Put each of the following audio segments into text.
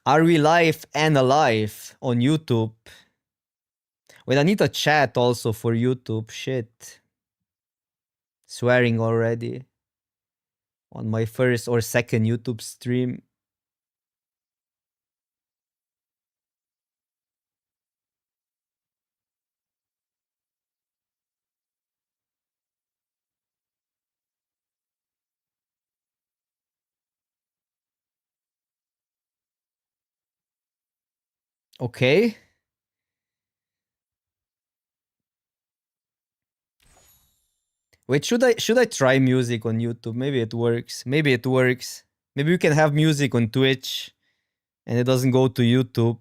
Are we live and alive on YouTube? Wait, I need a chat also for YouTube. Shit. Swearing already. On my first or second YouTube stream. Okay. Wait, should I try music on YouTube? Maybe it works. Maybe it works. Maybe we can have music on Twitch and it doesn't go to YouTube.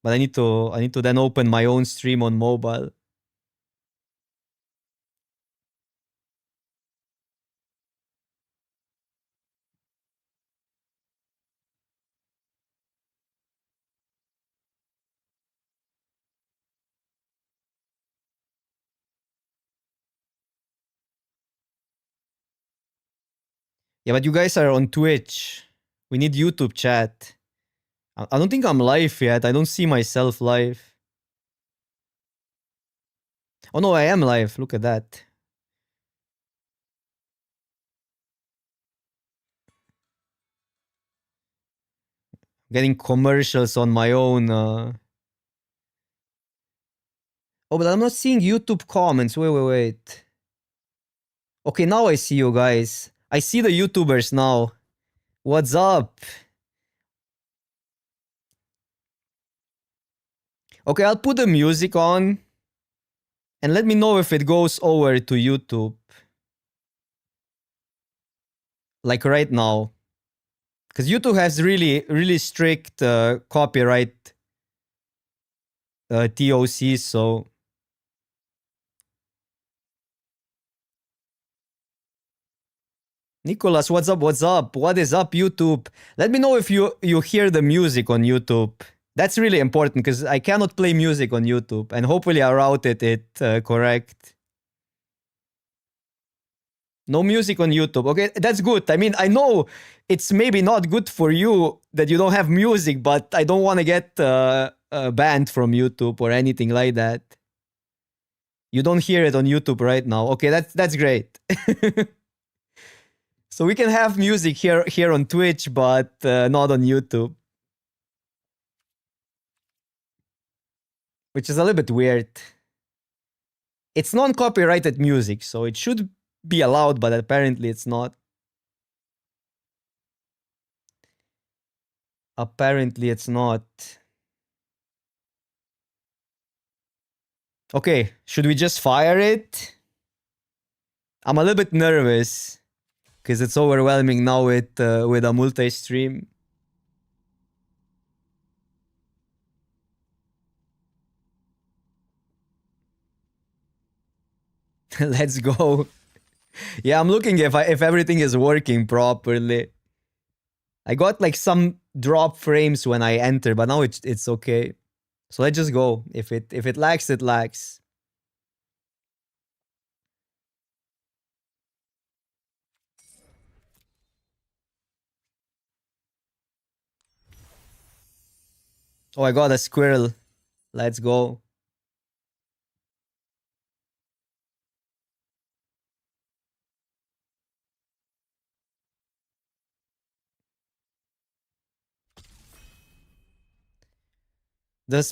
But I need to then open my own stream on mobile. Yeah, but you guys are on Twitch. We need YouTube chat. I don't think I'm live yet. I don't see myself live. Oh no, I am live. Look at that. Getting commercials on my own. Oh, but I'm not seeing YouTube comments. Wait. Okay, now I see you guys. I see the YouTubers now. What's up? Okay, I'll put the music on. And let me know if it goes over to YouTube. Like right now. Because YouTube has really strict copyright TOCs, so... Nicholas, what's up? What is up, YouTube? Let me know if you hear the music on YouTube. That's really important because I cannot play music on YouTube, and hopefully I routed it correct. No music on YouTube. Okay, that's good. I mean, I know it's maybe not good for you that you don't have music, but I don't want to get banned from YouTube or anything like that. You don't hear it on YouTube right now. Okay, that's great. So we can have music here on Twitch, but not on YouTube. Which is a little bit weird. It's non-copyrighted music, so it should be allowed, but apparently it's not. Apparently it's not. Okay, should we just fire it? I'm a little bit nervous because it's overwhelming now with a multi-stream. Let's go. Yeah, I'm looking if everything is working properly. I got like some drop frames when I enter, but now it's okay. So let's just go. If it lags, it lags. Oh, I got a squirrel. Let's go. The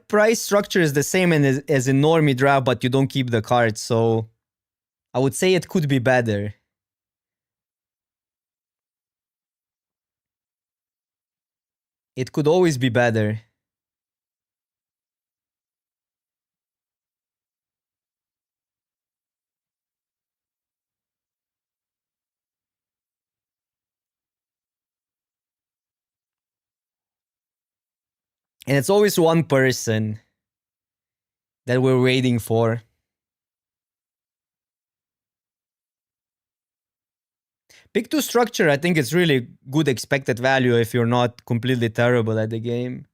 price structure is the same as in normie draft, but you don't keep the cards, so I would say it could be better. It could always be better. And it's always one person that we're waiting for. Pick 2 structure, I think it's really good expected value if you're not completely terrible at the game.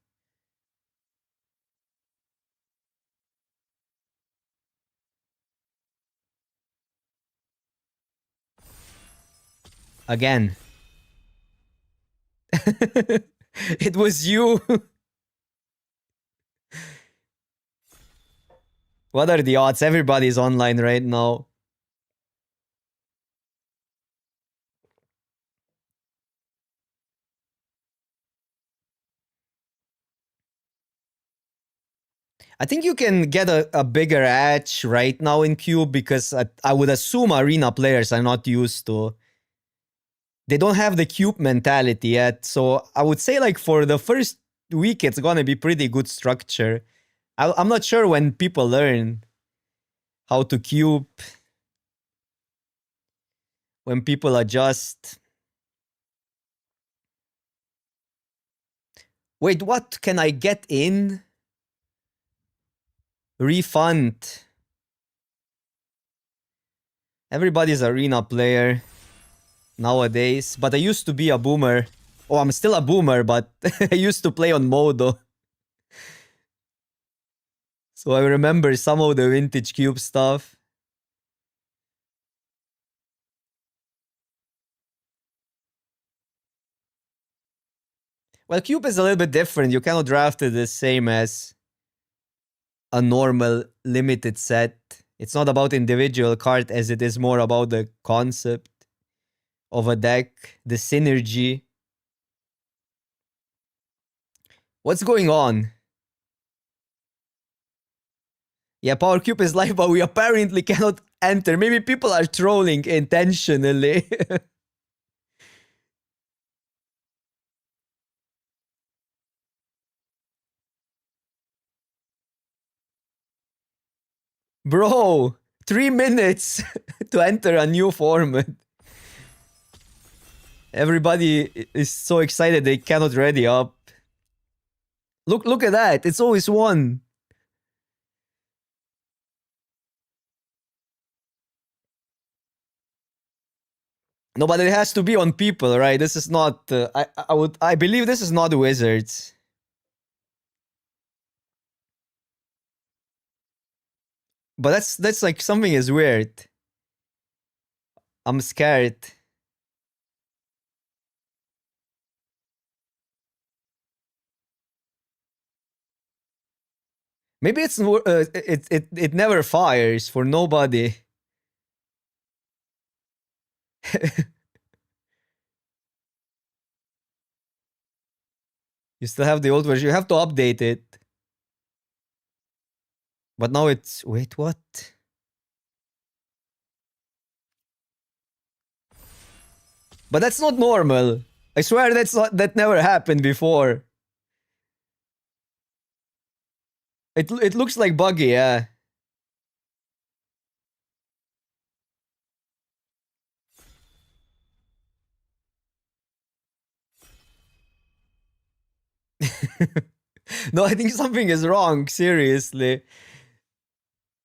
Again. It was you. What are the odds? Everybody's online right now. I think you can get a bigger edge right now in Cube because I would assume arena players are not used to. They don't have the Cube mentality yet. So I would say, like, for the first week, it's going to be pretty good structure. I'm not sure when people learn how to Cube, when people adjust. Wait, what? Can I get in? Refund. Everybody's arena player nowadays, but I used to be a boomer. Oh, I'm still a boomer, but I used to play on Modo. So I remember some of the vintage Cube stuff. Well, Cube is a little bit different. You cannot draft it the same as a normal limited set. It's not about individual card as it is more about the concept of a deck, the synergy. What's going on? Yeah, Power Cube is live, but we apparently cannot enter. Maybe people are trolling intentionally. Bro, 3 minutes to enter a new format. Everybody is so excited they cannot ready up. Look at that. It's always one. No, but it has to be on people, right? This is not. I believe this is not Wizards. But that's like something is weird. I'm scared. Maybe it never fires for nobody. You still have the old version. You have to update it. But now it's wait, what? But that's not normal. I swear that never happened before. It looks like buggy, yeah. No, I think something is wrong, seriously.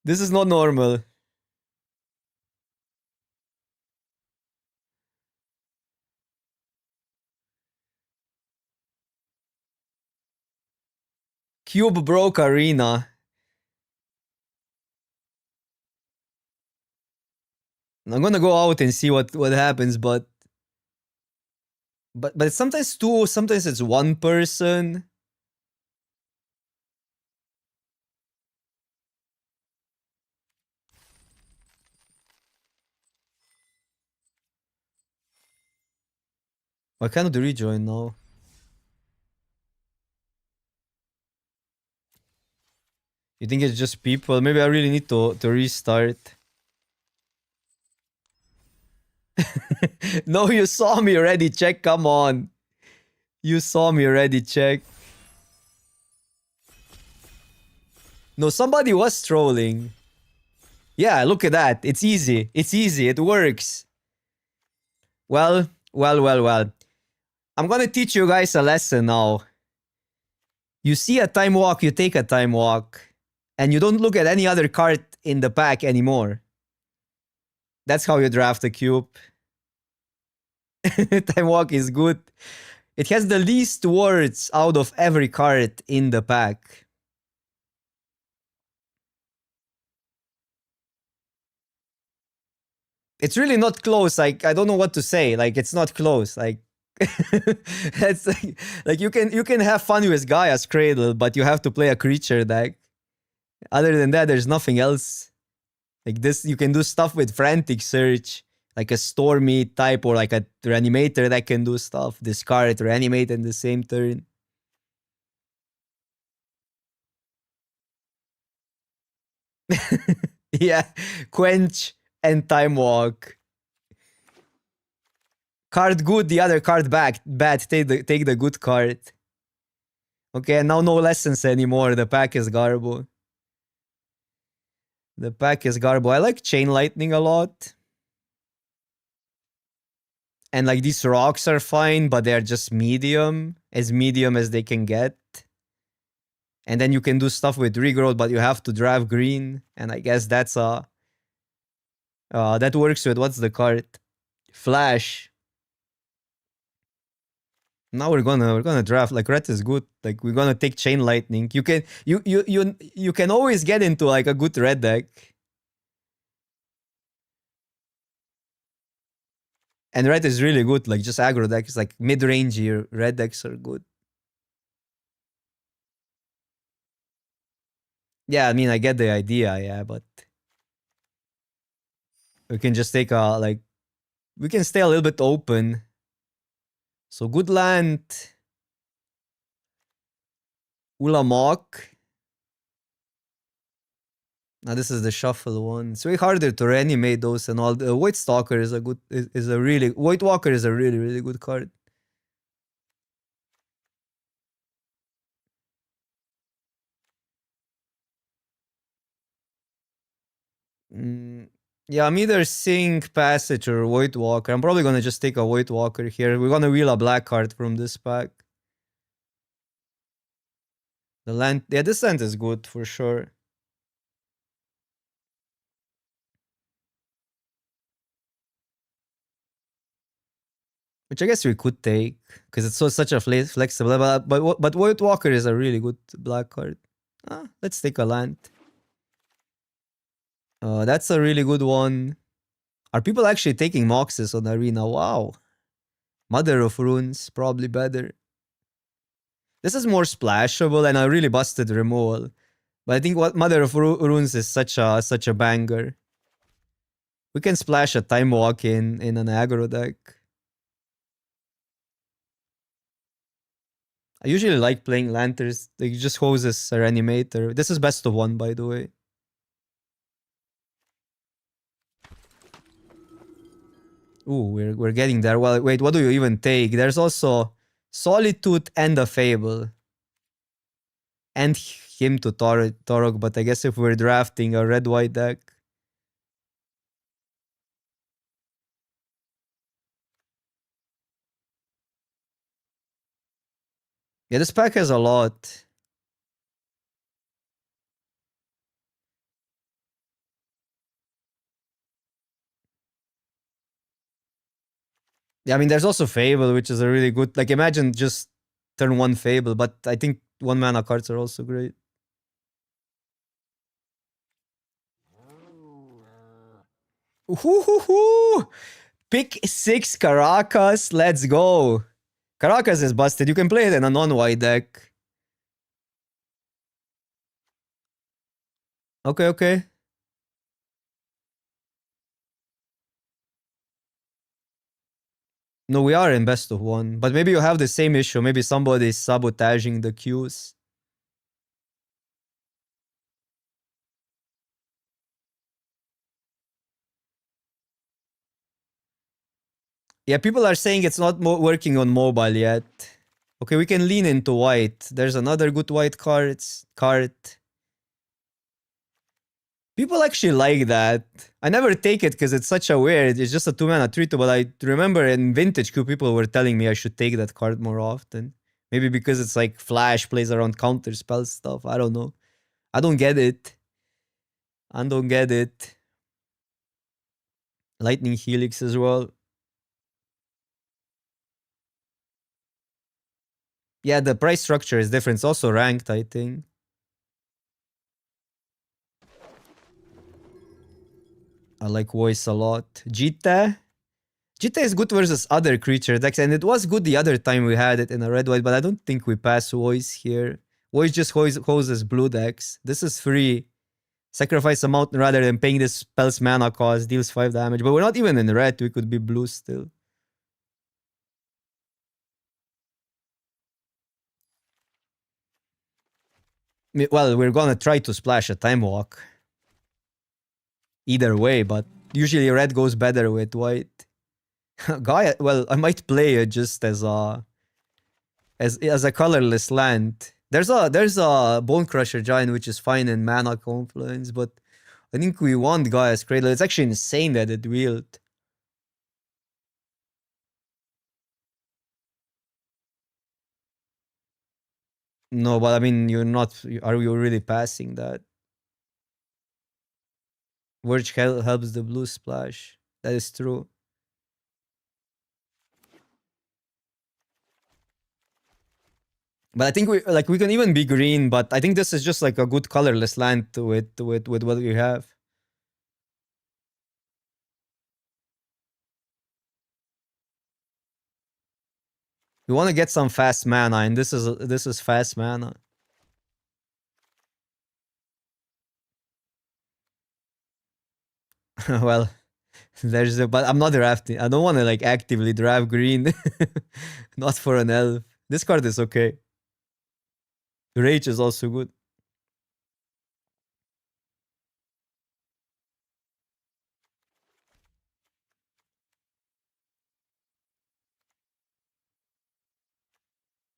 This is not normal. Cube broke arena. I'm gonna go out and see what happens, but it's sometimes two, sometimes it's one person. Why can't do rejoin now? You think it's just people? Maybe I really need to restart. No, you saw me already. Check, come on. You saw me already. Check. No, somebody was trolling. Yeah, look at that. It's easy. It's easy. It works. Well. I'm gonna teach you guys a lesson now. You see a time walk, you take a time walk, and you don't look at any other card in the pack anymore. That's how you draft a cube. Time walk is good. It has the least words out of every card in the pack. It's really not close. Like, I don't know what to say. Like, it's not close. Like, That's like you can have fun with Gaia's Cradle, but you have to play a creature deck. Other than that, there's nothing else. Like this, you can do stuff with Frantic Search, like a Stormy type or like a Reanimator that can do stuff. Discard, reanimate in the same turn. Yeah, Quench and Time Walk. Card good, the other card bad. Take the good card. Okay, and now no lessons anymore. The pack is Garbo. The pack is Garbo. I like Chain Lightning a lot. And like these rocks are fine, but they're just medium as they can get. And then you can do stuff with regrowth, but you have to draft green. And I guess that's that works with what's the card? Flash. Now we're gonna draft like red is good. Like we're gonna take Chain Lightning. You can always get into like a good red deck. And red is really good. Like just aggro decks, like mid-range here. Red decks are good. Yeah, I mean I get the idea, yeah, but we can just take a like we can stay a little bit open. So good land. Ulamok. Now this is the shuffle one. It's way harder to reanimate those and all. The White Stalker is a good is a really White Walker is a really good card. Yeah, I'm either Sink, Passage, or White Walker. I'm probably gonna just take a White Walker here. We're gonna wheel a black card from this pack. The land, yeah, this land is good for sure. Which I guess we could take because it's such a flexible. But White Walker is a really good black card. Let's take a land. That's a really good one. Are people actually taking Moxes on Arena? Wow. Mother of Runes, probably better. This is more splashable and a really busted removal. But I think what Mother of Runes is such a banger. We can splash a Time Walk in an aggro deck. I usually like playing Lanterns. Like just hoses a Reanimator. This is best of one, by the way. Ooh, we're getting there. Well, wait, what do you even take? There's also Solitude and a Fable. And him to Torok, but I guess if we're drafting a red-white deck. Yeah, this pack has a lot. Yeah, I mean, there's also Fable, which is a really good... Like, imagine just turn one Fable, but I think 1-mana cards are also great. Ooh, pick 6 Caracas. Let's go. Caracas is busted. You can play it in a non-white deck. Okay, okay. No, we are in best of one. But maybe you have the same issue. Maybe somebody is sabotaging the queues. Yeah, people are saying it's not working on mobile yet. Okay, we can lean into white. There's another good white card. People actually like that. I never take it because it's such a weird. It's just a 2-mana 3-2. But I remember in Vintage Q, people were telling me I should take that card more often. Maybe because it's like Flash plays around counter spell stuff. I don't know. I don't get it. I don't get it. Lightning Helix as well. Yeah, the price structure is different. It's also ranked, I think. I like voice a lot. Jita? Jita is good versus other creature decks, and it was good the other time we had it in a red-white, but I don't think we pass Voice here. Voice just hoses blue decks. This is free. Sacrifice a mountain rather than paying this spell's mana cost, deals 5 damage. But we're not even in red, we could be blue still. Well, we're gonna try to splash a Time Walk. Either way, but usually red goes better with white. Gaia, well, I might play it just as a colorless land. There's a Bone Crusher Giant which is fine in Mana Confluence, but I think we want Gaia's Cradle. It's actually insane that it wheeled. No, but I mean, you're not. Are you really passing that? Verge helps the blue splash. That is true. But I think we can even be green. But I think this is just like a good colorless land with what we have. We want to get some fast mana, and this is fast mana. Well, but I'm not drafting. I don't want to like actively draft green. Not for an elf. This card is okay. Rage is also good.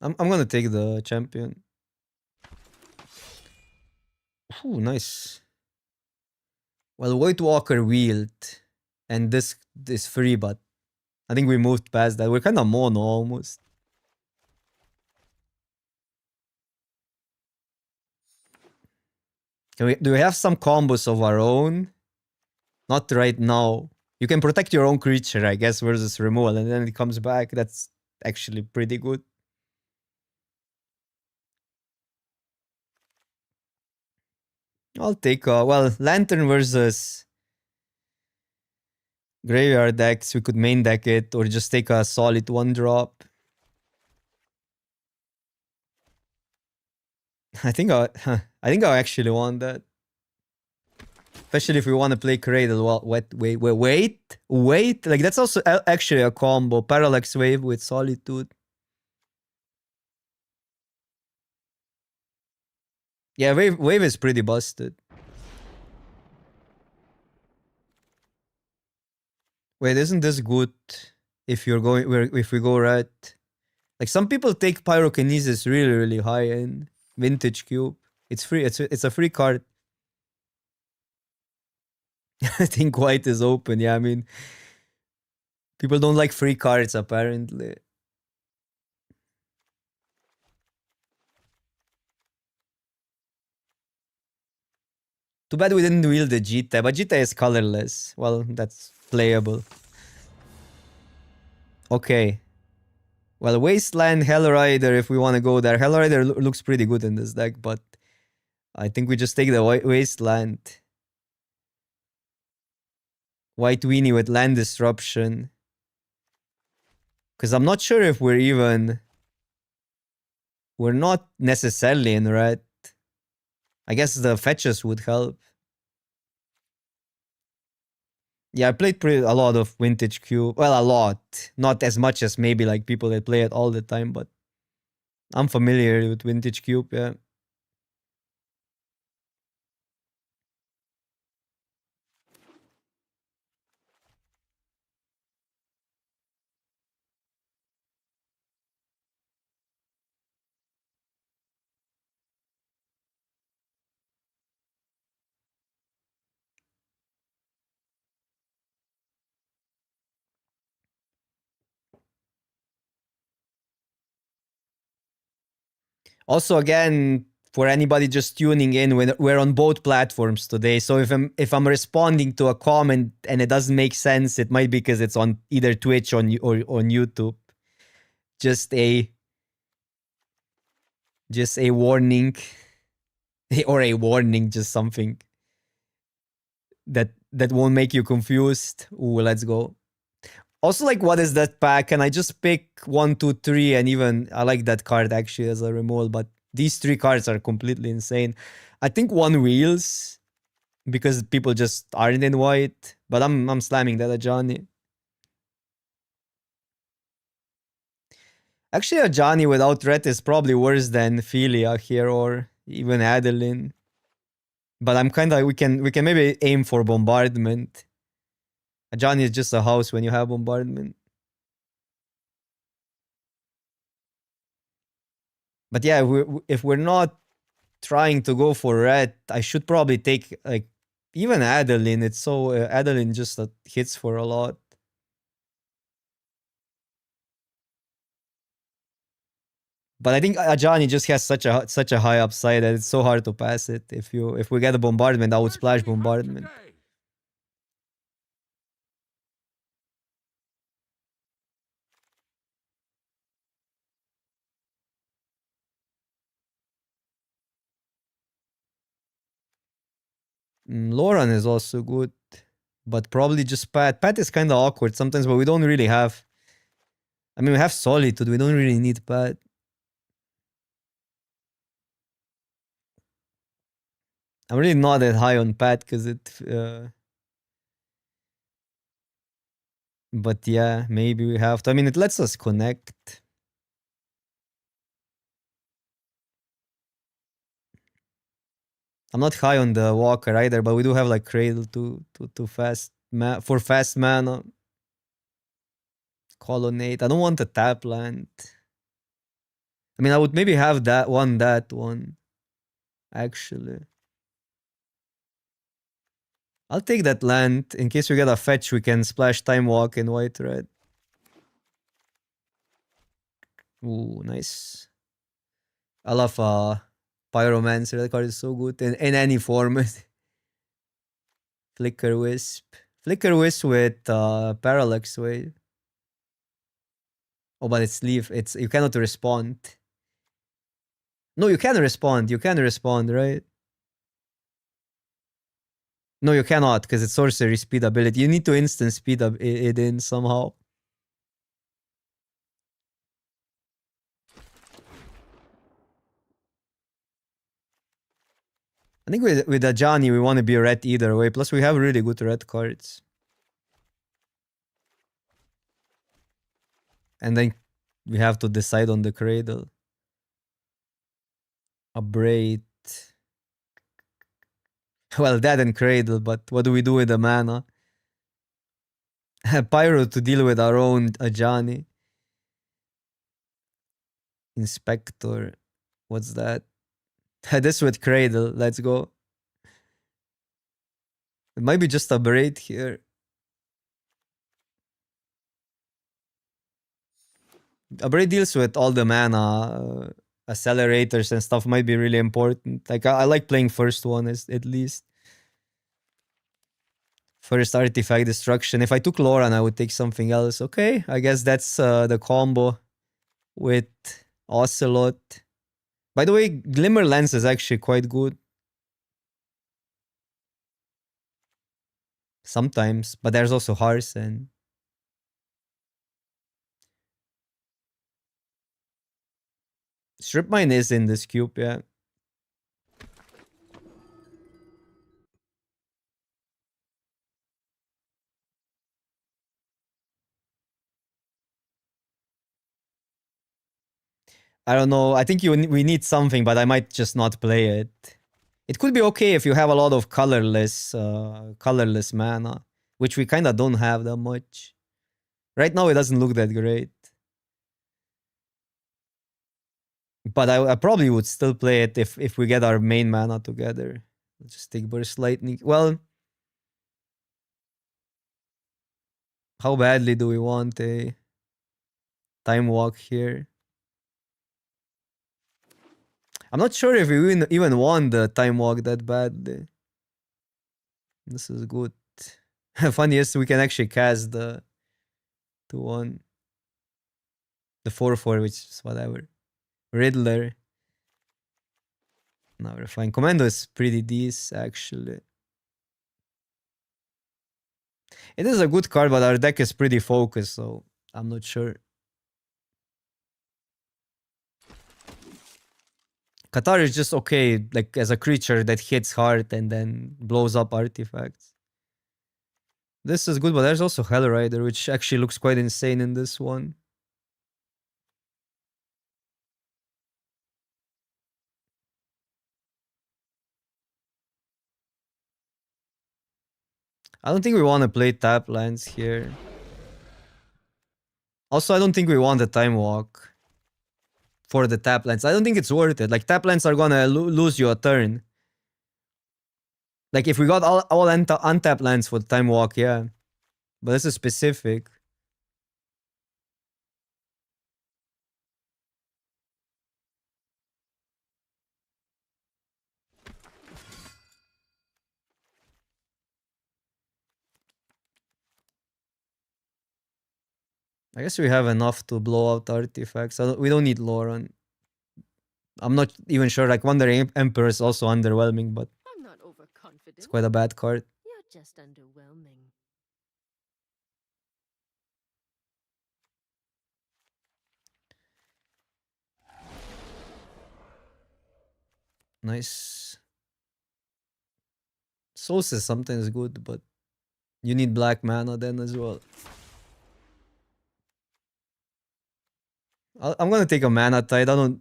I'm gonna take the champion. Ooh, nice. Well, White Walker wheeled, and this is free, but I think we moved past that. We're kind of mono almost. Do we have some combos of our own? Not right now. You can protect your own creature, I guess, versus removal, and then it comes back. That's actually pretty good. I'll take Lantern versus Graveyard decks. We could main deck it or just take a solid 1-drop. I think I actually want that. Especially if we want to play Cradle. Well, wait. Like that's also actually a combo. Parallax Wave with Solitude. Yeah, wave is pretty busted. Wait, isn't this good if you're going if we go red? Like some people take Pyrokinesis really high in Vintage Cube. It's free. It's a free card. I think white is open. Yeah, I mean, people don't like free cards apparently. Too bad we didn't wheel the Jita, but Jita is colorless. Well, that's playable. Okay. Well, Wasteland, Hellrider, if we want to go there. Hellrider looks pretty good in this deck, but I think we just take the Wasteland. White Weenie with Land Disruption. Because I'm not sure if we're not necessarily in red. I guess the fetches would help. Yeah, I played a lot of Vintage Cube. Well, a lot. Not as much as maybe like people that play it all the time, but I'm familiar with Vintage Cube, yeah. Also, again, for anybody just tuning in, we're on both platforms today. So if I'm responding to a comment and it doesn't make sense, it might be because it's on either Twitch or on YouTube. Just a warning, or a warning, just something that won't make you confused. Ooh, let's go. Also, like, what is that pack? Can I just pick 1, 2, 3, and even I like that card actually as a removal, but these 3 cards are completely insane. I think 1 wheels because people just aren't in white, but I'm slamming that at Johnny. Actually, a Johnny without red is probably worse than Philia here or even Adeline. But I'm kind of we can maybe aim for bombardment. A Johnny is just a house when you have bombardment. But yeah, if we're not trying to go for red, I should probably take like even Adeline. It's so Adeline just hits for a lot. But I think Ajani just has such a high upside that it's so hard to pass it. If we get a bombardment, I would splash bombardment. Lauren is also good, but probably just Pat. Pat is kind of awkward sometimes, but we don't really have. I mean, we have Solitude. We don't really need Pat. I'm really not that high on Pat because it. But yeah, maybe we have to. I mean, it lets us connect. I'm not high on the Walker either, but we do have like Cradle to fast for fast mana. Colonnade. I don't want a tap land. I mean, I would maybe have that one, actually. I'll take that land. In case we get a fetch, we can splash Time Walk in white red. Ooh, nice. I love Pyromancer. That card is so good in any format. Flicker Wisp. Flicker Wisp with Parallax Wave. Oh, but it's leave. It's you cannot respond. No, you can respond. You can respond, right? No, you cannot because it's sorcery speed ability. You need to instant speed up it in somehow. I think with Ajani, we want to be red either way. Plus, we have really good red cards. And then we have to decide on the Cradle. A Braid. Well, that and Cradle, but what do we do with the mana? Pyro to deal with our own Ajani. Inspector. What's that? This with Cradle. Let's go. It might be just a Braid here. A Braid deals with all the mana. Accelerators and stuff might be really important. Like I like playing first one at least. First artifact destruction. If I took Loran, I would take something else. Okay, I guess that's the combo with Ocelot. By the way, Glimmer Lens is actually quite good. Sometimes, but there's also Harsen. Strip Mine is in this cube, yeah. I don't know. I think we need something, but I might just not play it. It could be okay if you have a lot of colorless mana, which we kind of don't have that much. Right now, it doesn't look that great. But I probably would still play it if we get our main mana together. Let's just take Burst Lightning. Well, how badly do we want a Time Walk here? I'm not sure if we even want the Time Walk that badly. This is good. Funniest, we can actually cast the 2-1. The 4-4, which is whatever. Riddler. No, we're fine. Commando is pretty decent, actually. It is a good card, but our deck is pretty focused, so I'm not sure. Qatar is just okay, like as a creature that hits hard and then blows up artifacts. This is good, but there's also Hell Rider, which actually looks quite insane in this one. I don't think we want to play tap lands here. Also, I don't think we want the Time Walk for the tap lands. I don't think it's worth it. Like, tap lands are gonna lose you a turn. Like, if we got all untapped lands for the Time Walk, yeah. But this is specific. I guess we have enough to blow out artifacts. We don't need Lauren. I'm not even sure. Like, Wonder Emperor is also underwhelming, but I'm not overconfident. it's quite a bad card. You're just underwhelming. Nice. Souls is sometimes good, but you need black mana then as well. I'm gonna take a mana tide. I don't.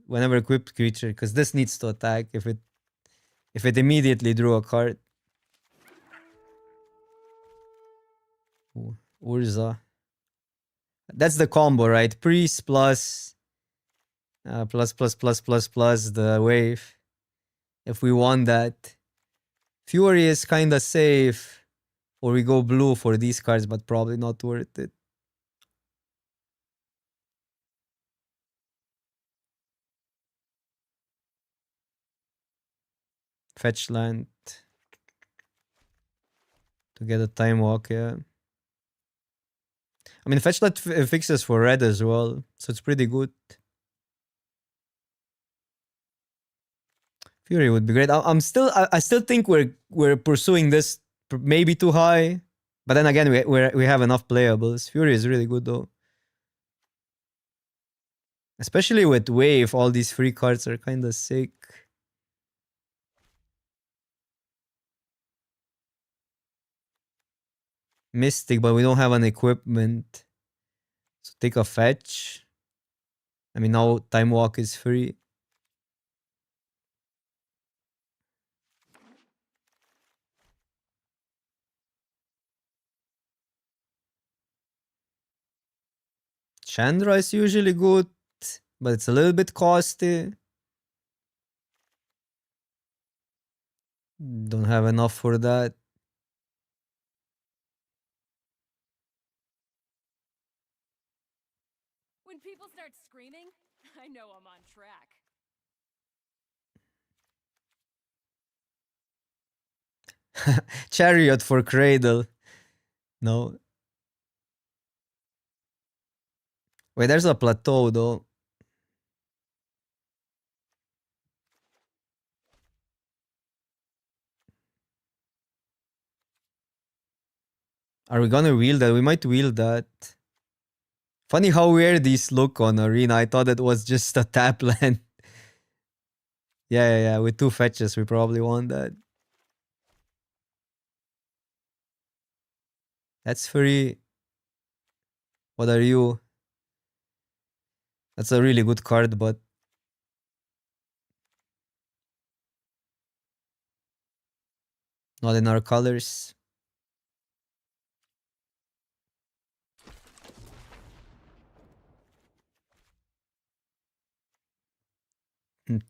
Whenever equipped creature, because this needs to attack if it immediately drew a card. Ooh, Urza. That's the combo, right? Priest plus the wave. If we want that. Fury is kinda safe. Or we go blue for these cards, but probably not worth it. Fetch land. To get a time walk, yeah. I mean, fetch land fixes for red as well. So it's pretty good. Fury would be great. I still think we're pursuing this maybe too high, but then again we have enough playables. Fury is really good though, especially with Wave. All these free cards are kind of sick. Mystic, but we don't have an equipment, so take a fetch. I mean, now Time Walk is free. Chandra is usually good, but it's a little bit costly. Don't have enough for that. When people start screaming, I know I'm on track. Chariot for Cradle. No. Wait, there's a plateau though. Are we gonna wield that? We might wield that. Funny how weird these look on Arena. I thought it was just a tap land. Yeah. With 2 fetches, we probably want that. That's free. What are you? That's a really good card, but not in our colors.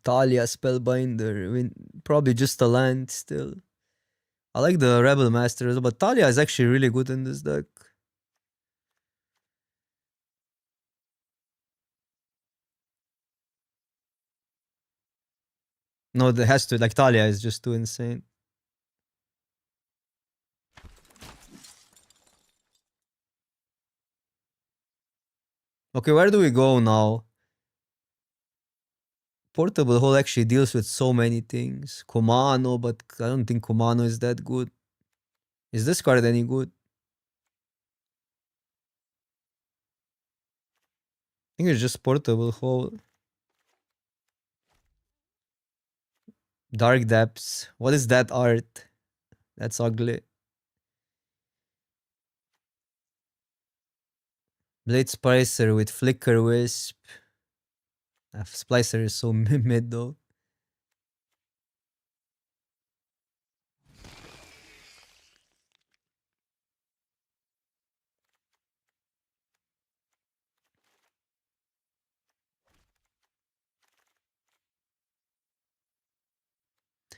Talia Spellbinder. I mean, probably just a land still. I like the Rebel Masters, but Talia is actually really good in this deck. No, it has to. Like, Talia is just too insane. Okay, where do we go now? Portable Hole actually deals with so many things. Kumano, but I don't think Kumano is that good. Is this card any good? I think it's just portable hole. Dark Depths. What is that art? That's ugly. Blade Splicer with Flicker Wisp. Splicer is so mid though.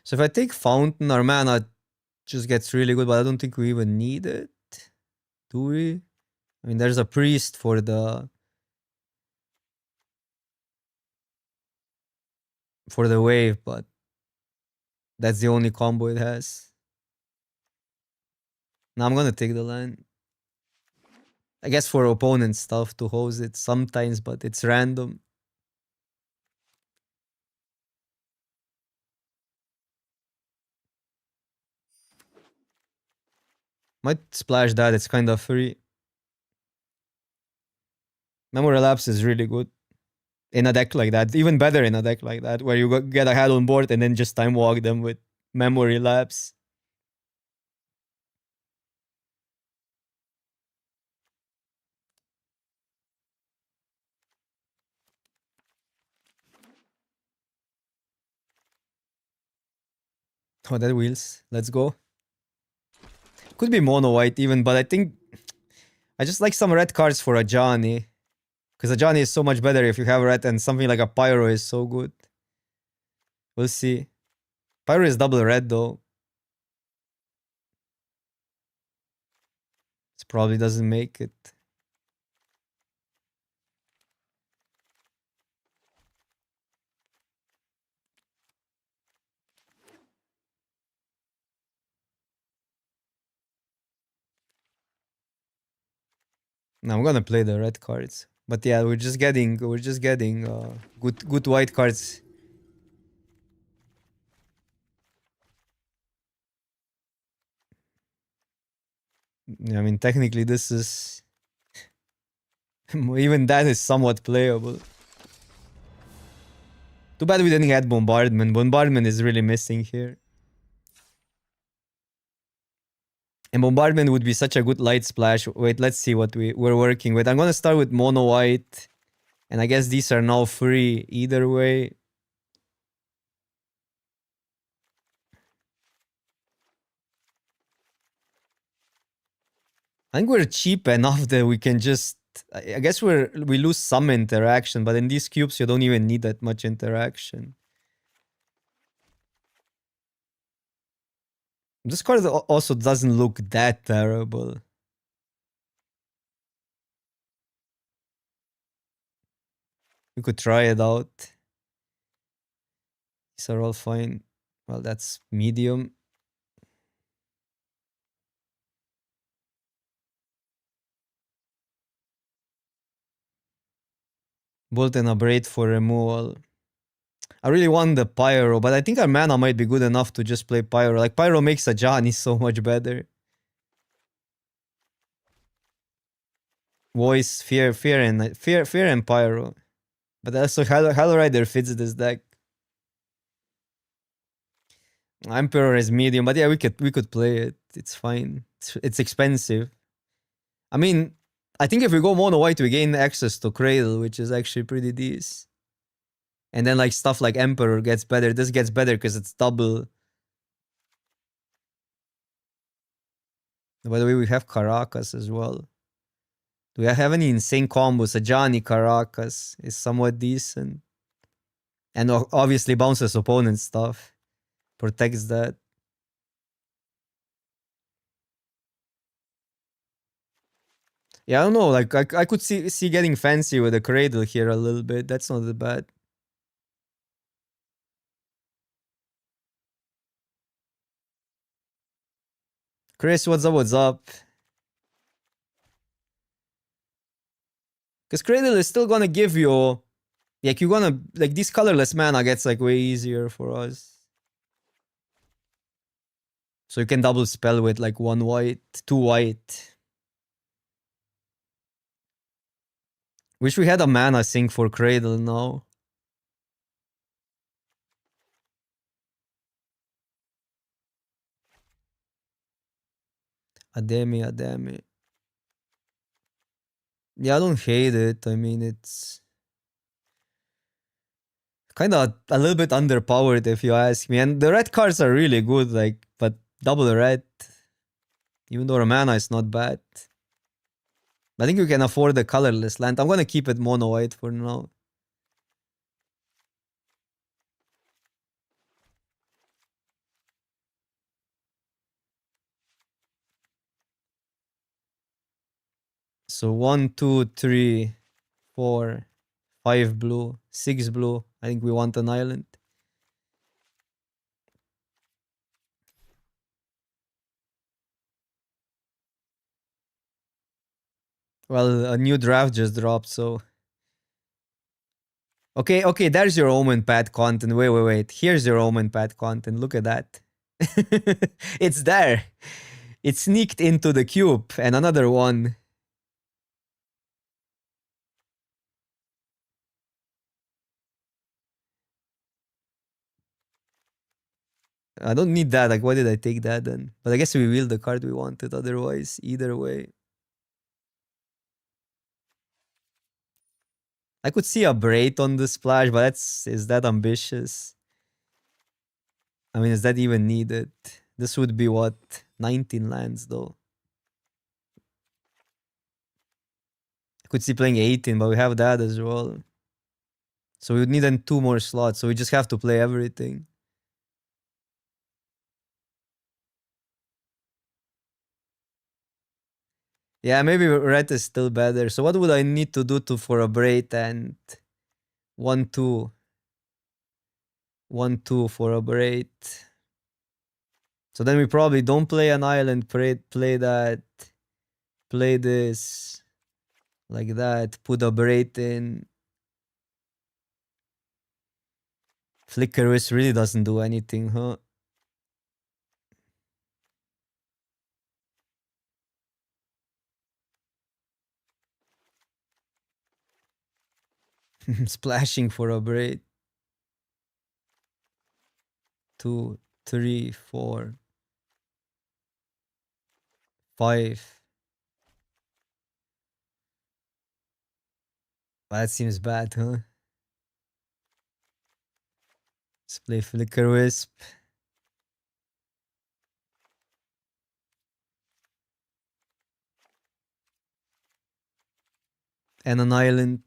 So if I take Fountain, our mana just gets really good, but I don't think we even need it. Do we? I mean, there's a priest for the wave, but that's the only combo it has. Now I'm gonna take the land. I guess for opponent stuff to hose it sometimes, but it's random. Might splash that, it's kind of free. Memory Lapse is really good in a deck like that. Even better in a deck like that, where you get a head on board and then just time walk them with Memory Lapse. Oh, that wheels. Let's go. Could be mono white even, but I think I just like some red cards for a Johnny. Because a Johnny is so much better if you have red, and something like a Pyro is so good. We'll see. Pyro is double red though. It probably doesn't make it. Now I'm gonna play the red cards. But yeah, we're just getting good white cards. I mean, technically this is even that is somewhat playable. Too bad we didn't get Bombardment. Bombardment is really missing here. And Bombardment would be such a good light splash. Wait, let's see what we're working with. I'm gonna start with mono white. And I guess these are now free either way. I think we're cheap enough that we can just... I guess we lose some interaction, but in these cubes you don't even need that much interaction. This card also doesn't look that terrible. We could try it out. These are all fine. Well, that's medium. Bolt and a Braid for removal. I really want the Pyro, but I think our mana might be good enough to just play Pyro. Like, Pyro makes a Johnny so much better. Voice, Fear and Pyro. But also Halo Rider fits this deck. Emperor is medium, but yeah, we could play it. It's fine. It's expensive. I mean, I think if we go mono white, we gain access to Cradle, which is actually pretty decent. And then like stuff like Emperor gets better. This gets better because it's double. By the way, we have Caracas as well. Do we have any insane combos? A Johnny Caracas is somewhat decent. And obviously bounces opponent stuff. Protects that. Yeah, I don't know. Like I could see getting fancy with a Cradle here a little bit. That's not that bad. Chris, what's up? What's up? Because Cradle is still gonna give you, like, you're gonna, like, this colorless mana gets like way easier for us. So you can double spell with like 1 white, 2 white. Wish we had a mana sink for Cradle now. Ademi, Ademi. Yeah, I don't hate it. I mean, it's kind of a little bit underpowered if you ask me. And the red cards are really good, like, but double red, even though mana is not bad. I think you can afford the colorless land. I'm gonna keep it mono white for now. So 1, 2, 3, 4, 5 blue, 6 blue. I think we want an island. Well, a new draft just dropped, so. Okay, there's your Omen pad content. Wait. Here's your Omen pad content. Look at that. It's there. It sneaked into the cube. And another one. I don't need that. Like, why did I take that then? But I guess we wheeled the card we wanted otherwise. Either way. I could see a Braid on the splash, but is that ambitious? I mean, is that even needed? This would be what? 19 lands though. I could see playing 18, but we have that as well. So we would need then 2 more slots. So we just have to play everything. Yeah, maybe red is still better. So what would I need to do for a Braid and 1-2? 1-2 for a Braid. So then we probably don't play an island, play that, play this, like that, put a Braid in. Flicker Wisp really doesn't do anything, huh? Splashing for a Braid. 2, 3, 4, 5. That seems bad, huh? Let's play Flicker Wisp. And an island.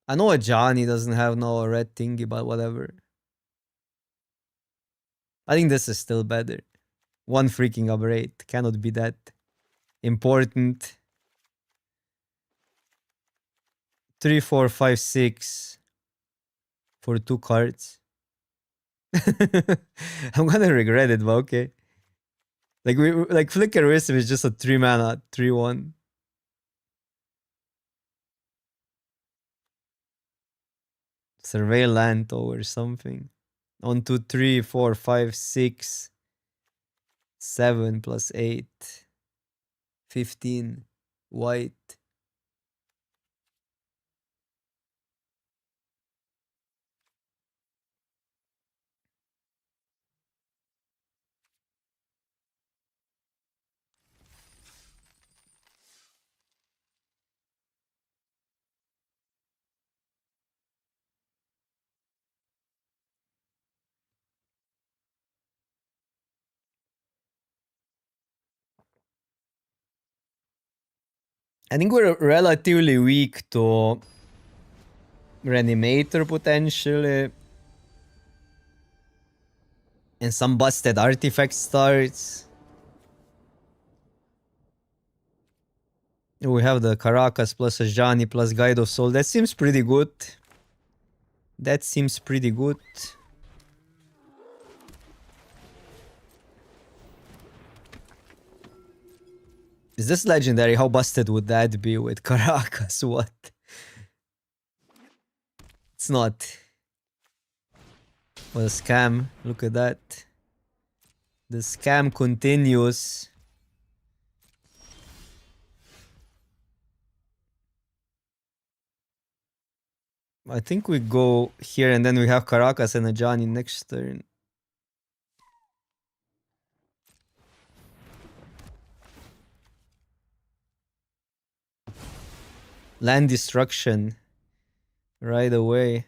I know a Johnny doesn't have no red thingy, but whatever. I think this is still better. 1 freaking Aberrate. Cannot be that important. 3, 4, 5, 6 for 2 cards. I'm gonna regret it, but okay. Like Flicker Wisp is just a 3 mana, 3-1. Survey land or something. 1, 2, 3, 4, 5, 6, 7 plus 8. 15. White. I think we're relatively weak to Reanimator potentially. And some busted artifact starts. We have the Caracas plus a Johnny plus Guide of Soul. That seems pretty good. That seems pretty good. Is this legendary? How busted would that be with Caracas? What? It's not. What a scam. Look at that. The scam continues. I think we go here and then we have Caracas and Ajani next turn. Land destruction. Right away.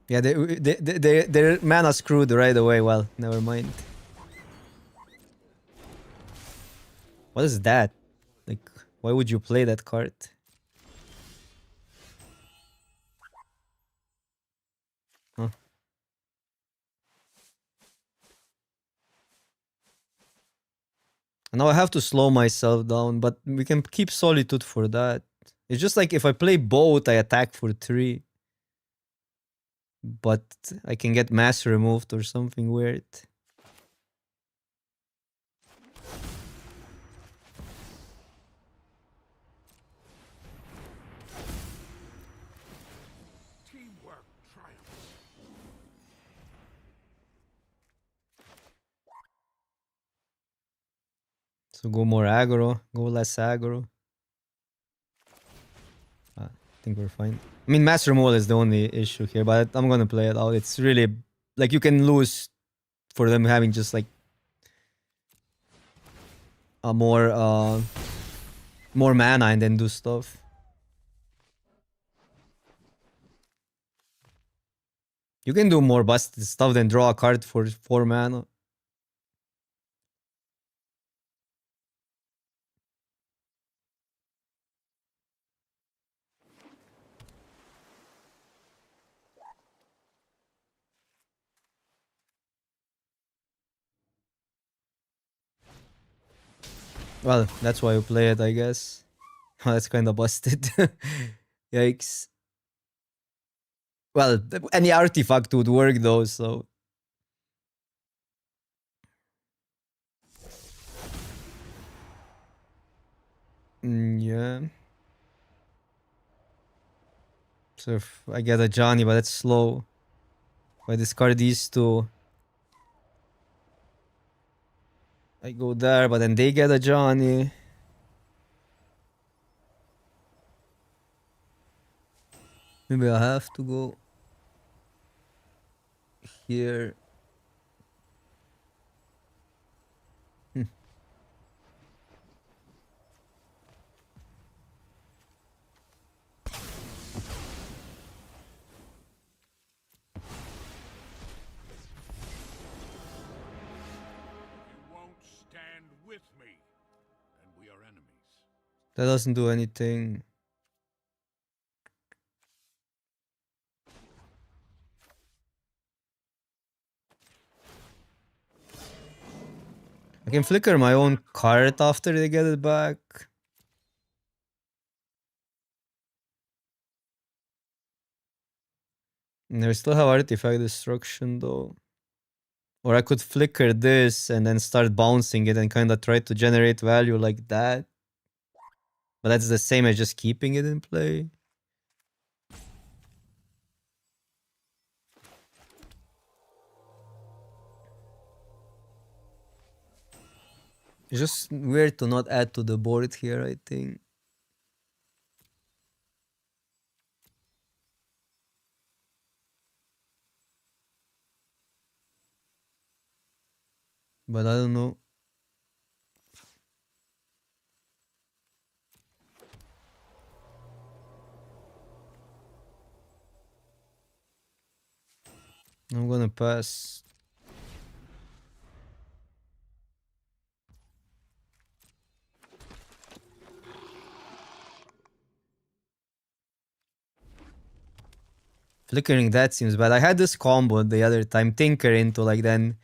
Yeah, their mana screwed right away. Well, never mind. What is that? Like, why would you play that card? Huh. Now I have to slow myself down, but we can keep Solitude for that. It's just like if I play both, I attack for 3. But I can get mass removed or something weird. Teamwork triumphs. So go more aggro, go less aggro. I think we're fine. I mean, mass removal is the only issue here, but I'm gonna play it out. It's really like you can lose for them having just like a more mana and then do stuff. You can do more busted stuff than draw a card for 4 mana. Well, that's why you play it, I guess. Oh, that's kind of busted. Yikes. Well, any artifact would work though, so. Yeah. So if I get a Johnny, but that's slow. If I discard these 2, I go there, but then they get a Johnny. Maybe I have to go here. You won't stand with me, and we are enemies. That doesn't do anything. I can flicker my own card after they get it back. And I still have artifact destruction though. Or I could flicker this and then start bouncing it and kind of try to generate value like that. But that's the same as just keeping it in play. It's just weird to not add to the board here, I think. But I don't know. I'm gonna pass. Flickering that seems bad. I had this combo the other time, Tinker into like then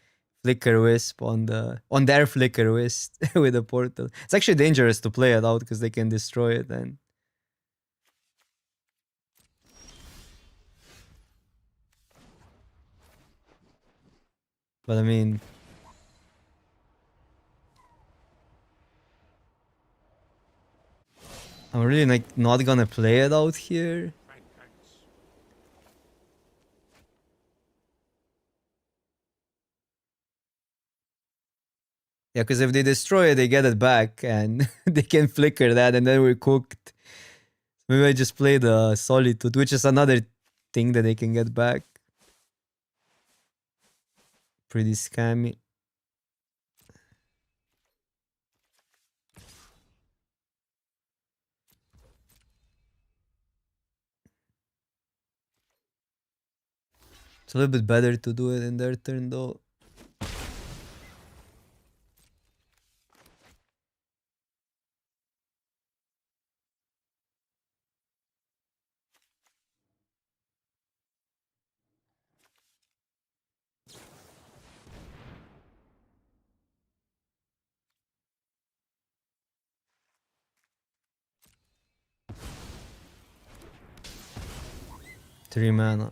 Flicker Wisp on their Flicker Wisp with the portal. It's actually dangerous to play it out because they can destroy it then. But I mean, I'm really like not gonna play it out here. Vengeance. Yeah, because if they destroy it, they get it back and they can flicker that and then we're cooked. Maybe I just play the Solitude, which is another thing that they can get back. Pretty scammy. It's a little bit better to do it in their turn though. Three mana.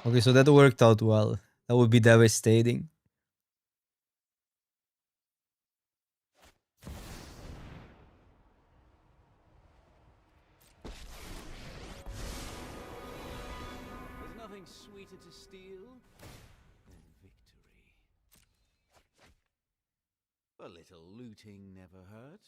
Okay, so that worked out well. That would be devastating. There's nothing sweeter to steal than victory. A little looting never hurt.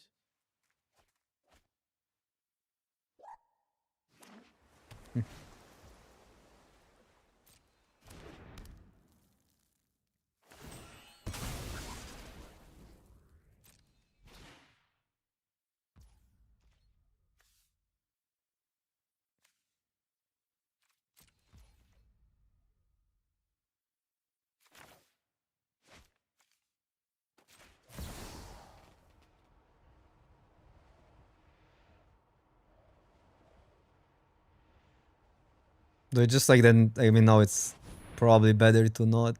Though just like then, I mean, now it's probably better to not.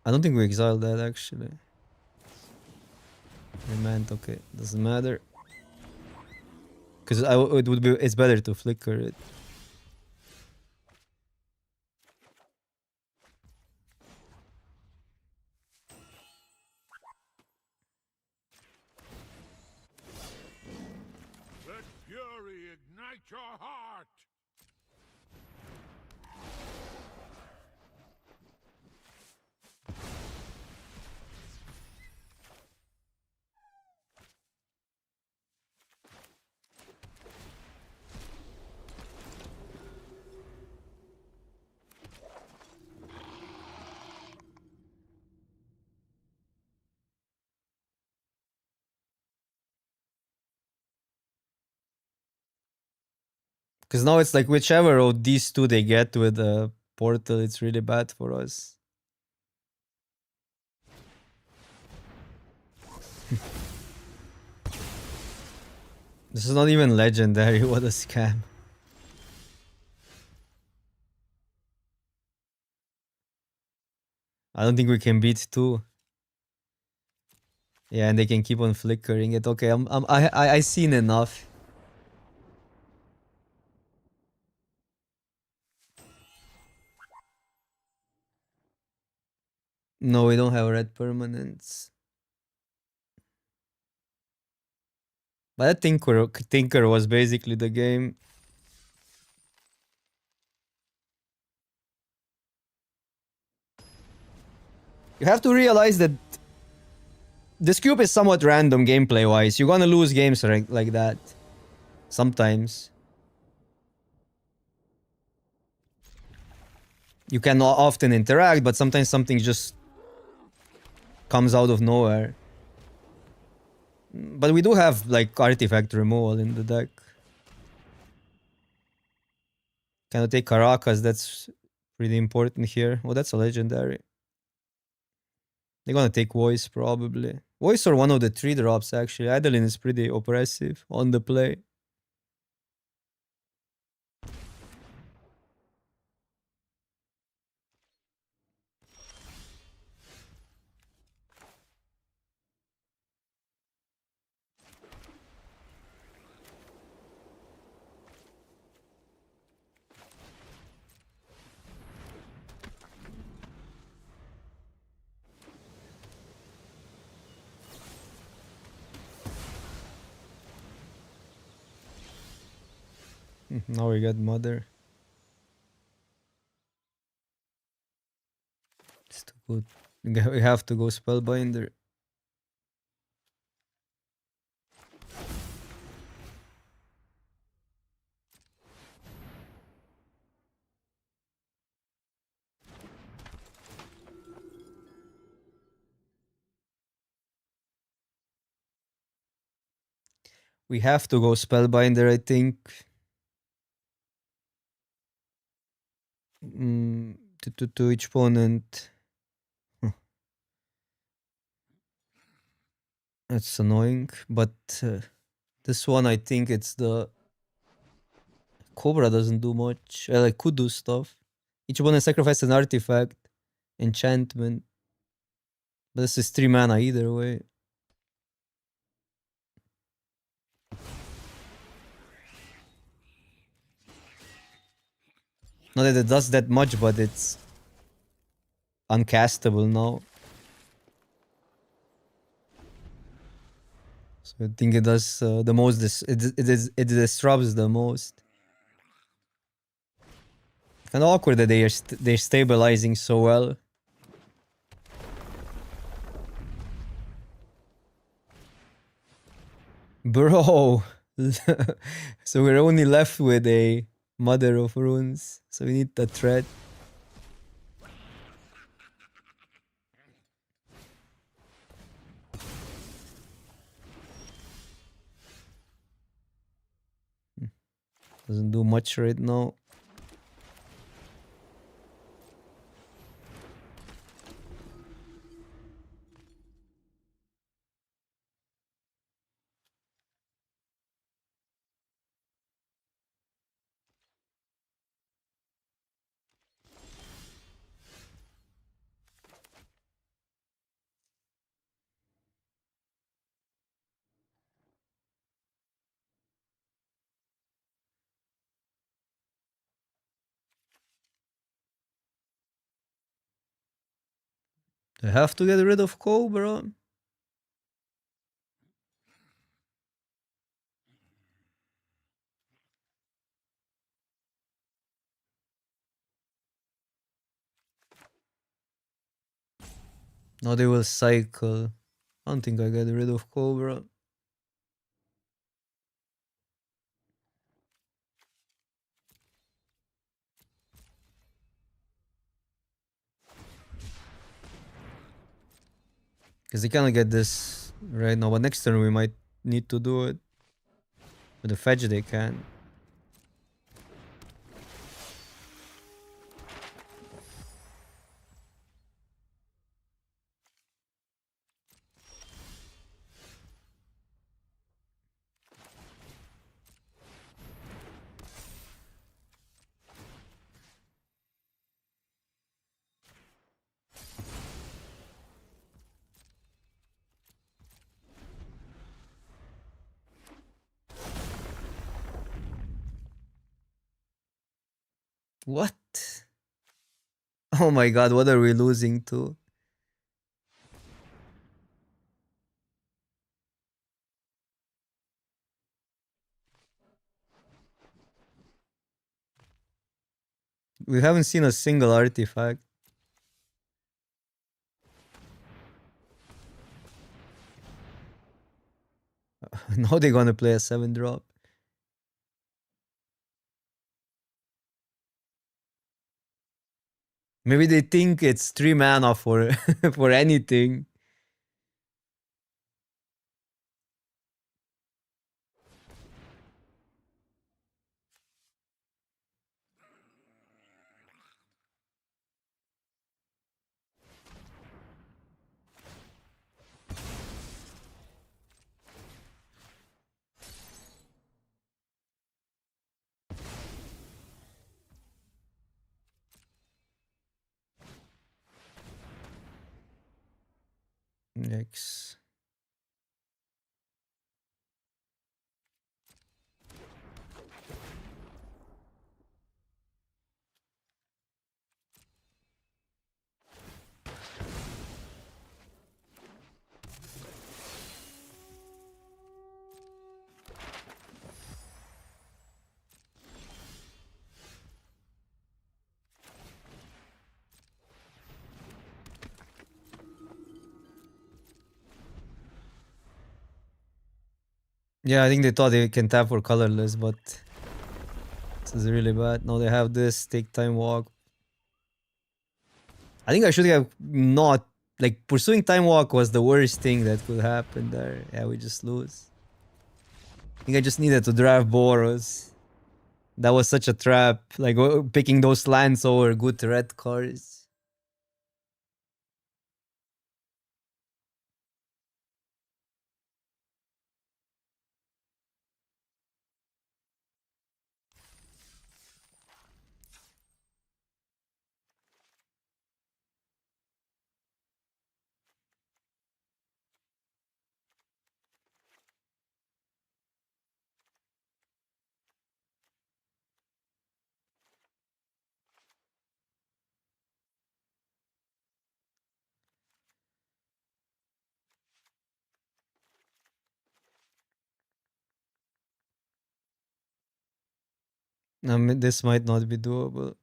I don't think we exiled that actually. Remand, okay, doesn't matter. Because it would be, it's better to flicker it. Let fury ignite your heart. Because now it's like whichever of these two they get with the portal, it's really bad for us. This is not even legendary, what a scam. I don't think we can beat two. Yeah, and they can keep on flickering it. Okay, I seen enough. No, we don't have red permanents. But I think Tinker was basically the game. You have to realize that this cube is somewhat random gameplay wise. You're gonna lose games like that. Sometimes. You can often interact, but sometimes something just comes out of nowhere. But we do have like artifact removal in the deck. Cannot take Caracas, that's pretty important here. Oh, that's a legendary. They're gonna take Voice probably. Voice or one of the 3 drops actually. Idolin is pretty oppressive on the play. Now we got Mother. It's too good. We have to go Spellbinder. We have to go Spellbinder, I think. To each opponent. That's annoying, but this one I think it's the Cobra doesn't do much. Like could do stuff. Each opponent sacrifices an artifact, enchantment. But this is 3 mana either way. Not that it does that much, but it's uncastable now. So I think it does the most. It disrupts the most. Kind of awkward that they're stabilizing so well. Bro, so we're only left with a Mother of Runes. So we need the threat. Doesn't do much right now. I have to get rid of Cobra. Now they will cycle. I don't think I get rid of Cobra. Because they cannot get this right now. But next turn we might need to do it. With the fetch they can. What? Oh my god, what are we losing to? We haven't seen a single artifact. Now they're gonna play a 7-drop. Maybe they think it's 3 mana for for anything. Yikes. Yeah, I think they thought they can tap for colorless, but this is really bad. Now they have this, take time walk. I think I should have not, like, pursuing time walk was the worst thing that could happen there. Yeah, we just lose. I think I just needed to draft Boros. That was such a trap, like picking those lands over good red cards. I mean, this might not be doable.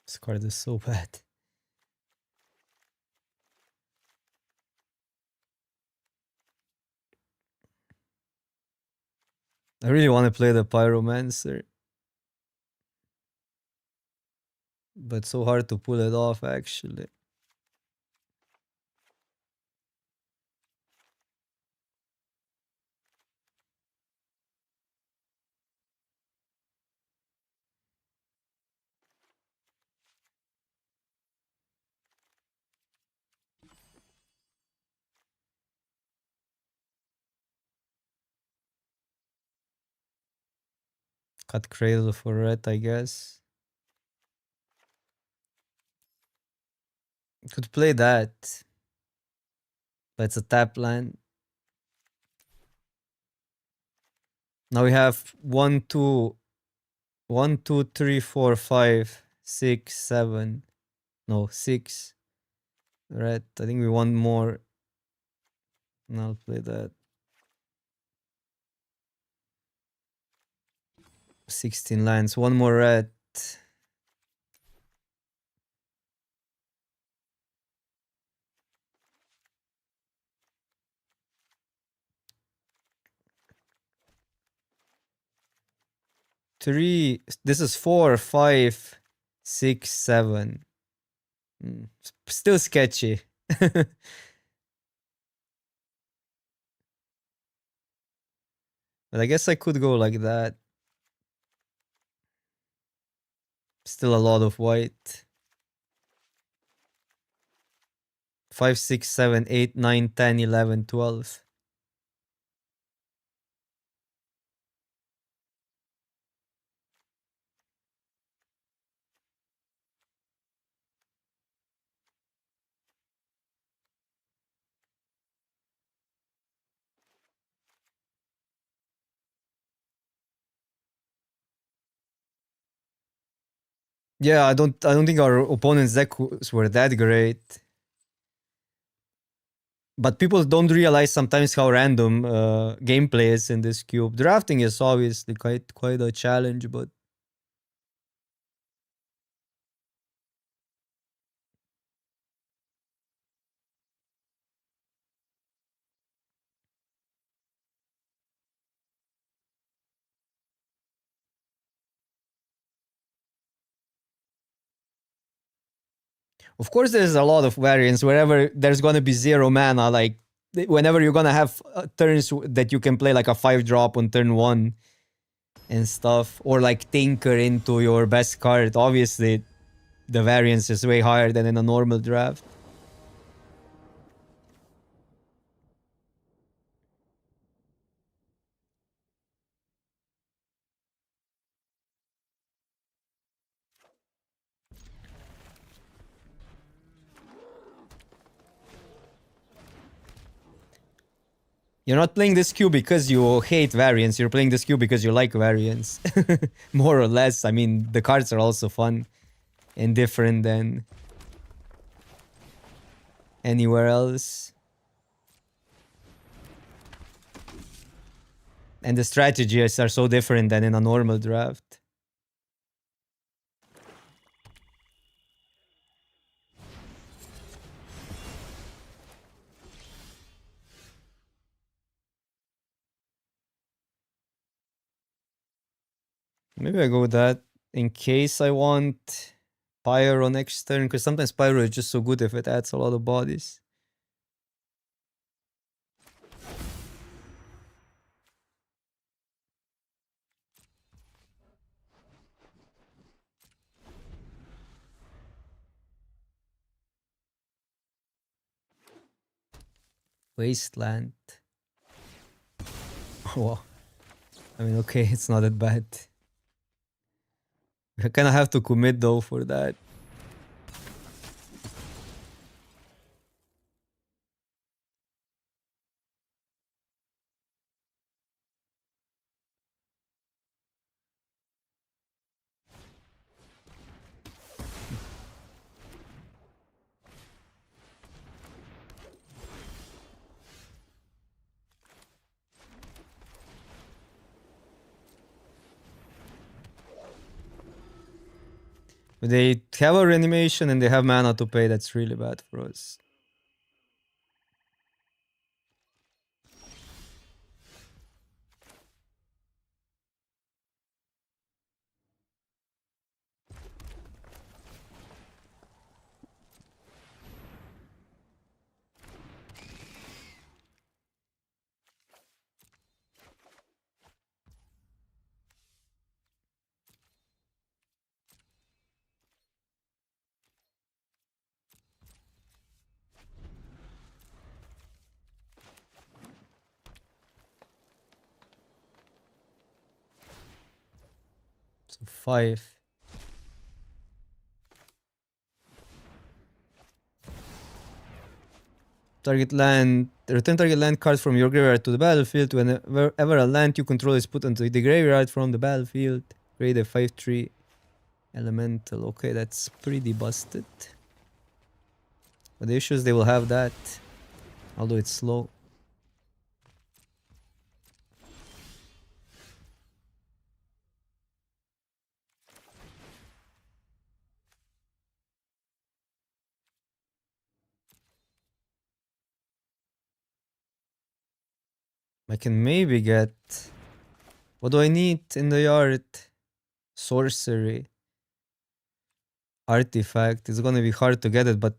This card is so bad. I really want to play the Pyromancer. But so hard to pull it off, actually. Cut Cradle for red, I guess. Could play that. But it's a tap land. Now we have 1, 2, 1, 2, 3, 4, 5, 6, 7. No, 6. Red. I think we want more. And I'll play that. 16 lands. One more red. Three. This is 4, 5, 6, 7. Still sketchy. But I guess I could go like that. Still a lot of white. 5, 6, 7, 8, 9, 10, 11, 12. Yeah, I don't think our opponent's deck were that great. But people don't realize sometimes how random gameplay is in this cube. Drafting is obviously quite a challenge, but of course there's a lot of variance wherever there's gonna be 0 mana. Like whenever you're gonna have turns that you can play like a 5-drop on turn 1 and stuff, or like tinker into your best card. Obviously, the variance is way higher than in a normal draft. You're not playing this queue because you hate variance. You're playing this queue because you like variance. More or less. I mean, the cards are also fun and different than anywhere else. And the strategies are so different than in a normal draft. Maybe I go with that in case I want Pyro next turn, because sometimes Pyro is just so good if it adds a lot of bodies. Wasteland. Wow. I mean, okay, it's not that bad. I kind of have to commit though for that. They have a reanimation and they have mana to pay. That's really bad for us. So 5. Target land. Return target land cards from your graveyard to the battlefield. Whenever a land you control is put into the graveyard from the battlefield, create a 5/3 elemental. Okay, that's pretty busted. But the issue is they will have that, although it's slow. I can maybe get... What do I need in the yard? Sorcery. Artifact. It's gonna be hard to get it, but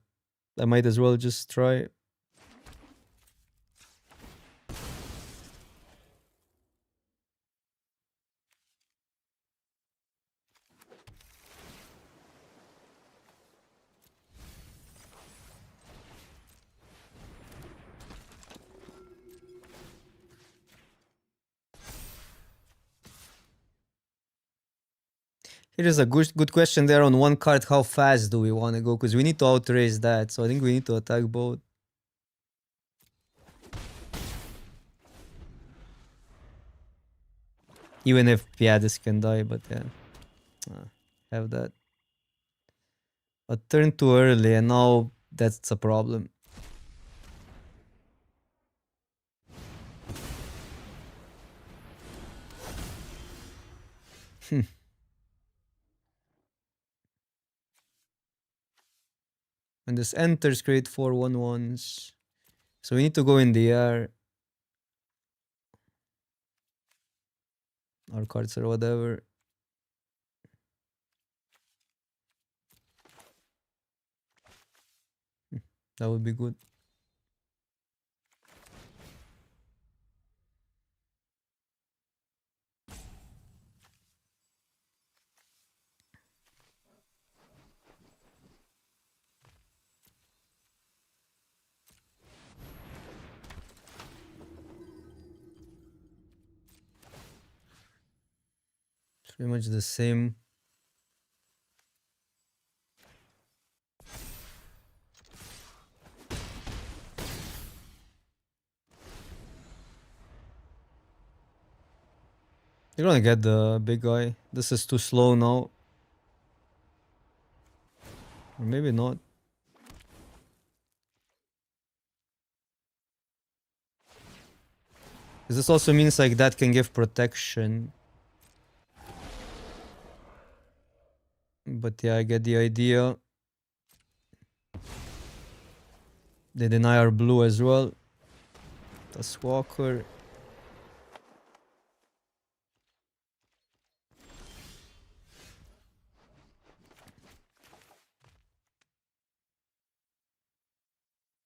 I might as well just try. Here is a good question there on one card. How fast do we want to go? Because we need to outrace that. So I think we need to attack both. Even if, yeah, this can die, but yeah. Have that. A turn too early, and now that's a problem. When this enters, create 4/1/1s. So we need to go in the air. Our cards or whatever. That would be good. Pretty much the same. You're gonna get the big guy. This is too slow now. Or maybe not. Because this also means like that can give protection. But yeah, I get the idea. They deny our blue as well. That's Walker.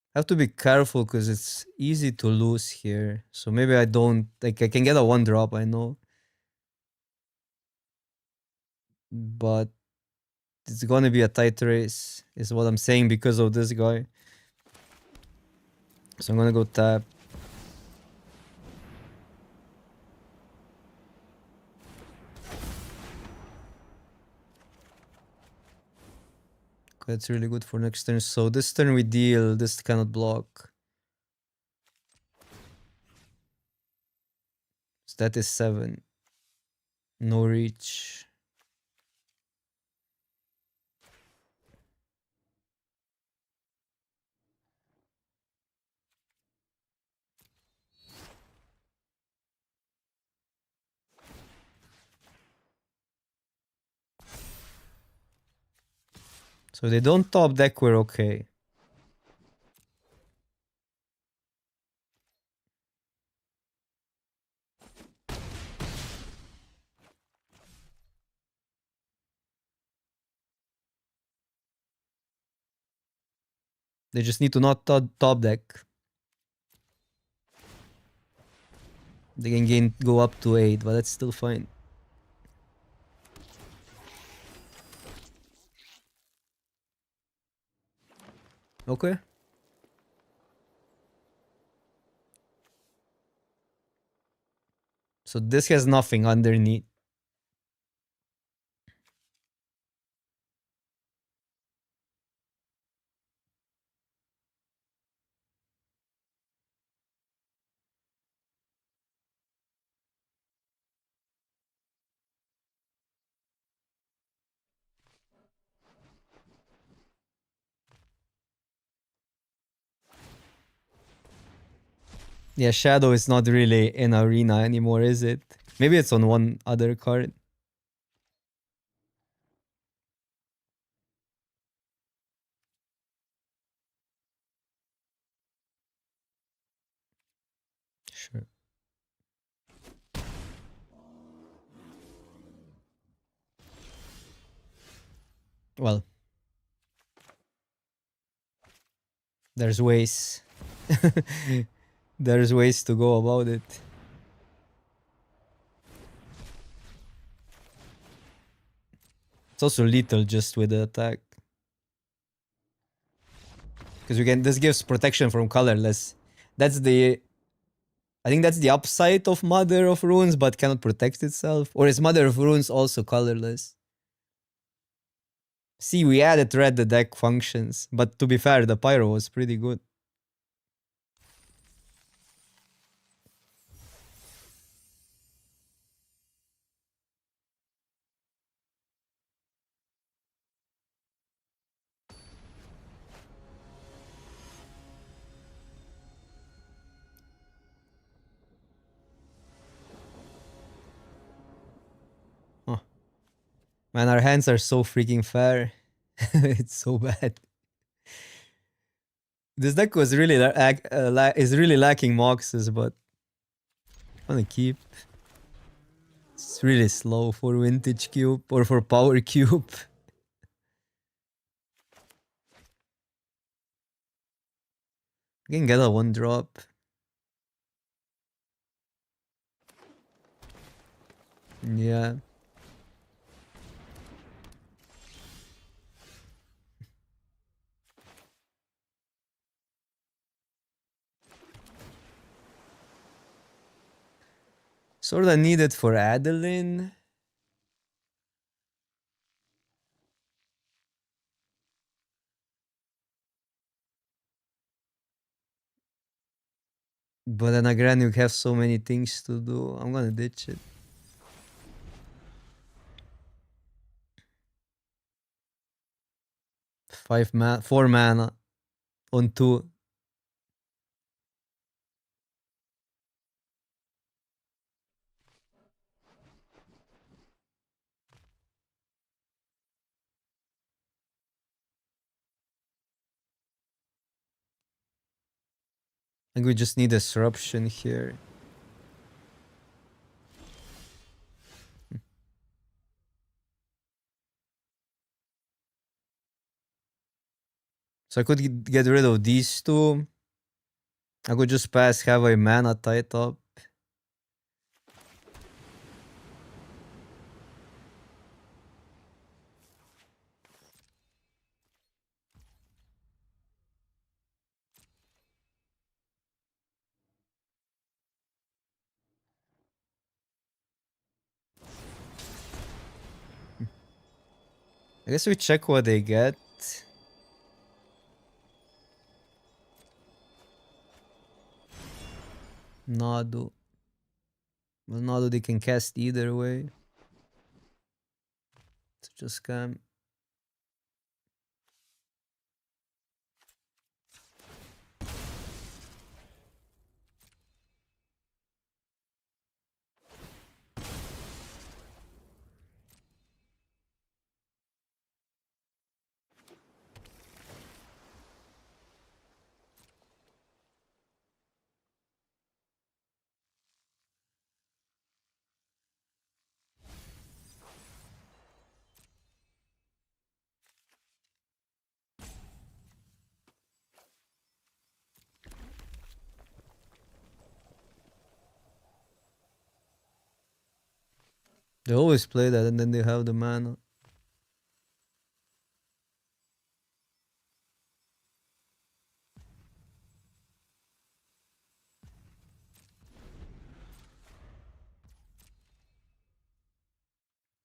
I have to be careful because it's easy to lose here. So maybe I don't, like I can get a 1-drop, I know. But it's gonna be a tight race, is what I'm saying because of this guy. So I'm gonna go tap. That's really good for next turn. So this turn we deal, this cannot block. So that is 7. No reach. So they don't top deck, we're okay. They just need to not top deck. They can go up to 8, but that's still fine. Okay. So this has nothing underneath. Yeah, Shadow is not really in Arena anymore, is it? Maybe it's on one other card. Sure. Well, there's ways. There's ways to go about it. It's also lethal just with the attack. Because this gives protection from colorless. That's the, I think that's the upside of Mother of Runes, but cannot protect itself. Or is Mother of Runes also colorless? See, we added red, the deck functions. But to be fair, the Pyro was pretty good. Huh. Man, our hands are so freaking fair. It's so bad. This deck was really is really lacking moxes, but I wanna keep. It's really slow for Vintage Cube or for Power Cube. I can get a 1-drop. Yeah. Sorta needed for Adeline. But then again, you have so many things to do. I'm gonna ditch it. 4 mana on 2. think we just need disruption here. So I could get rid of these two. I could just pass, have a mana tied up. I guess we check what they get. Nadu. Well, Nadu they can cast either way. So just scam. They always play that and then they have the mana.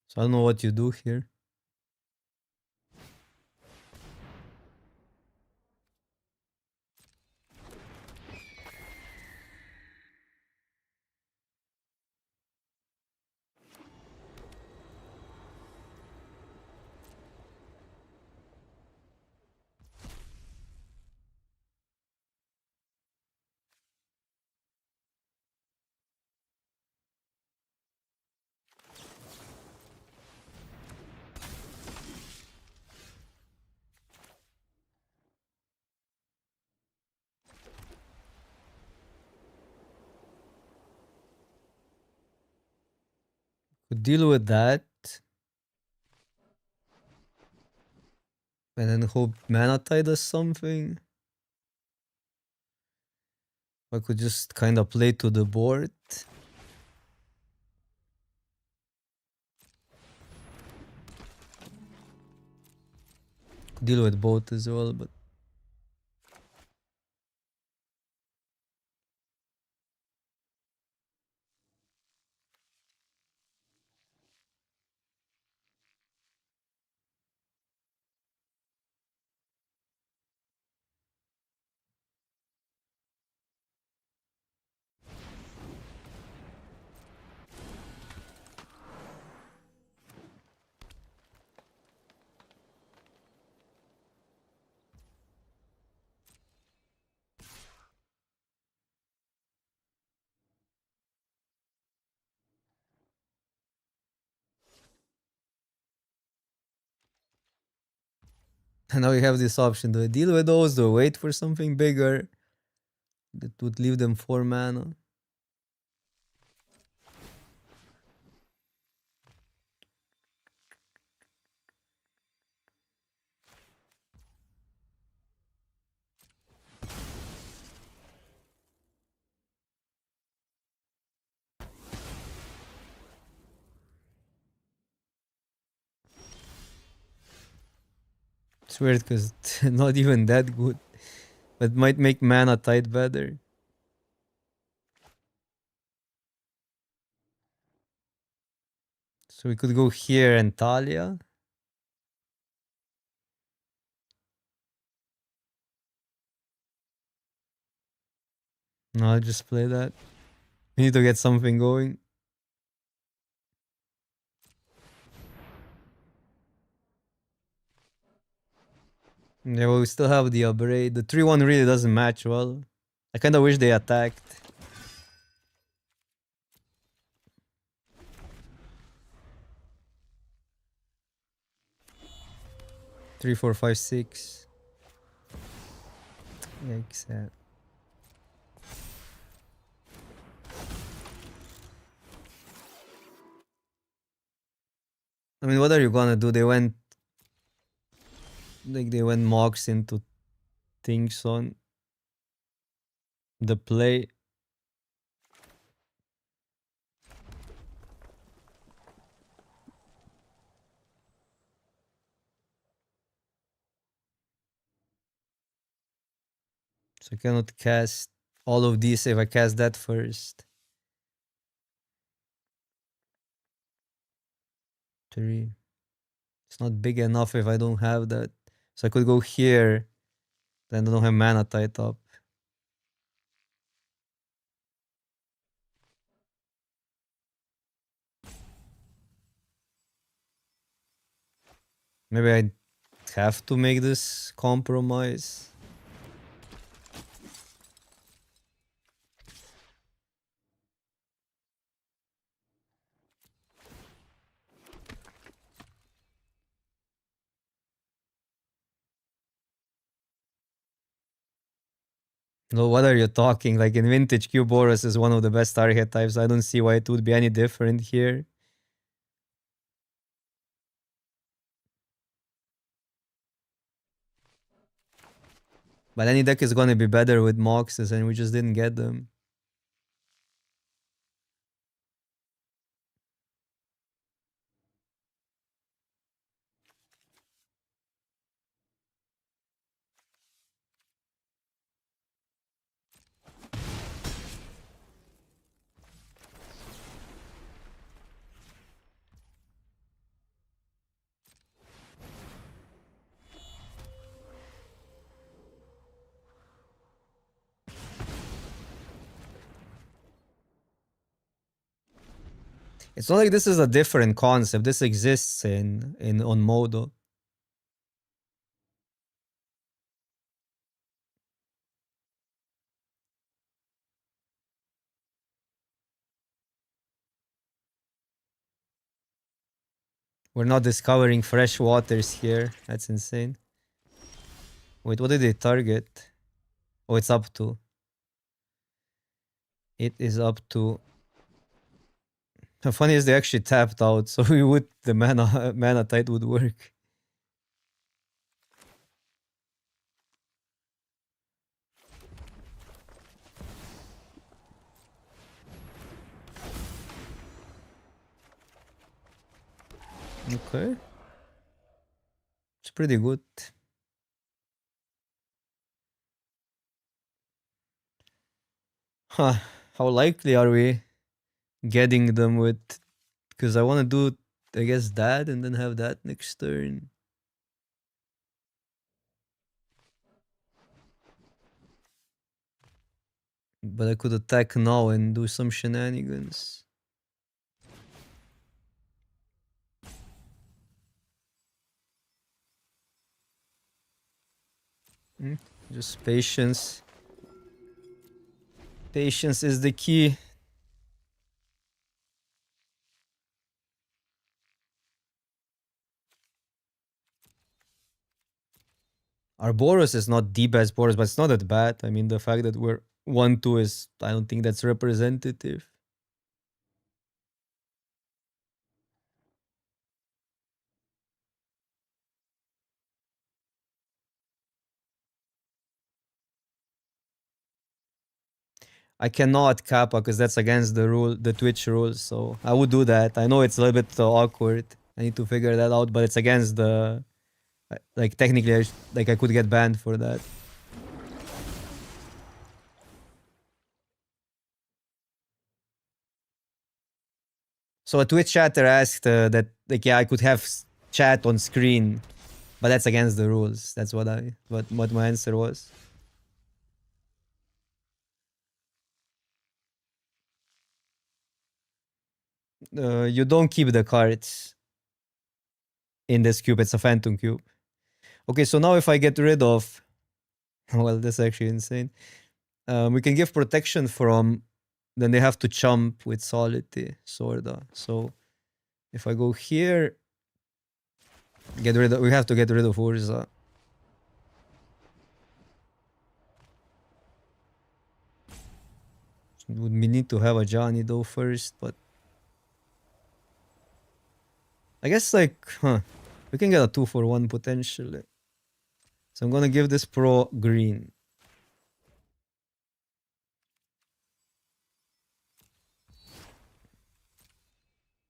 So I don't know what you do here. Could deal with that. And then hope mana tide does something. I could just kind of play to the board. Could deal with both as well, but and now we have this option. Do I deal with those? Do I wait for something bigger that would leave them 4 mana? It's weird because it's not even that good. But might make mana tide better. So we could go here and Talia. No, I'll just play that. We need to get something going. Yeah, well, we still have the upgrade. The 3-1 really doesn't match well. I kind of wish they attacked. 3, 4, 5, 6. Yikes. I mean, what are you gonna do? They went Mox into things on the play. So I cannot cast all of these if I cast that first. 3. It's not big enough if I don't have that. So I could go here, then I don't have mana tied up. Maybe I have to make this compromise. No, what are you talking? Like in Vintage, Boros is one of the best archetypes. I don't see why it would be any different here. But any deck is gonna be better with Moxes, and we just didn't get them. It's not like this is a different concept. This exists in on Modo. We're not discovering fresh waters here. That's insane. Wait, what did they target? Oh, it's up to. It is up to. The funny is they actually tapped out, so we would the mana tide would work. Okay. It's pretty good. Huh. How likely are we getting them with... Because I want to do, I guess, that and then have that next turn. But I could attack now and do some shenanigans. Just patience. Patience is the key. Our Boros is not the best Boros, but it's not that bad. I mean, the fact that we're 1-2 is, I don't think that's representative. I cannot Kappa because that's against the rule, the Twitch rules. So I would do that. I know it's a little bit awkward. I need to figure that out, but it's against the... Like, technically, I could get banned for that. So a Twitch chatter asked that, like, yeah, I could have chat on screen, but that's against the rules. That's what my answer was. You don't keep the cards in this cube. It's a phantom cube. Okay, so now if I get rid of... Well, that's actually insane. We can give protection from... Then they have to chump with Solity, sorta. So if I go here... we have to get rid of Urza. We need to have a Johnny though first, but... I guess like, we can get a 2-for-1 potentially. So I'm gonna give this pro green.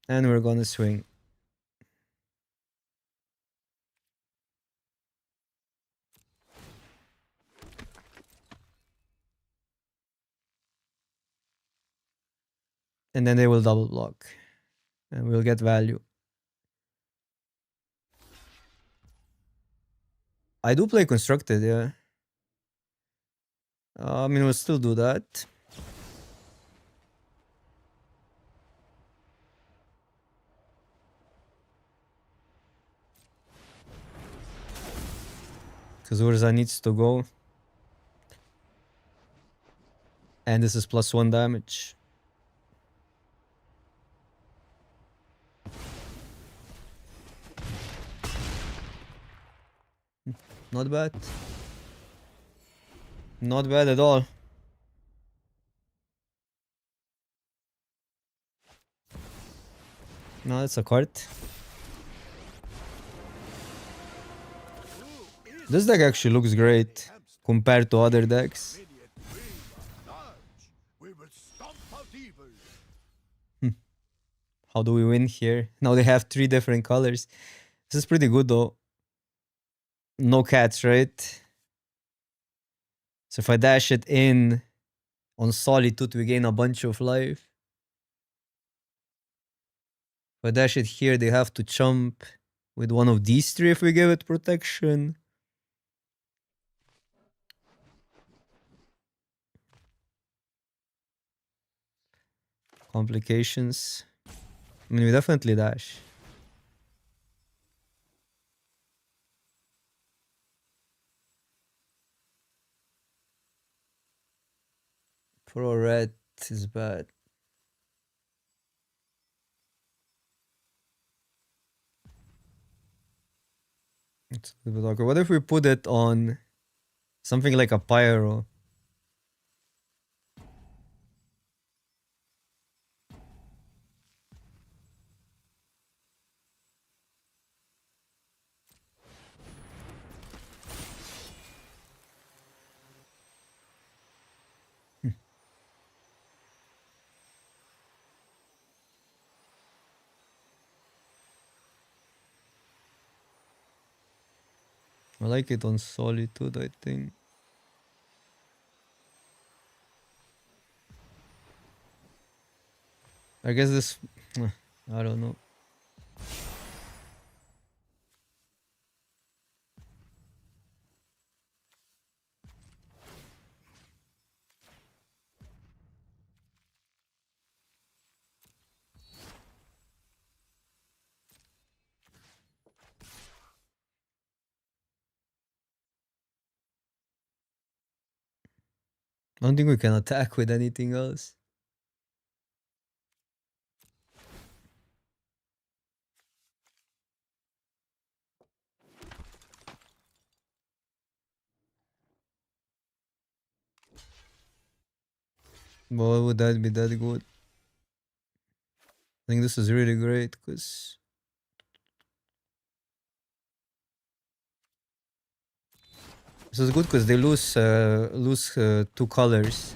And we're gonna swing. And then they will double block. And we'll get value. I do play constructed, yeah. I mean, we'll still do that. Because Urza needs to go. And this is +1 damage. Not bad. Not bad at all. No, that's a card. This deck actually looks great compared to other decks. We will stomp out evil. How do we win here? Now they have 3 different colors. This is pretty good though. No cats, right? So if I dash it in on Solitude, we gain a bunch of life. If I dash it here, they have to chump with one of these 3 if we give it protection. Complications. I mean, we definitely dash. Pro red is bad. It's a little bit awkward. What if we put it on something like a pyro? I like it on Solitude, I think. I guess this... I don't know. I don't think we can attack with anything else. But why would that be that good? I think this is really great because this is good because they lose 2 colors.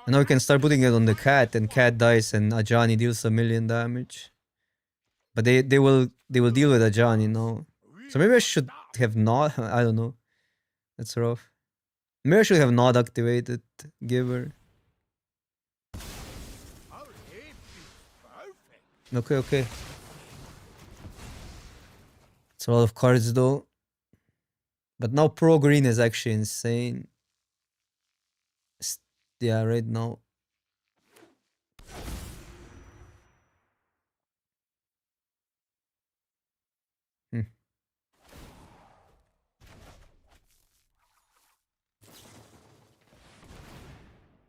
And now we can start putting it on the cat, and cat dies, and Ajani deals 1,000,000 damage. But they will deal with Ajani now. So maybe I should have not. I don't know. That's rough. Maybe I should have not activated Giver. Our aim is perfect. Okay, okay. It's a lot of cards though. But now Pro Green is actually insane. Yeah, right now.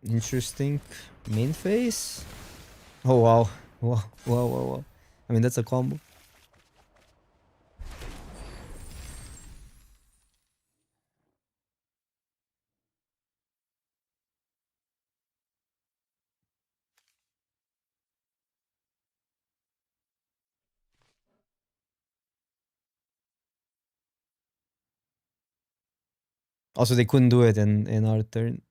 Interesting. Main phase? Oh wow. Wow, wow, wow, wow. I mean, that's a combo. Also, they couldn't do it in our turn.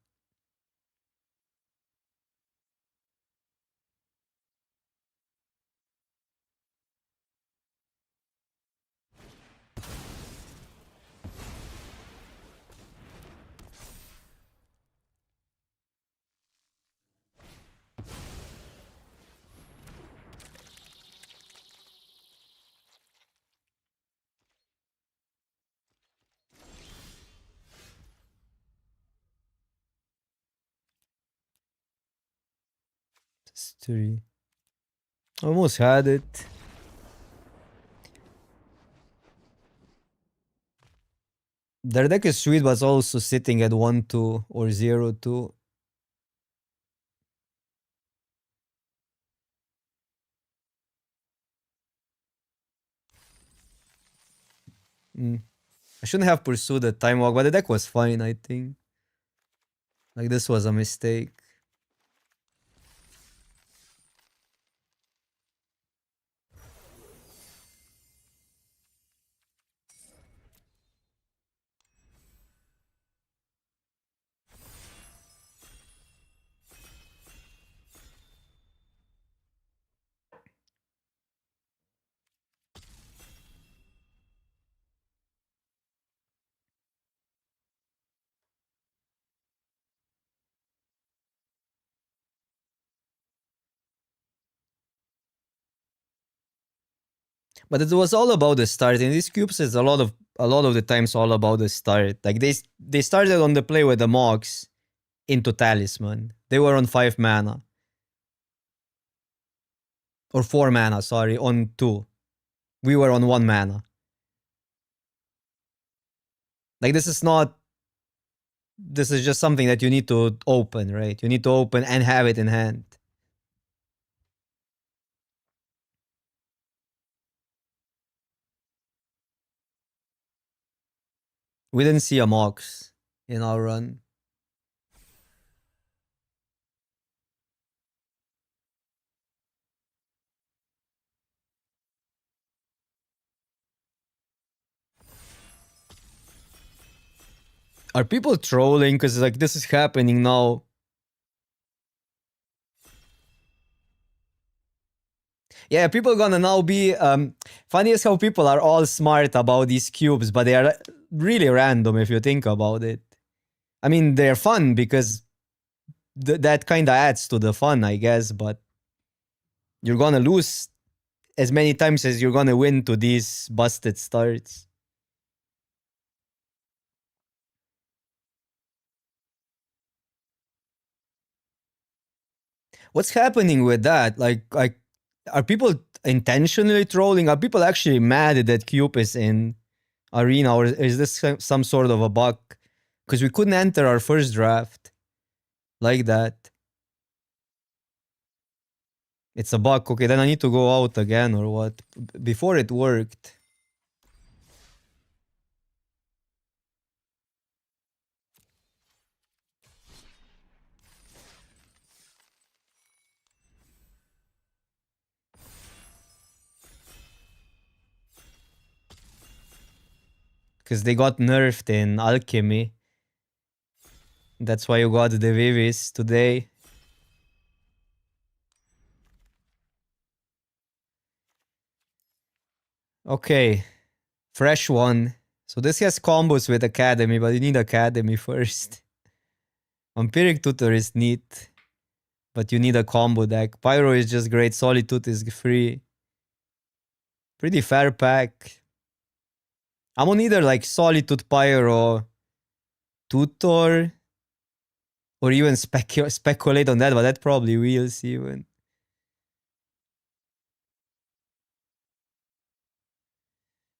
History. Almost had it. Their deck is sweet, but it's also sitting at 1-2 or 0-2. I shouldn't have pursued the time walk, but the deck was fine, I think. Like, this was a mistake. But it was all about the start. In these cubes, it's a lot of the times all about the start. Like they started on the play with the Mox into Talisman. They were on 5 mana. Or 4 mana, sorry, on 2. We were on 1 mana. Like this is just something that you need to open, right? You need to open and have it in hand. We didn't see a Mox in our run. Are people trolling? Because like this is happening now. Yeah, people gonna now be funny as how people are all smart about these cubes, but they are really random if you think about it. I mean, they're fun because that kind of adds to the fun, I guess, but you're gonna lose as many times as you're gonna win to these busted starts. What's happening with that? Like, are people intentionally trolling? Are people actually mad that Cube is in Arena, or is this some sort of a bug? Because we couldn't enter our first draft like that. It's a bug. Okay, then I need to go out again or what? Before it worked. Because they got nerfed in Alchemy. That's why you got the Vivis today. Okay. Fresh one. So this has combos with Academy, but you need Academy first. Vampiric Tutor is neat, but you need a combo deck. Pyro is just great. Solitude is free. Pretty fair pack. I'm on either like Solitude, Pyro, Tutor, or even speculate on that, but that probably wheels even.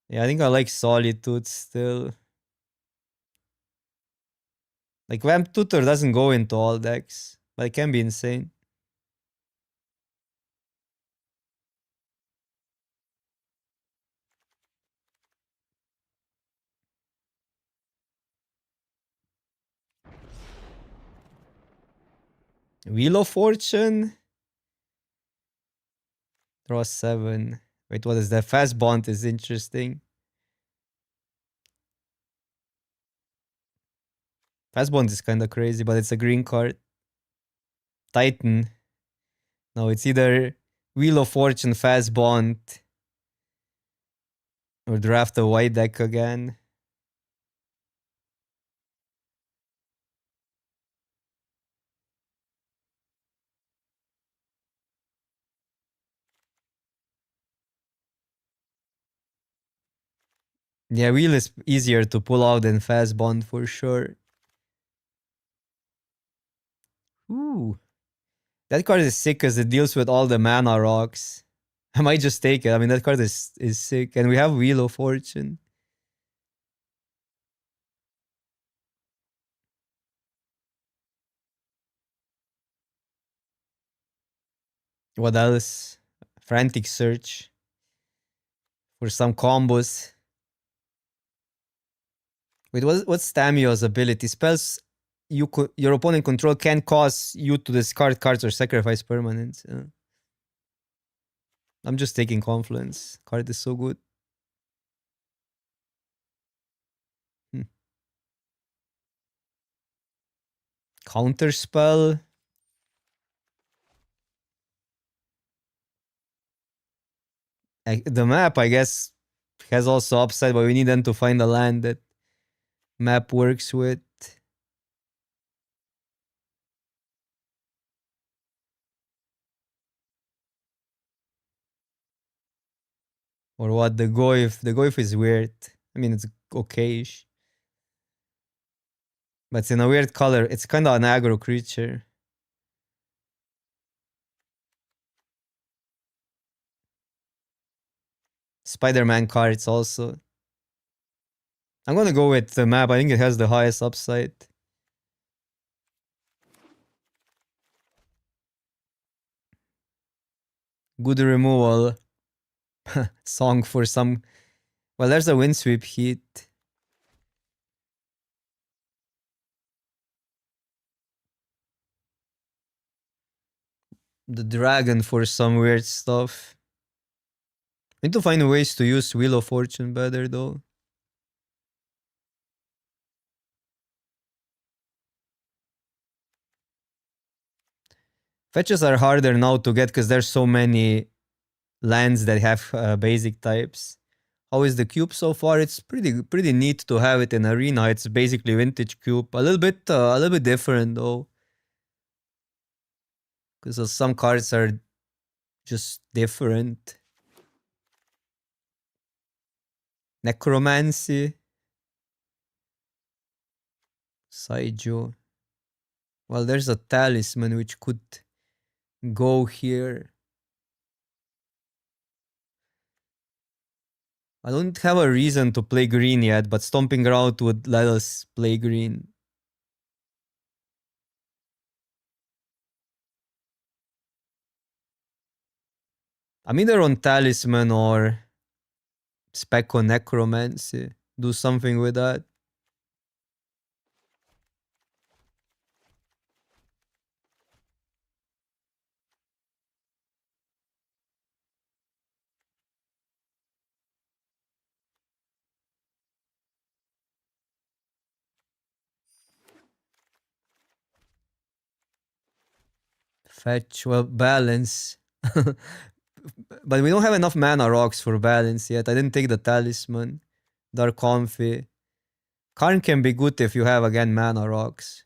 Yeah, I think I like Solitude still. Like Vamp Tutor doesn't go into all decks, but it can be insane. Wheel of Fortune. Draw 7. Wait, what is that? Fast Bond is interesting. Fast Bond is kind of crazy, but it's a green card. Titan. No, it's either Wheel of Fortune, Fast Bond, or draft a white deck again. Yeah, Wheel is easier to pull out than Fast Bond for sure. Ooh. That card is sick because it deals with all the mana rocks. I might just take it. I mean, that card is sick. And we have Wheel of Fortune. What else? Frantic Search for some combos. Wait, what's Tamio's ability? Spells your opponent control can cause you to discard cards or sacrifice permanents. I'm just taking Confluence. Card is so good. Hmm. Counter spell. The map, I guess, has also upside, but we need them to find a land that map works with. Or what? The Goyf. The Goyf is weird. I mean, it's okayish. But it's in a weird color. It's kind of an aggro creature. Spider-Man cards also. I'm gonna go with the map. I think it has the highest upside. Good removal. Song for some. Well, there's a Windsweep Heat. The Dragon for some weird stuff. Need to find ways to use Wheel of Fortune better though. Fetches are harder now to get because there's so many lands that have basic types. How is the cube so far? It's pretty neat to have it in arena. It's basically vintage cube. A little bit different though, because some cards are just different. Necromancy, Saijo. Well, there's a talisman which could go here. I don't have a reason to play green yet, but Stomping Ground would let us play green. I'm either on Talisman or Spec on Necromancy. Do something with that. Fetch, well, balance. But we don't have enough mana rocks for balance yet. I didn't take the Talisman. Dark Comfy. Karn can be good if you have, again, mana rocks.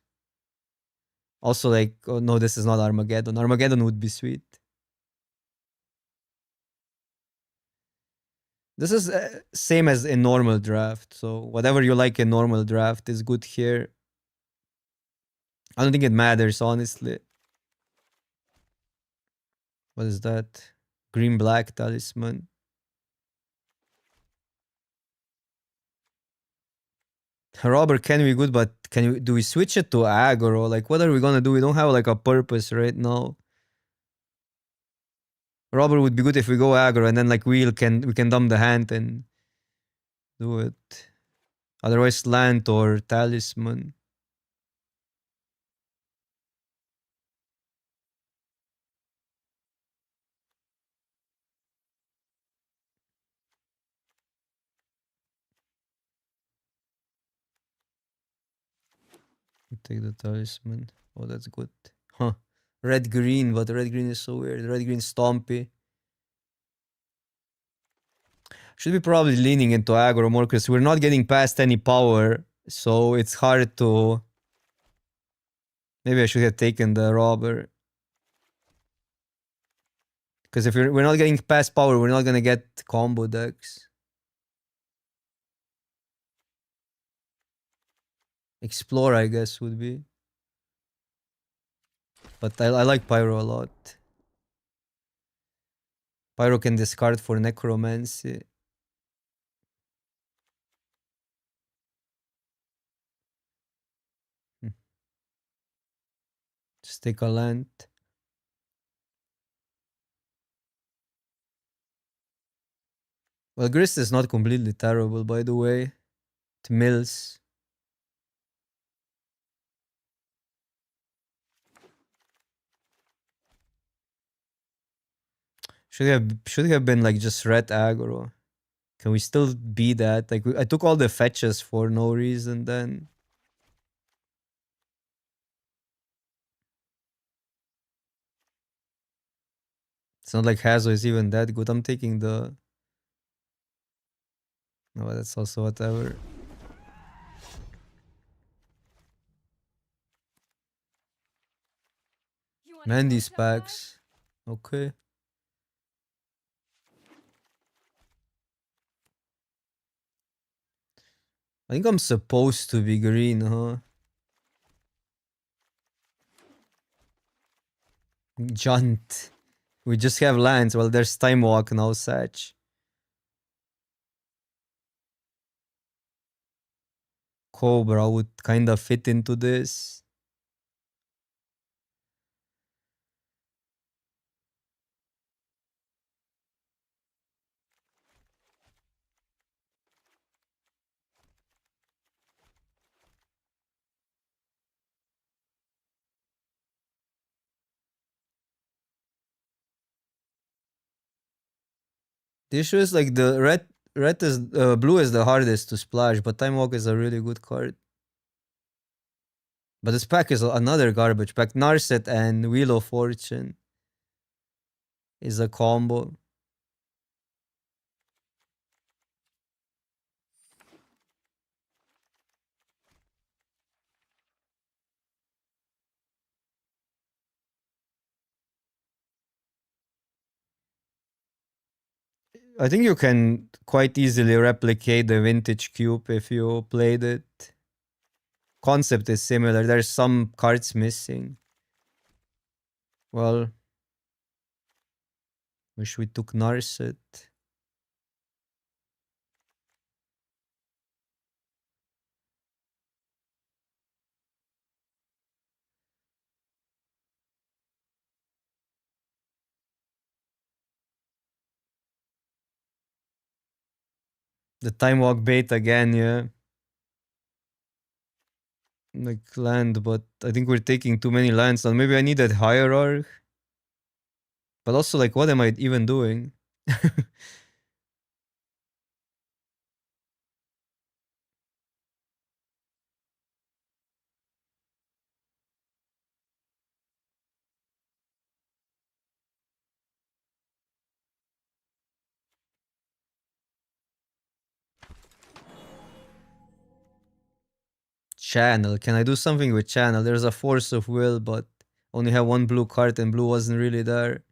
Also, like, oh no, this is not Armageddon. Armageddon would be sweet. This is same as in normal draft. So whatever you like in normal draft is good here. I don't think it matters, honestly. What is that? Green black talisman. Robber can be good, but do we switch it to aggro? Like, what are we gonna do? We don't have like a purpose right now. Robber would be good if we go aggro, and then like we can dump the hand and do it. Otherwise, slant or talisman. Take the talisman. Oh, that's good. Huh. Red green, but red green is so weird. Red green Stompy. Should be probably leaning into aggro more because we're not getting past any power. So it's hard to. Maybe I should have taken the robber. Because if we're not getting past power, we're not gonna get combo decks. Explore, I guess, would be. But I like Pyro a lot. Pyro can discard for Necromancy. Just take a land. Well, Grist is not completely terrible, by the way. It mills. Should have been like just red aggro. Can we still be that? Like I took all the fetches for no reason then. It's not like Hazo is even that good. I'm taking the. No, that's also whatever. You wanna Man, go these somewhere? packs. Okay. I think I'm supposed to be green, huh? Junt. We just have lands. Well, there's Time Walk now, Satch. Cobra would kind of fit into this. The issue is like the red is blue is the hardest to splash, but Time Walk is a really good card. But this pack is another garbage pack. Narset and Wheel of Fortune is a combo. I think you can quite easily replicate the vintage cube if you played it. Concept is similar. There's some cards missing. Well, wish we took Narset. The Time Walk bait again, yeah. Like land, but I think we're taking too many lands. And maybe I needed Hierarch. But also, like, what am I even doing? Channel. Can I do something with channel? There's a Force of Will, but only have one blue card and blue wasn't really there.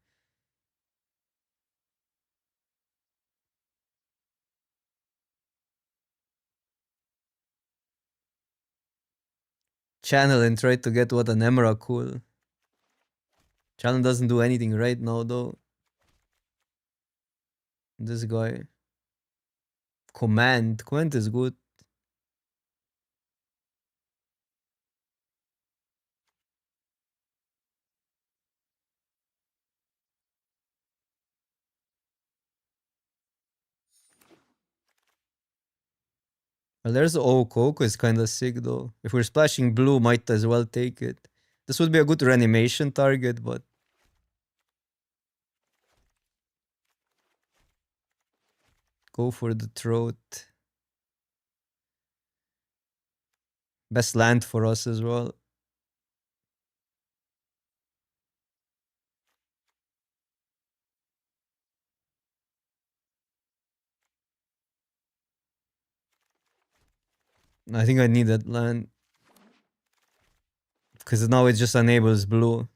Channel and try to get what an Emrakul. Channel doesn't do anything right now though. This guy. Command. Command is good. Well, there's Oak. Oak is kind of sick though. If we're splashing blue, might as well take it. This would be a good reanimation target, but go for the throat. Best land for us as well. I think I need that land. Because now it just enables blue.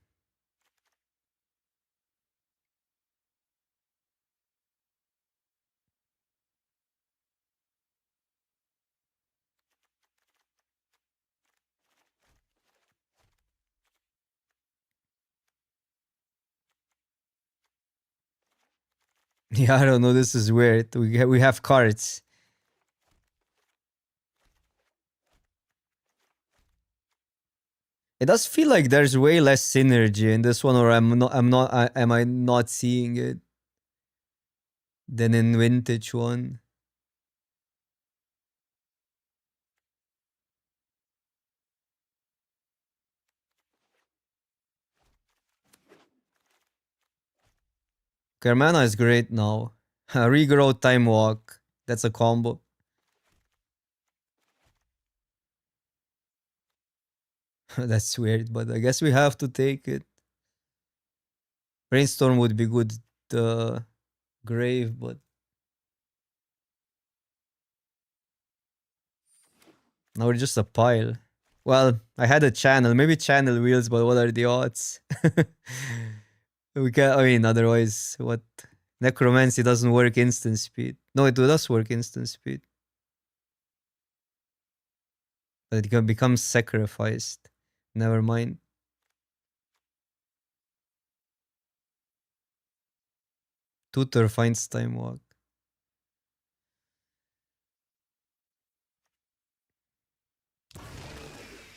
Yeah, I don't know. This is weird. We have cards. It does feel like there's way less synergy in this one, or am I not seeing it than in vintage one? Kermana is great now. Regrow, time walk. That's a combo. That's weird, but I guess we have to take it. Brainstorm would be good. Grave, but now we're just a pile. Well, I had a channel, maybe channel wheels, but what are the odds? We can. I mean, otherwise, what? Necromancy doesn't work instant speed. No, it does work instant speed, but it becomes sacrificed. Never mind. Tutor finds time walk.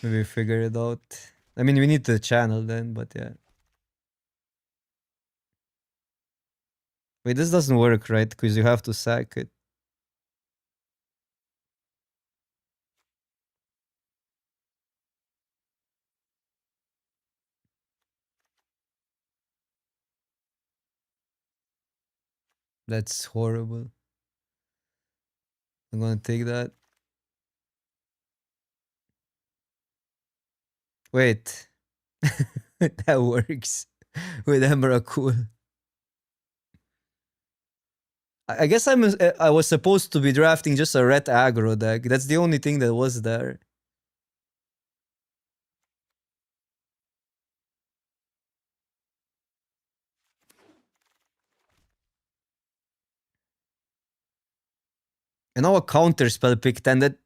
Maybe figure it out. I mean, we need the channel then, but yeah. Wait, this doesn't work, right? Because you have to sack it. That's horrible. I'm gonna take that. Wait. That works. With Emerald cool. I guess I was supposed to be drafting just a red aggro deck. That's the only thing that was there. And now a counter spell pick 10. That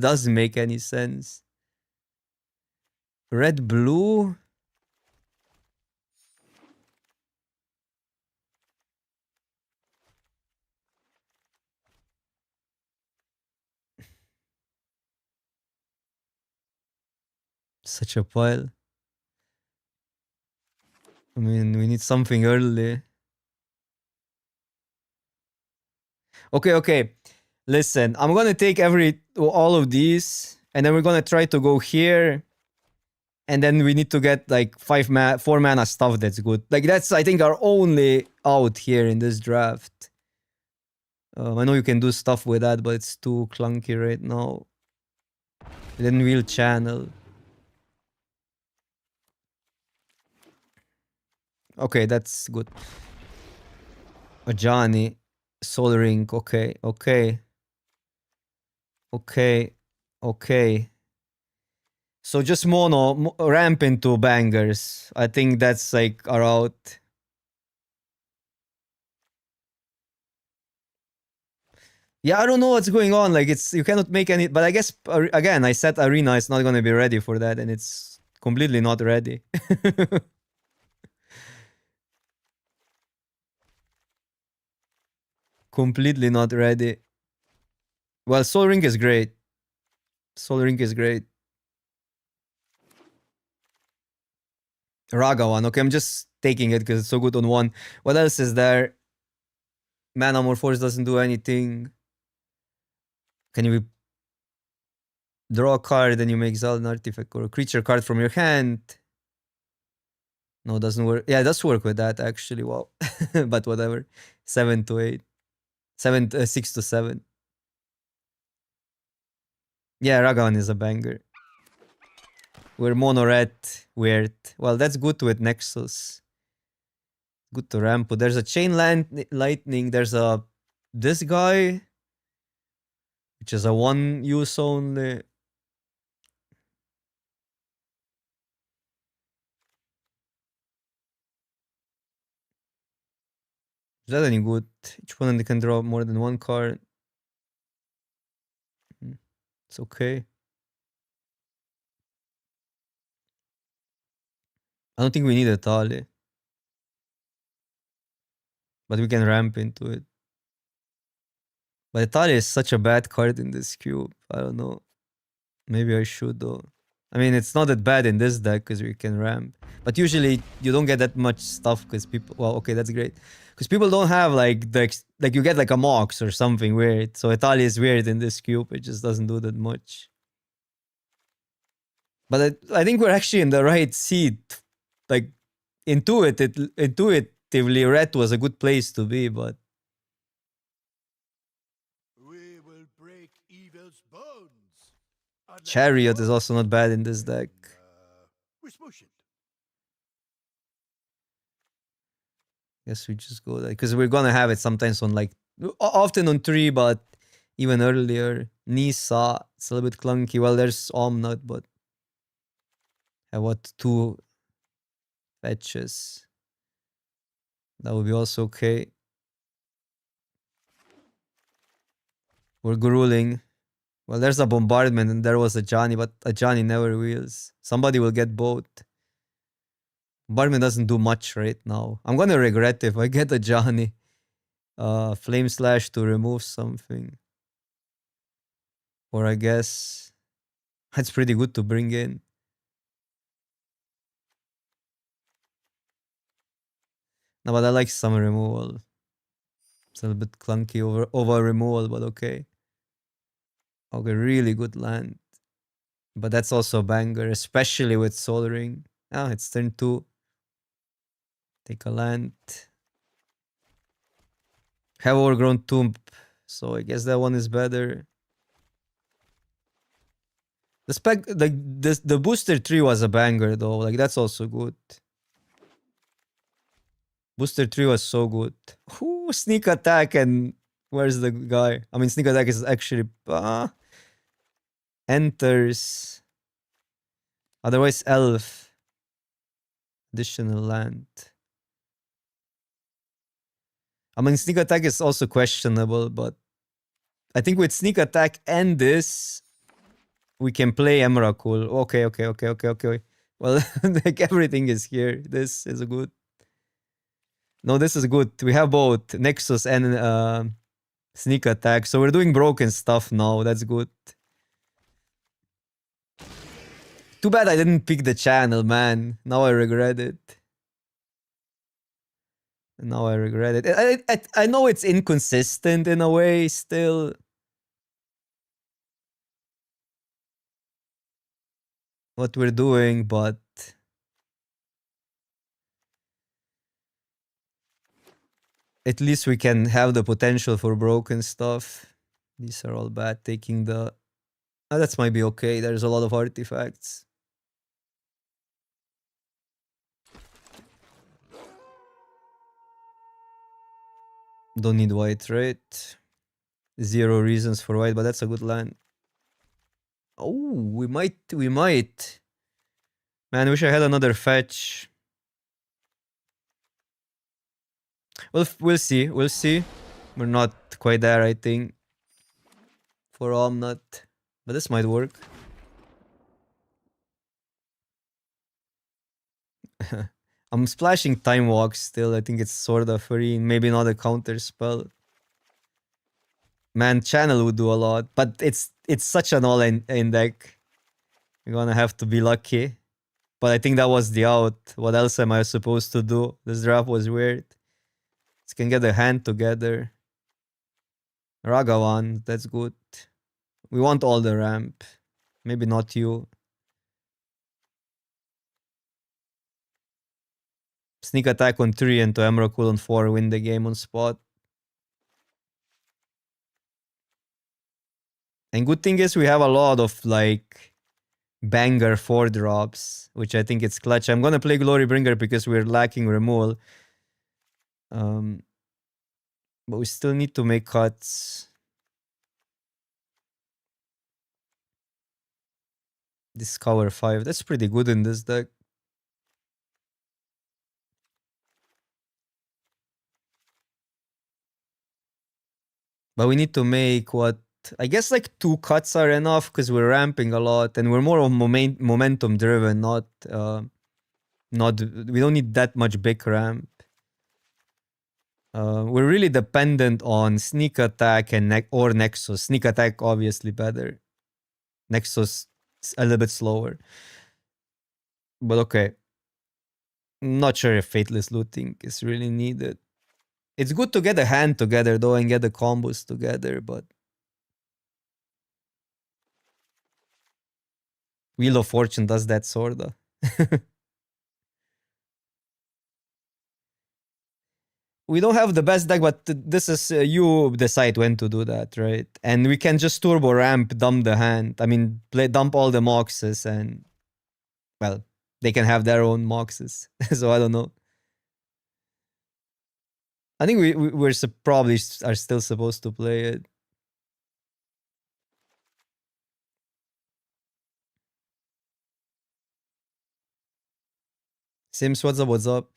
doesn't make any sense. Red blue. Such a pile. I mean, we need something early. Okay. Listen, I'm gonna take all of these, and then we're gonna try to go here. And then we need to get like 4 mana stuff that's good. Like that's, I think, our only out here in this draft. I know you can do stuff with that, but it's too clunky right now. Then we'll channel. Okay, that's good. A Johnny. Soul Ring. Okay. So just mono, ramp into bangers. I think that's like our out. Yeah, I don't know what's going on. Like you cannot make any. But I guess again, I said arena is not gonna be ready for that, and it's completely not ready. Completely not ready. Well, Soul Ring is great. Raga one. Okay, I'm just taking it because it's so good on one. What else is there? Mana More Force doesn't do anything. Can you draw a card and you make exile an artifact or a creature card from your hand? No, it doesn't work. Yeah, it does work with that actually. Wow. But whatever. 7 to 8. 6 to 7. Yeah, Ragavan is a banger. We're mono red. Weird. Well, that's good with Nexus. Good to ramp. There's a chain lightning. There's a this guy, which is a one use only. Is that any good? Each opponent can draw more than one card. It's okay. I don't think we need a Tali. But we can ramp into it. But Tali is such a bad card in this cube. I don't know. Maybe I should though. I mean, it's not that bad in this deck because we can ramp. But usually you don't get that much stuff because people... Well, okay, that's great. Because people don't have like... Like you get like a Mox or something weird. So Italy is weird in this cube. It just doesn't do that much. But I think we're actually in the right seat. Like, intuitively, red was a good place to be, but... We will break evil's bones. Chariot is also not bad in this deck. We smush it. Guess we just go like... Because we're gonna have it sometimes on like... Often on 3, but even earlier. Nisa, it's a little bit clunky. Well, there's Omnot, but... I what, 2 fetches. That would be also okay. We're grueling. Well, there's a bombardment and there was a Johnny, but a Johnny never wheels. Somebody will get both. Bombardment doesn't do much right now. I'm gonna regret if I get a Johnny. Flame Slash to remove something. Or I guess... That's pretty good to bring in. No, but I like some removal. It's a little bit clunky over removal, but okay. Okay, really good land. But that's also a banger, especially with Soul Ring. Ah, it's turn 2. Take a land. Have Overgrown Tomb. So I guess that one is better. The spec, like this, the booster tree was a banger though. Like that's also good. Booster 3 was so good. Ooh, sneak attack and where's the guy? I mean, sneak attack is actually enters. Otherwise, elf. Additional land. I mean, sneak attack is also questionable, but I think with sneak attack and this, we can play Emrakul. Okay. Well, like everything is here. This is good. No, this is good. We have both Nexus and sneak attack. So we're doing broken stuff now. That's good. Too bad I didn't pick the channel, man. Now I regret it. Now I regret it. I know it's inconsistent in a way still. What we're doing, but... At least we can have the potential for broken stuff. These are all bad. Taking the... Oh, that might be okay. There's a lot of artifacts. Don't need white, right? 0 reasons for white, but that's a good land. Oh, we might. Man, I wish I had another fetch. Well, we'll see. We're not quite there, I think. For Omnot. But this might work. I'm splashing Time Walk still. I think it's sort of free. Maybe not a counter spell. Man, Channel would do a lot. But it's such an all-in deck. You're gonna have to be lucky. But I think that was the out. What else am I supposed to do? This draft was weird. Let's can get a hand together. Ragavan, that's good. We want all the ramp. Maybe not you. Sneak attack on 3 and to Emrakul on 4. Win the game on spot. And good thing is we have a lot of like banger 4 drops, which I think it's clutch. I'm gonna play Glorybringer because we're lacking removal. But we still need to make cuts. Discover 5. That's pretty good in this deck. But we need to make what? I guess like 2 cuts are enough because we're ramping a lot and we're more of momentum driven, not we don't need that much big ramp. We're really dependent on sneak attack and or Nexus. Sneak attack obviously better. Nexus a little bit slower. But okay. Not sure if Fateless Looting is really needed. It's good to get a hand together though and get the combos together, but Wheel of Fortune does that sorta. We don't have the best deck, but this is you decide when to do that, right? And we can just turbo ramp, dump the hand. I mean, dump all the moxes, and well, they can have their own moxes. So I don't know. I think we're probably are still supposed to play it. Sims, what's up? What's up?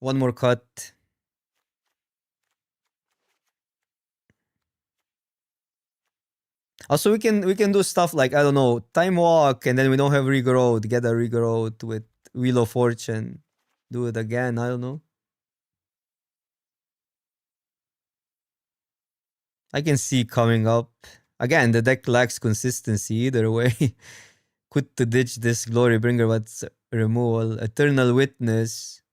One more cut. Also, we can do stuff like, I don't know, Time Walk, and then we don't have Regrowth. Get a Regrowth with Wheel of Fortune. Do it again. I don't know. I can see coming up. Again, the deck lacks consistency either way. Could to ditch this Glorybringer, but removal. Eternal Witness.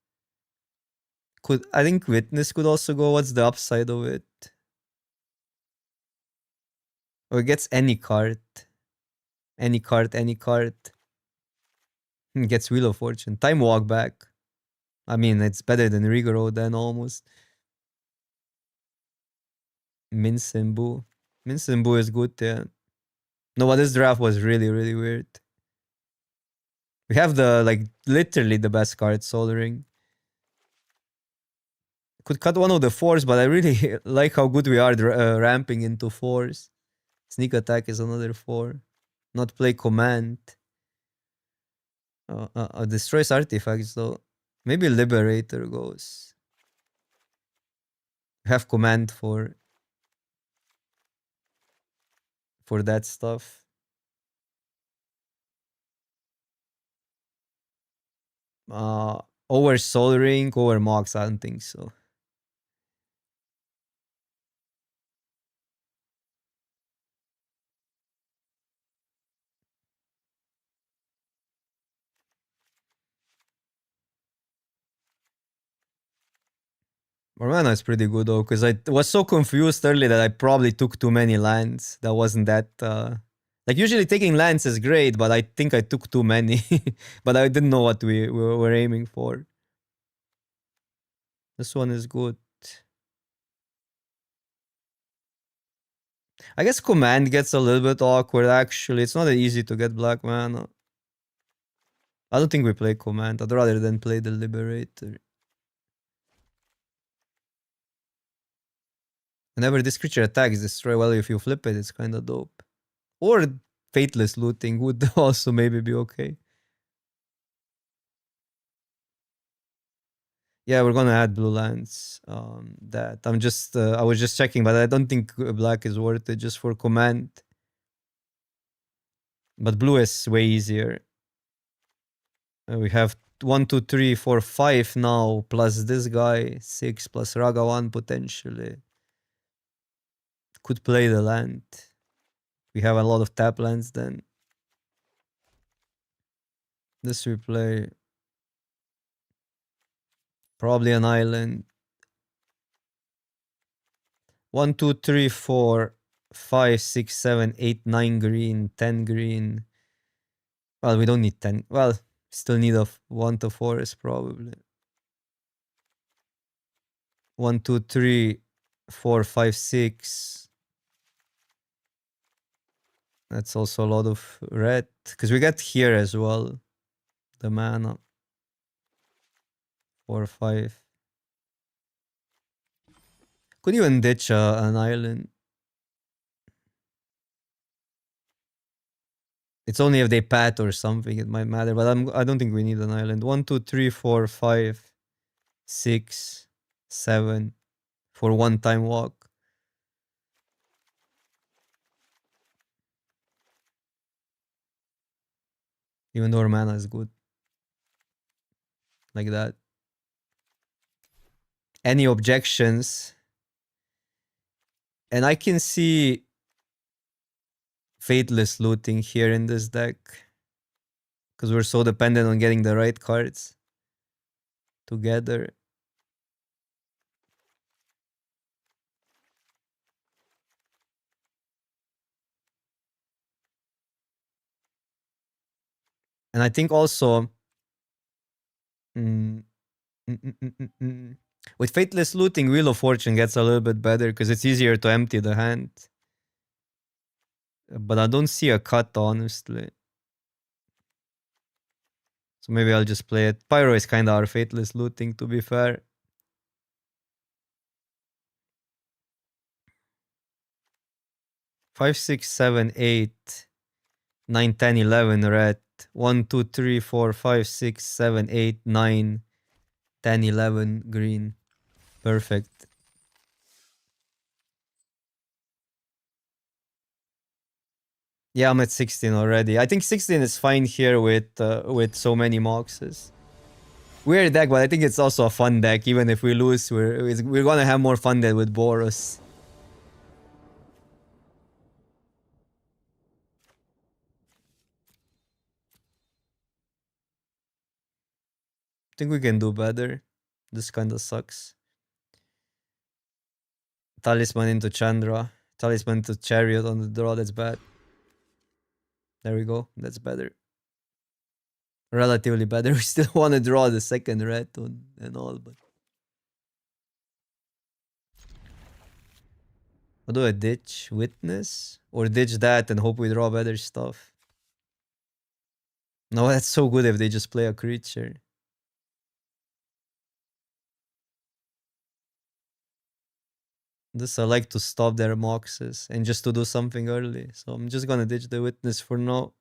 I think Witness could also go. What's the upside of it? Or it gets any card. Any card. Gets Wheel of Fortune. Time Walk back. I mean, it's better than Rigoro then almost. Min Simbu. Min Simbu is good, yeah. No, but this draft was really, really weird. We have literally the best card, Soul Ring. Could cut one of the 4s, but I really like how good we are ramping into 4s. Sneak attack is another 4. Not play command. Destroys artifacts though. Maybe Liberator goes. We have command for that stuff. Over Soul Ring, over Mox, I don't think so. Mormana is pretty good though, because I was so confused early that I probably took too many lands. That wasn't that like usually taking lands is great, but I think I took too many. But I didn't know what we were aiming for. This one is good. I guess command gets a little bit awkward actually. It's not that easy to get black mana. I don't think we play command. I'd rather than play the Liberator. Whenever this creature attacks, destroy. Well, if you flip it, it's kind of dope. Or Fateless Looting would also maybe be okay. Yeah, we're gonna add blue lands. That I'm just I was just checking, but I don't think black is worth it just for command. But blue is way easier. We have 1, 2, 3, 4, 5 now, plus this guy, 6 plus Raga 1 potentially. Could play the land. We have a lot of tap lands then. This we play. Probably an island. 1, 2, 3, 4, 5, 6, 7, 8, 9 green, 10 green. Well, we don't need 10. Well, still need a 1 to forest probably. 1, 2, 3, 4, 5, 6. That's also a lot of red. Because we get here as well. The mana. 4 or 5. Could even ditch an island. It's only if they pat or something it might matter, but I don't think we need an island. 1, 2, 3, 4, 5, 6, 7 for one time walk. Even though our mana is good. Like that. Any objections? And I can see Fateless looting here in this deck. Because we're so dependent on getting the right cards together. And I think also with Fateless looting, Wheel of Fortune gets a little bit better because it's easier to empty the hand. But I don't see a cut, honestly. So maybe I'll just play it. Pyro is kind of our Fateless looting, to be fair. Five, 6, 7, 8, 9, 10, 11 red. 1, 2, 3, 4, 5, 6, 7, 8, 9, 10, 11 green. Perfect. Yeah, I'm at 16 already. I think 16 is fine here with so many moxes. Weird deck, but I think it's also a fun deck. Even if we lose, we're gonna have more fun than with Boros. I think we can do better. This kind of sucks. Talisman into Chandra. Talisman into Chariot on the draw. That's bad. There we go. That's better. Relatively better. We still want to draw the second red and all, but... What do I ditch? Witness? Or ditch that and hope we draw better stuff? No, that's so good if they just play a creature. This I like to stop their moxes and just to do something early. So I'm just gonna ditch the Witness for now.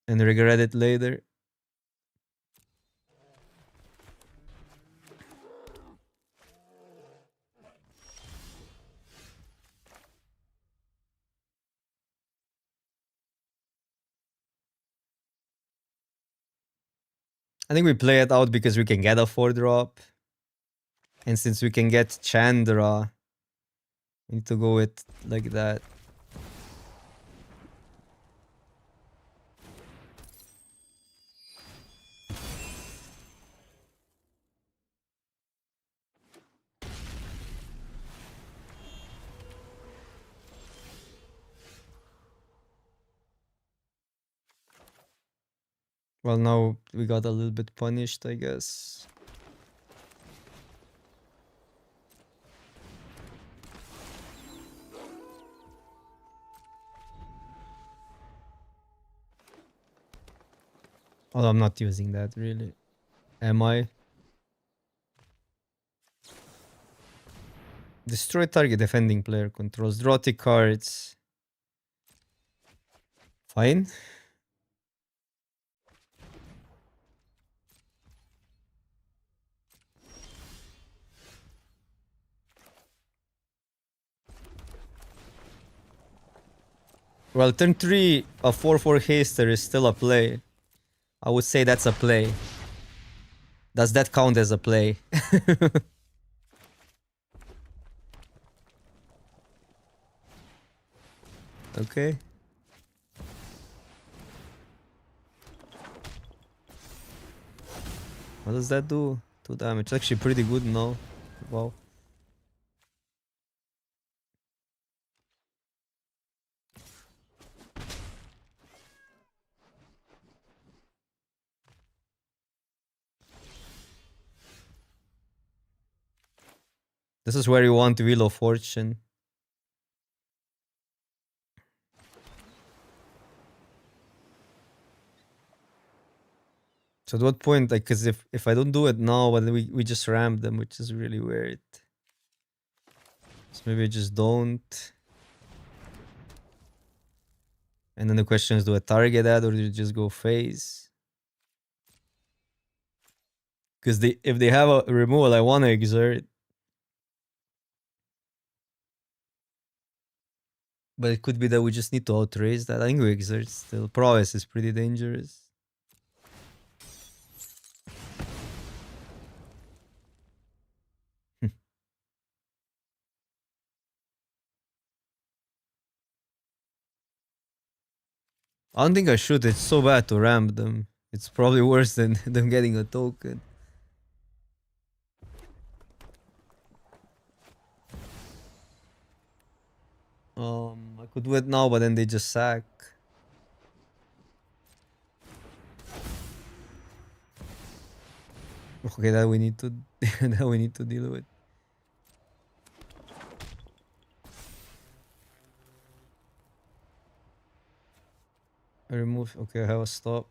And regret it later. I think we play it out because we can get a 4-drop. And since we can get Chandra, we need to go with like that. Well, now we got a little bit punished, I guess. Oh, I'm not using that, really. Am I? Destroy target defending player controls. Draw 2 cards. Fine. Well, turn 3, a 4/4 haster is still a play. I would say that's a play. Does that count as a play? Okay. What does that do? 2 damage. It's actually pretty good now. Wow. This is where you want Wheel of Fortune. So at what point, like, because if I don't do it now, but we just ramp them, which is really weird. So maybe I just don't. And then the question is, do I target that or do you just go phase? Because if they have a removal, I want to exert. But it could be that we just need to outraise that. I think we exert still. Prowess is pretty dangerous. I don't think I should. It's so bad to ramp them. It's probably worse than them getting a token. I could do it now, but then they just sack. Okay, that we need to that we need to deal with. I remove. Okay, I have a stop.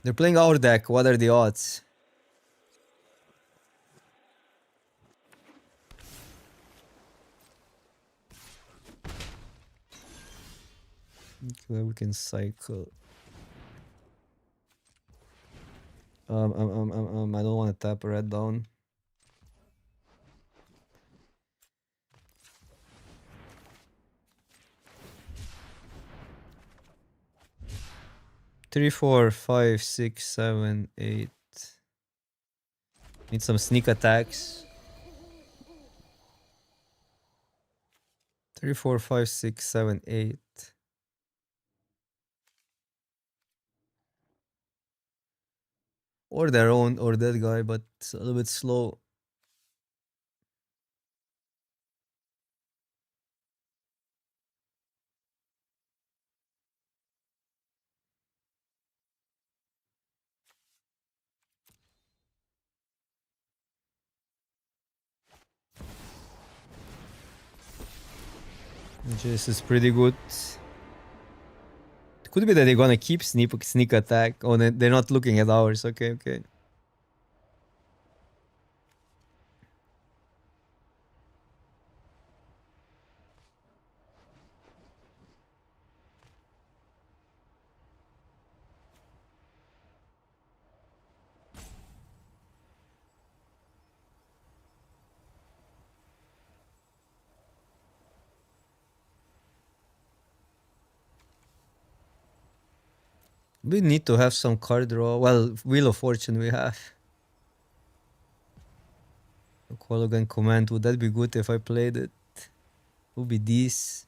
They're playing our deck. What are the odds? Okay, we can cycle. I don't want to tap red down. Three, four, five, six, seven, eight. Need some sneak attacks. 3, 4, 5, 6, 7, 8. Or their own, or that guy, but it's a little bit slow. This is pretty good. It could be that they're gonna keep sneak attack. Oh, they're not looking at ours. Okay, okay. We need to have some card draw. Well, Wheel of Fortune we have. Qualogan Command. Would that be good if I played it? Would be this.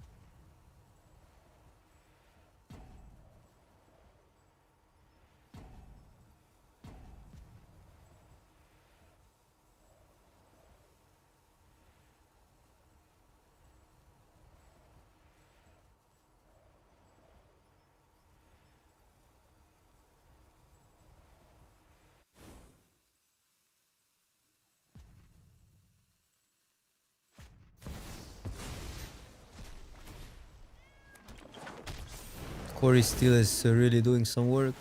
Corey still is really doing some work.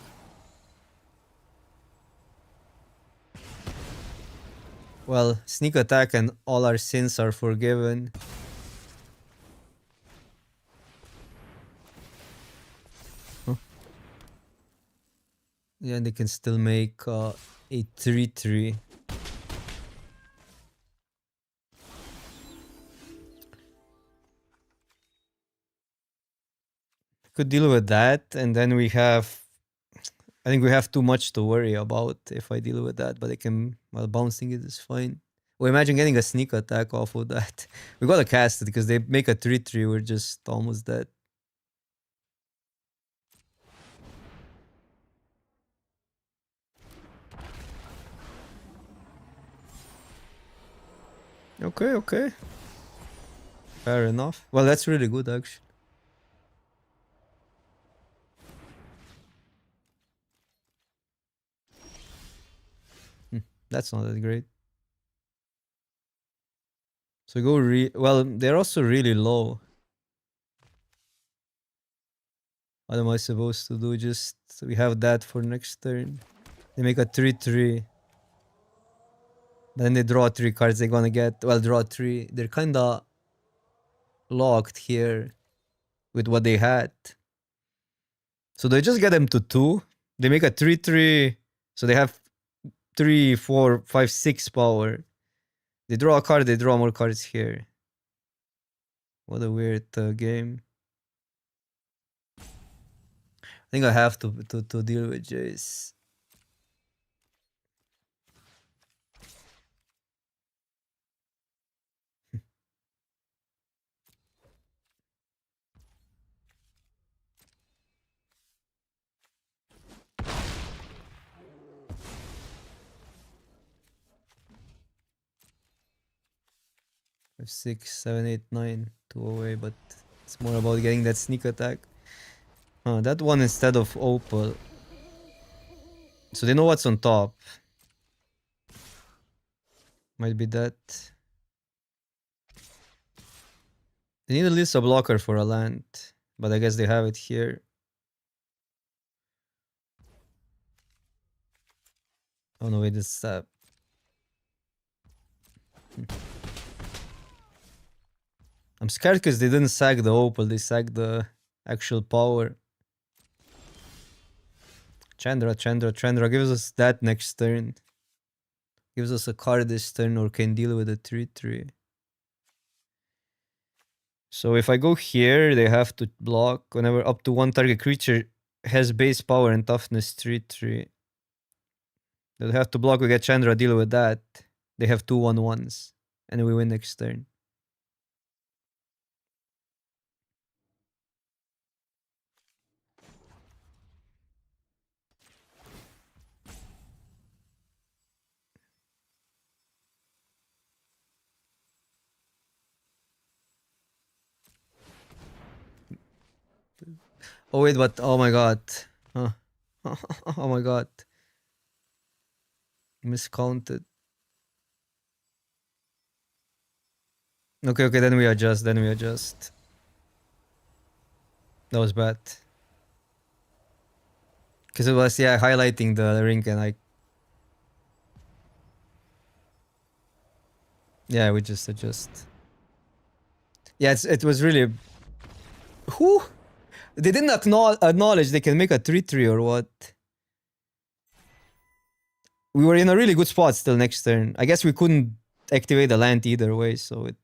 Well, sneak attack and all our sins are forgiven. Huh? Yeah, they can still make a 3-3. Could deal with that, and then we have. I think we have too much to worry about if I deal with that, but I can. Well, bouncing it is fine. Well, imagine getting a sneak attack off of that. We gotta cast it because they make a 3-3. We're just almost dead. Okay, okay. Fair enough. Well, that's really good, actually. That's not that great. So go well, they're also really low. What am I supposed to do? Just we have that for next turn. They make a 3-3. Then they draw 3 cards. They're gonna get draw 3. They're kinda locked here with what they had. So they just get them to 2. They make a 3-3. So they have 3, 4, 5, 6 power. They draw a card, they draw more cards here. What a weird game. I think I have to deal with Jace. Five, 6, 7, 8, 9, 2 away, but it's more about getting that sneak attack. That one instead of Opal. So they know what's on top. Might be that. They need at least a blocker for a land, but I guess they have it here. Oh no, wait, this I'm scared because they didn't sack the Opal, they sacked the actual power. Chandra gives us that next turn. Gives us a card this turn or can deal with a 3-3. So if I go here, they have to block whenever up to 1 target creature has base power and toughness 3-3. They'll have to block, we get Chandra, deal with that. They have 2 1/1s. And we win next turn. Oh wait, but oh my god. Huh. Oh my god. Miscounted. Okay, then we adjust, That was bad. Because it was, highlighting the ring and I... Yeah, we just adjust. Yeah, it was really... Who? They didn't acknowledge they can make a 3-3 or what? We were in a really good spot still next turn. I guess we couldn't activate the land either way, so it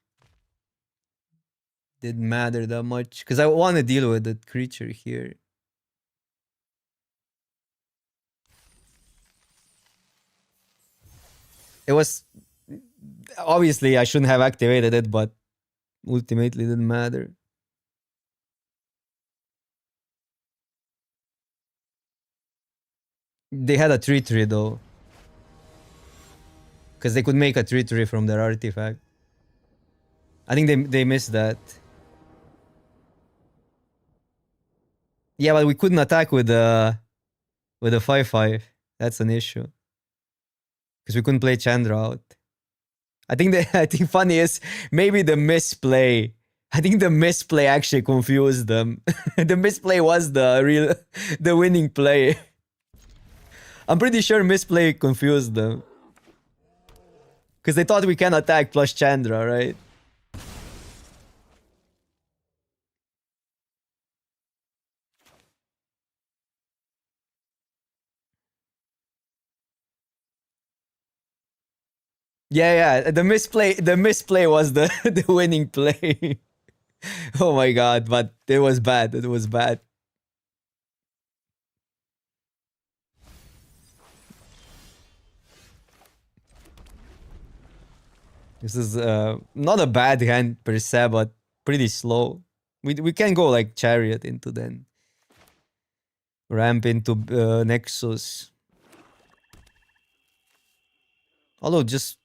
didn't matter that much. Because I want to deal with the creature here. It was... Obviously, I shouldn't have activated it, but ultimately it didn't matter. They had a 3-3 though. Because they could make a 3-3 from their artifact. I think they missed that. Yeah, but we couldn't attack with a 5-5. That's an issue. Because we couldn't play Chandra out. I think funny is maybe the misplay. I think the misplay actually confused them. The misplay was the winning play. I'm pretty sure misplay confused them. Because they thought we can attack plus Chandra, right? Yeah. The misplay was the the winning play. Oh my god, but it was bad. It was bad. This is not a bad hand per se, but pretty slow. We can go like Chariot into then. Ramp into Nexus. Although just...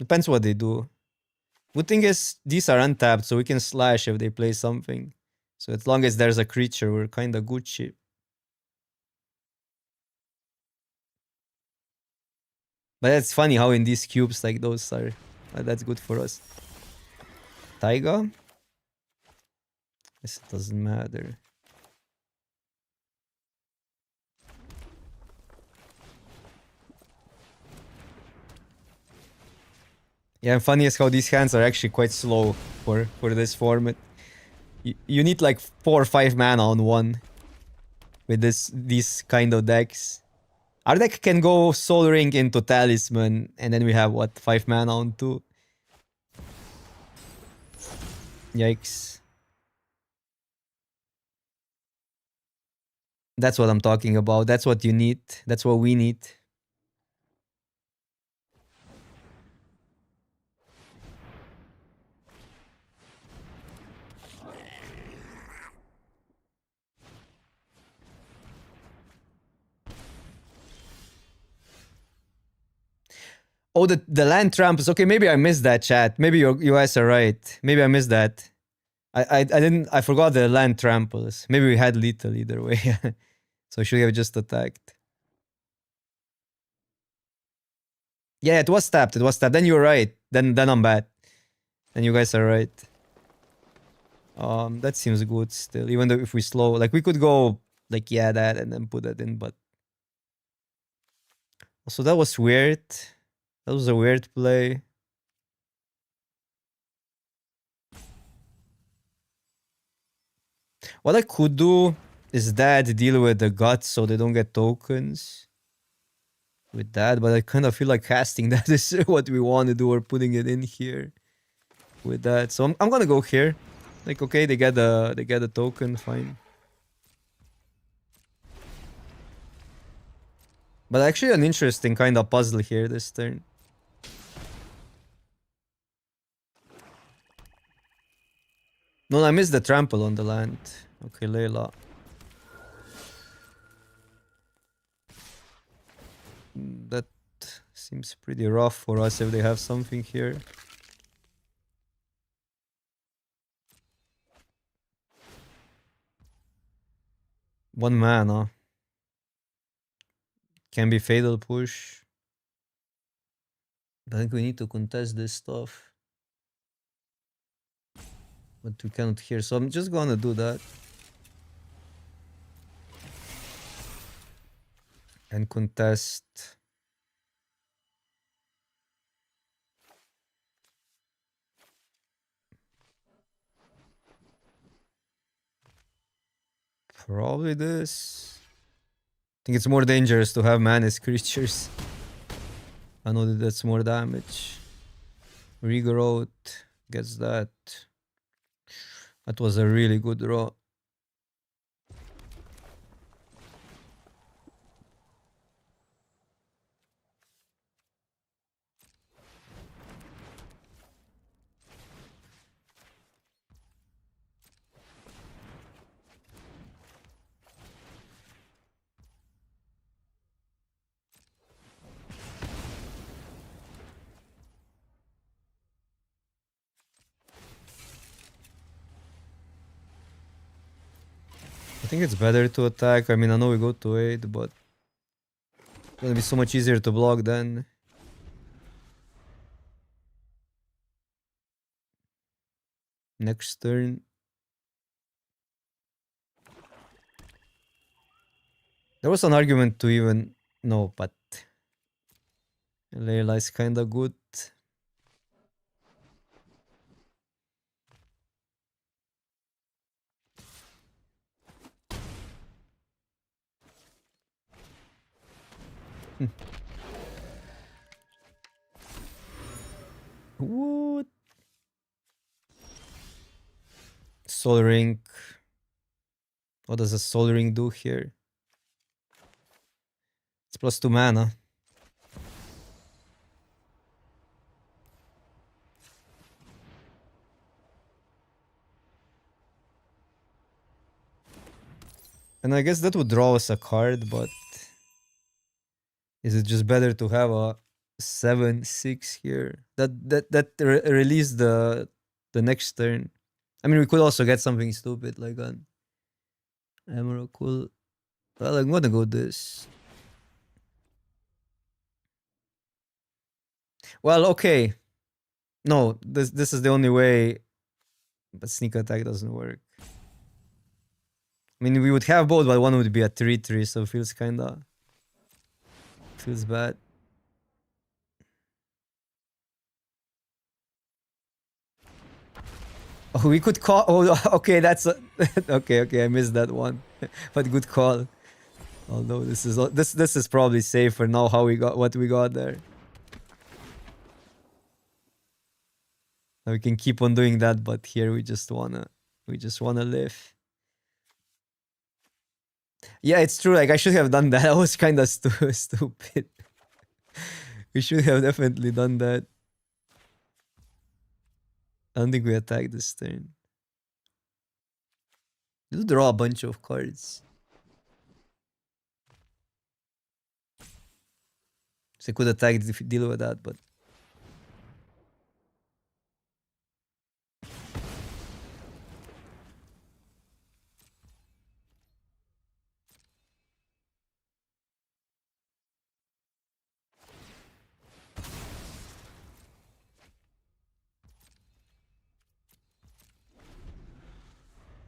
depends what they do. Good thing is these are untapped, so we can slash if they play something. So as long as there's a creature, we're kinda Gucci. But it's funny how in these cubes like those are That's good for us. Taiga? Guess it doesn't matter. Yeah, and funny is how these hands are actually quite slow for this format. You need like 4 or 5 mana on one with these kind of decks. Our deck can go Soul Ring into Talisman, and then we have what, 5 mana on 2. Yikes. That's what I'm talking about. That's what you need. That's what we need. Oh, the land tramples. Okay, maybe I missed that, chat. Maybe you guys are right. Maybe I missed that. I forgot the land tramples. Maybe we had lethal either way. So should we have just attacked? Yeah, it was tapped. It was tapped. Then you're right. Then I'm bad. And you guys are right. That seems good still. Even though if we slow, like we could go like yeah that and then put that in, but also that was weird. That was a weird play. What I could do is that deal with the guts so they don't get tokens with that, but I kind of feel like casting that is what we want to do or putting it in here with that. So I'm gonna go here. Like okay, they get a token, fine. But actually an interesting kind of puzzle here this turn. No, I missed the trample on the land. Okay, Layla. That seems pretty rough for us if they have something here. One mana. Can be fatal push. I think we need to contest this stuff. But we cannot hear, so I'm just gonna do that. And contest. Probably this. I think it's more dangerous to have mana creatures. I know that that's more damage. Regrowth gets that. That was a really good draw. I think it's better to attack. I mean, I know we go to 8, but it's gonna be so much easier to block then. Next turn. There was an argument to even... No, but... Layla is kinda good. What? Soul Ring. What does a Soul Ring do here? It's +2 mana. And I guess that would draw us a card, but... Is it just better to have a 7/6 here? That release the next turn. I mean, we could also get something stupid like an Emrakul. Well, I'm gonna go this. Well, okay. No, this is the only way. But sneak attack doesn't work. I mean, we would have both, but one would be a 3-3, so feels bad. Oh, we could call. Oh, okay, that's okay. I missed that one, but good call. Although this is probably safer now. How we got what we got there. We can keep on doing that, but here we just wanna live. Yeah, it's true. Like I should have done that. I was kind of stupid. We should have definitely done that. I don't think we attack this turn. You draw a bunch of cards. So I could attack if you deal with that, but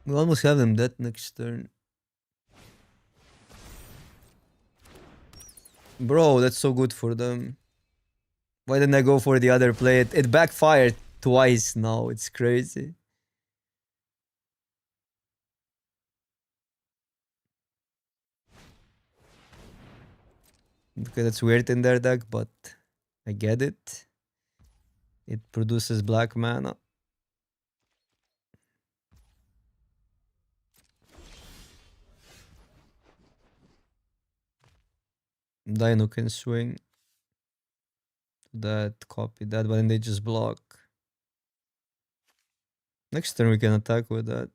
we almost have them dead next turn. Bro, that's so good for them. Why didn't I go for the other play? It backfired twice now. It's crazy. Okay, that's weird in their deck, but I get it. It produces black mana. Dino can swing. That, copy that, but then they just block. Next turn we can attack with that.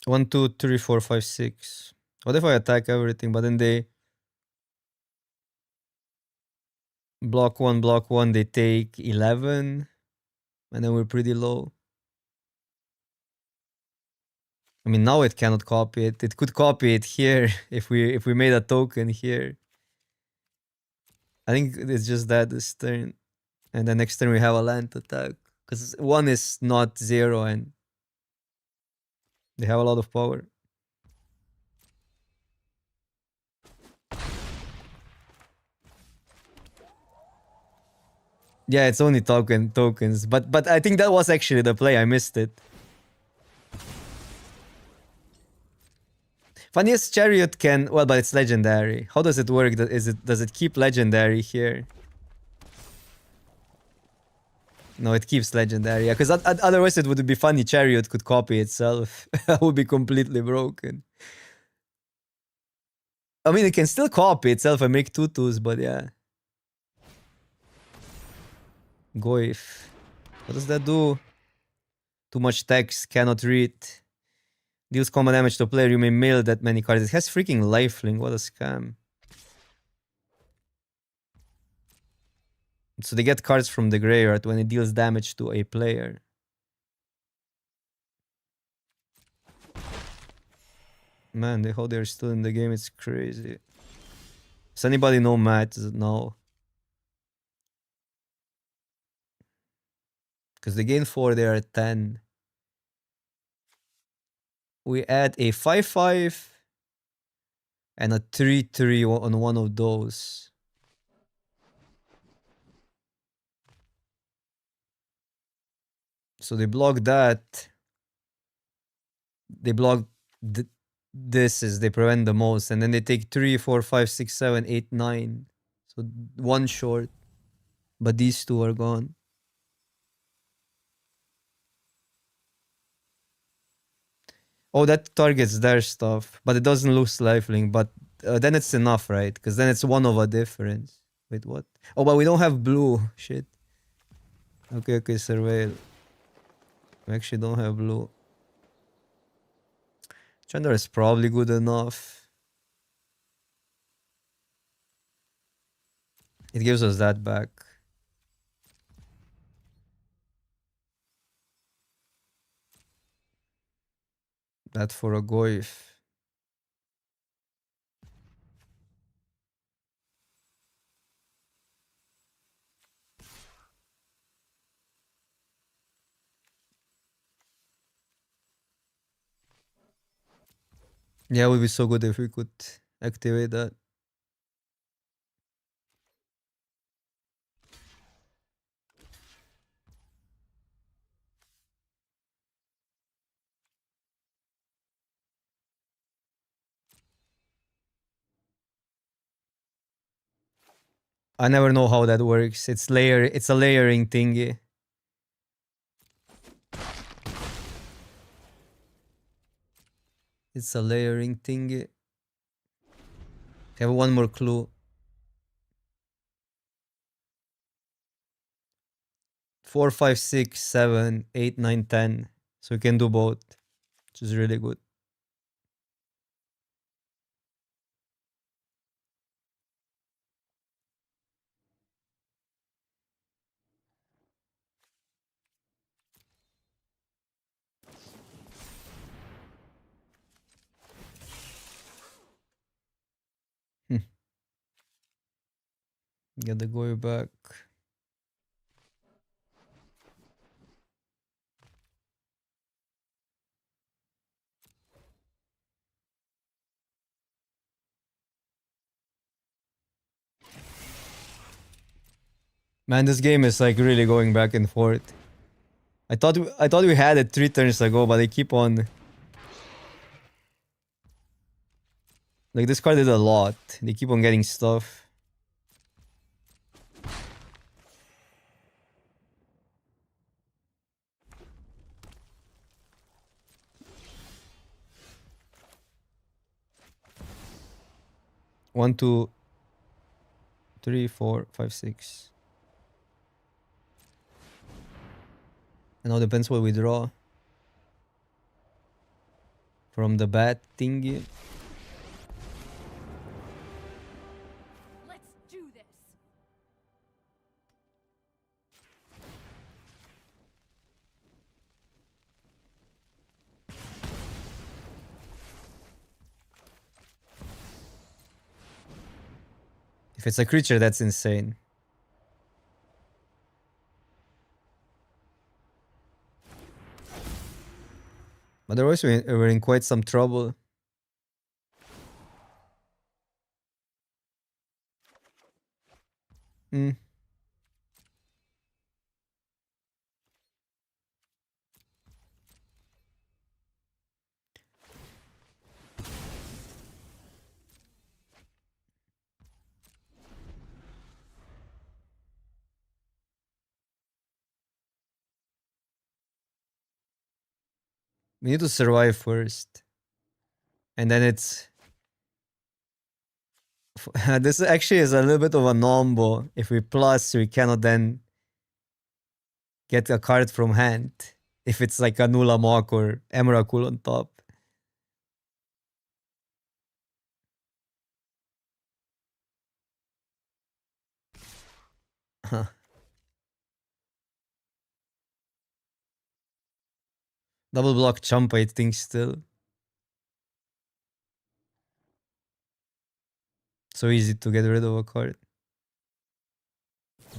One, two, three, four, five, six. What if I attack everything, but then they block one, they take 11, and then we're pretty low. I mean, now it cannot copy it. It could copy it here if we made a token here. I think it's just that this turn, and the next turn we have a land attack because one is not 0 and they have a lot of power. Yeah, it's only tokens, but I think that was actually the play. I missed it. Funniest Chariot can, well, but it's legendary. How does it work? Does it keep legendary here? No, it keeps legendary. Yeah, because otherwise it would be funny. Chariot could copy itself. That would be completely broken. I mean, it can still copy itself and make tutus, but yeah. Goif. What does that do? Too much text, cannot read. Deals combat damage to a player, you may mail that many cards. It has freaking lifelink, what a scam. So they get cards from the graveyard when it deals damage to a player. Man, how they're still in the game, it's crazy. Does anybody know Matt? No. Because they gain 4, they are at 10. We add a 5-5 and a 3-3 on one of those. So they block that. They block they prevent the most, and then they take 3, 4, 5, 6, 7, 8, 9. So one short. But these two are gone. Oh, that targets their stuff, but it doesn't lose lifelink. But then it's enough, right? Because then it's one of a difference. Wait, what? Oh, but we don't have blue. Shit. Okay, surveil. We actually don't have blue. Chandra is probably good enough. It gives us that back. That for a Goif. Yeah, it would be so good if we could activate that. I never know how that works. It's a layering thingy. It's a layering thingy. I have one more clue. 4, 5, 6, 7, 8, 9, 10. So we can do both, which is really good. Get the Goy back. Man, this game is like really going back and forth. I thought we had it 3 turns ago, but they keep on. Like this card did a lot. They keep on getting stuff. One, 2, 3, 4, 5, 6. And now depends what we draw. From the bat thingy. Let's do this. If it's a creature, that's insane. Otherwise, we're in quite some trouble. Hmm. We need to survive first. And then it's... this actually is a little bit of a nombo. If we plus, we cannot then get a card from hand. If it's like a Nula Mock or Emrakul on top. Huh. Double block Champa, I think still. So easy to get rid of a card.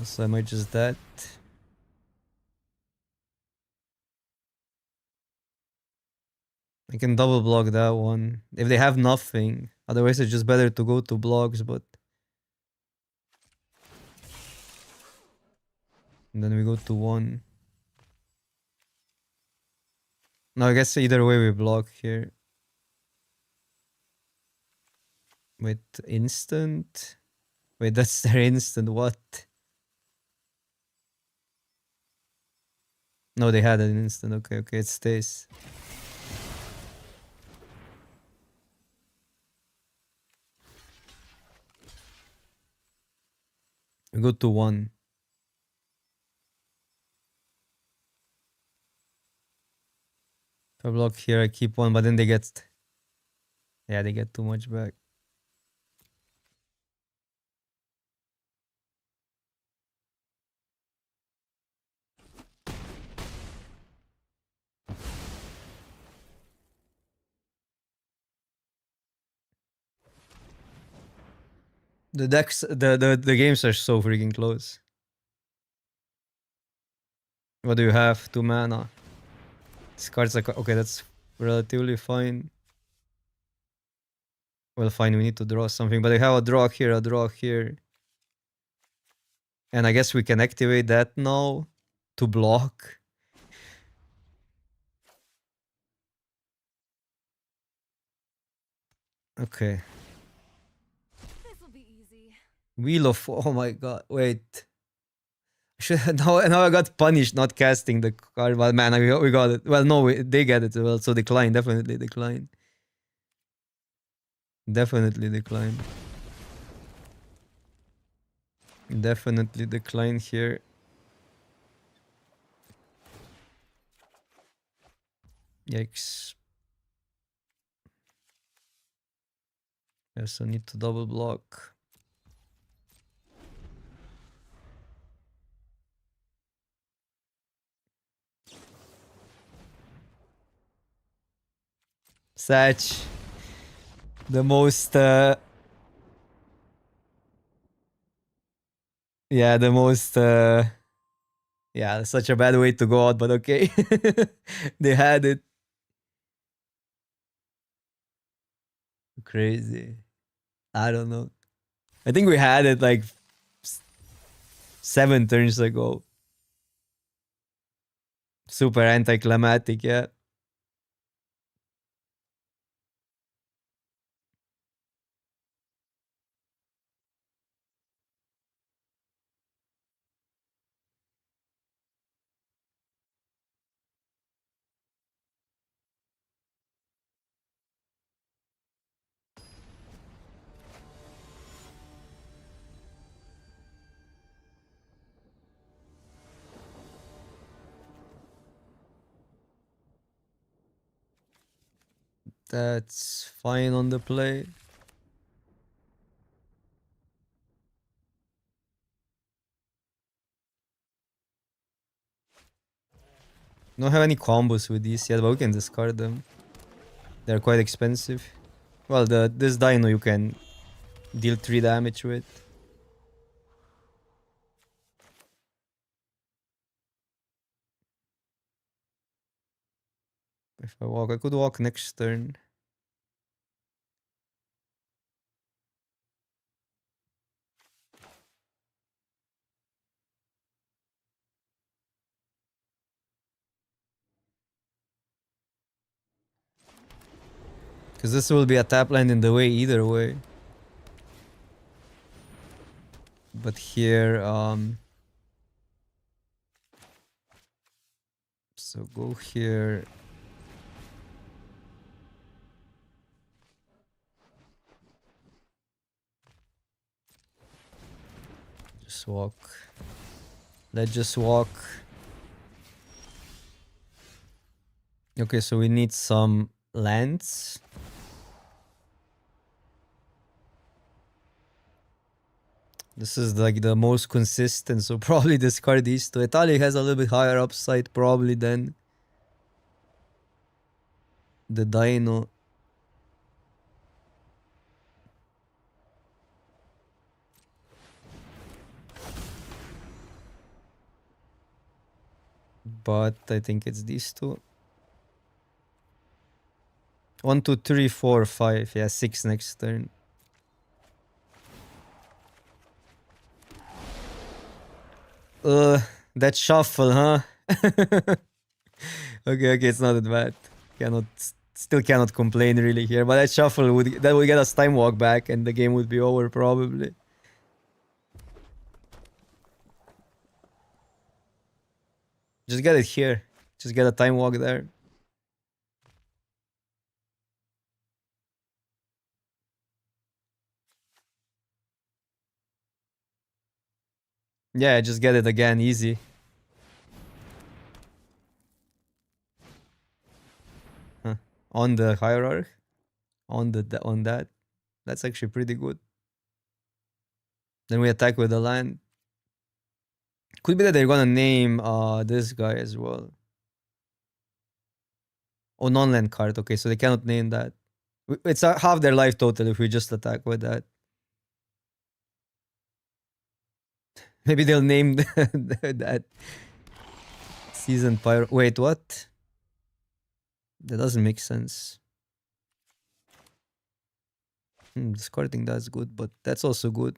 So I might just that. I can double block that one. If they have nothing. Otherwise it's just better to go to blocks, but... And then we go to 1. No, I guess either way we block here. Wait, instant? Wait, that's their instant, what? No, they had an instant, okay, it stays. We go to 1. If I block here, I keep 1, but then they get... Yeah, they get too much back. The decks, the games are so freaking close. What do you have? 2 mana. These cards are okay. That's relatively fine. Well, fine. We need to draw something, but I have a draw here, a draw here, and I guess we can activate that now to block. Okay. This will be easy. Wheel of, oh my god, wait. Now I got punished not casting the card, but man, we got it. Well, no, they get it. Well, so decline, definitely decline. Definitely decline. Definitely decline here. Yikes. Yes, I need to double block. Satch. The most yeah, the most yeah, such a bad way to go out, but okay. They had it. Crazy. I don't know. I think we had it like 7 turns ago. Super anticlimactic, yeah. That's fine on the play. Don't have any combos with these yet, but we can discard them. They're quite expensive. Well, this dino you can deal 3 damage with. If I walk, I could walk next turn. Because this will be a tap land in the way either way. But here, so go here. Just walk. Let's just walk. Okay, so we need some lands. This is like the most consistent, so probably discard these two. Italy has a little bit higher upside probably than the dino. But I think it's these two. 1, 2, 3, 4, 5. Yeah, 6 next turn. That shuffle, huh? Okay, it's not that bad. Still cannot complain really here. But that shuffle would get us time walk back, and the game would be over probably. Just get it here. Just get a time walk there. Yeah, just get it again, easy. Huh. On the hierarchy, on that, that's actually pretty good. Then we attack with the land. Could be that they're gonna name this guy as well. Oh, non-land card. Okay, so they cannot name that. It's half their life total if we just attack with that. Maybe they'll name that season pyro. Wait, what? That doesn't make sense. Discarding that's good, but that's also good.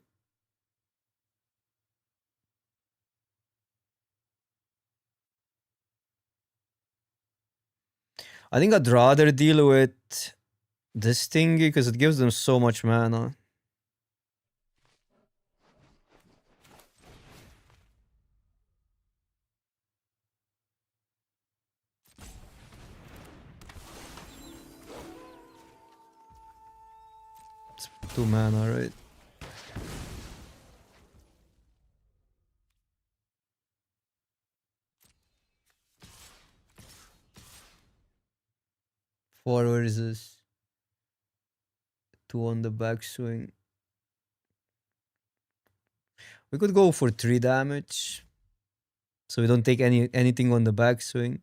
I think I'd rather deal with this thingy because it gives them so much mana. It's 2 mana, right? Four, where is this? 2 on the backswing. We could go for 3 damage. So we don't take anything on the backswing.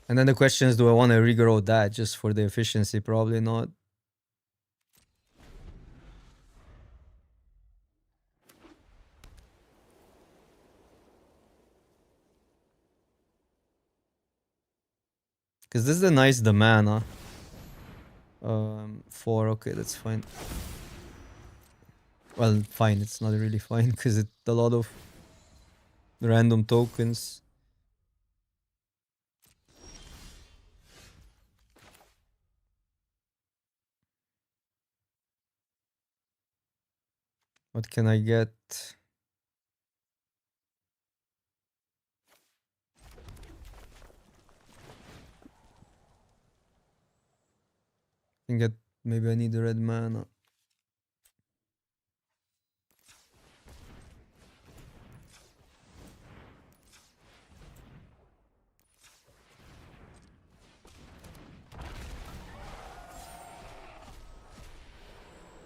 And then the question is, do I want to regrow that just for the efficiency? Probably not. Because this is a nice the mana. 4, okay, that's fine. Well, fine, it's not really fine because it's a lot of random tokens. What can I get? I can get, maybe I need the red mana.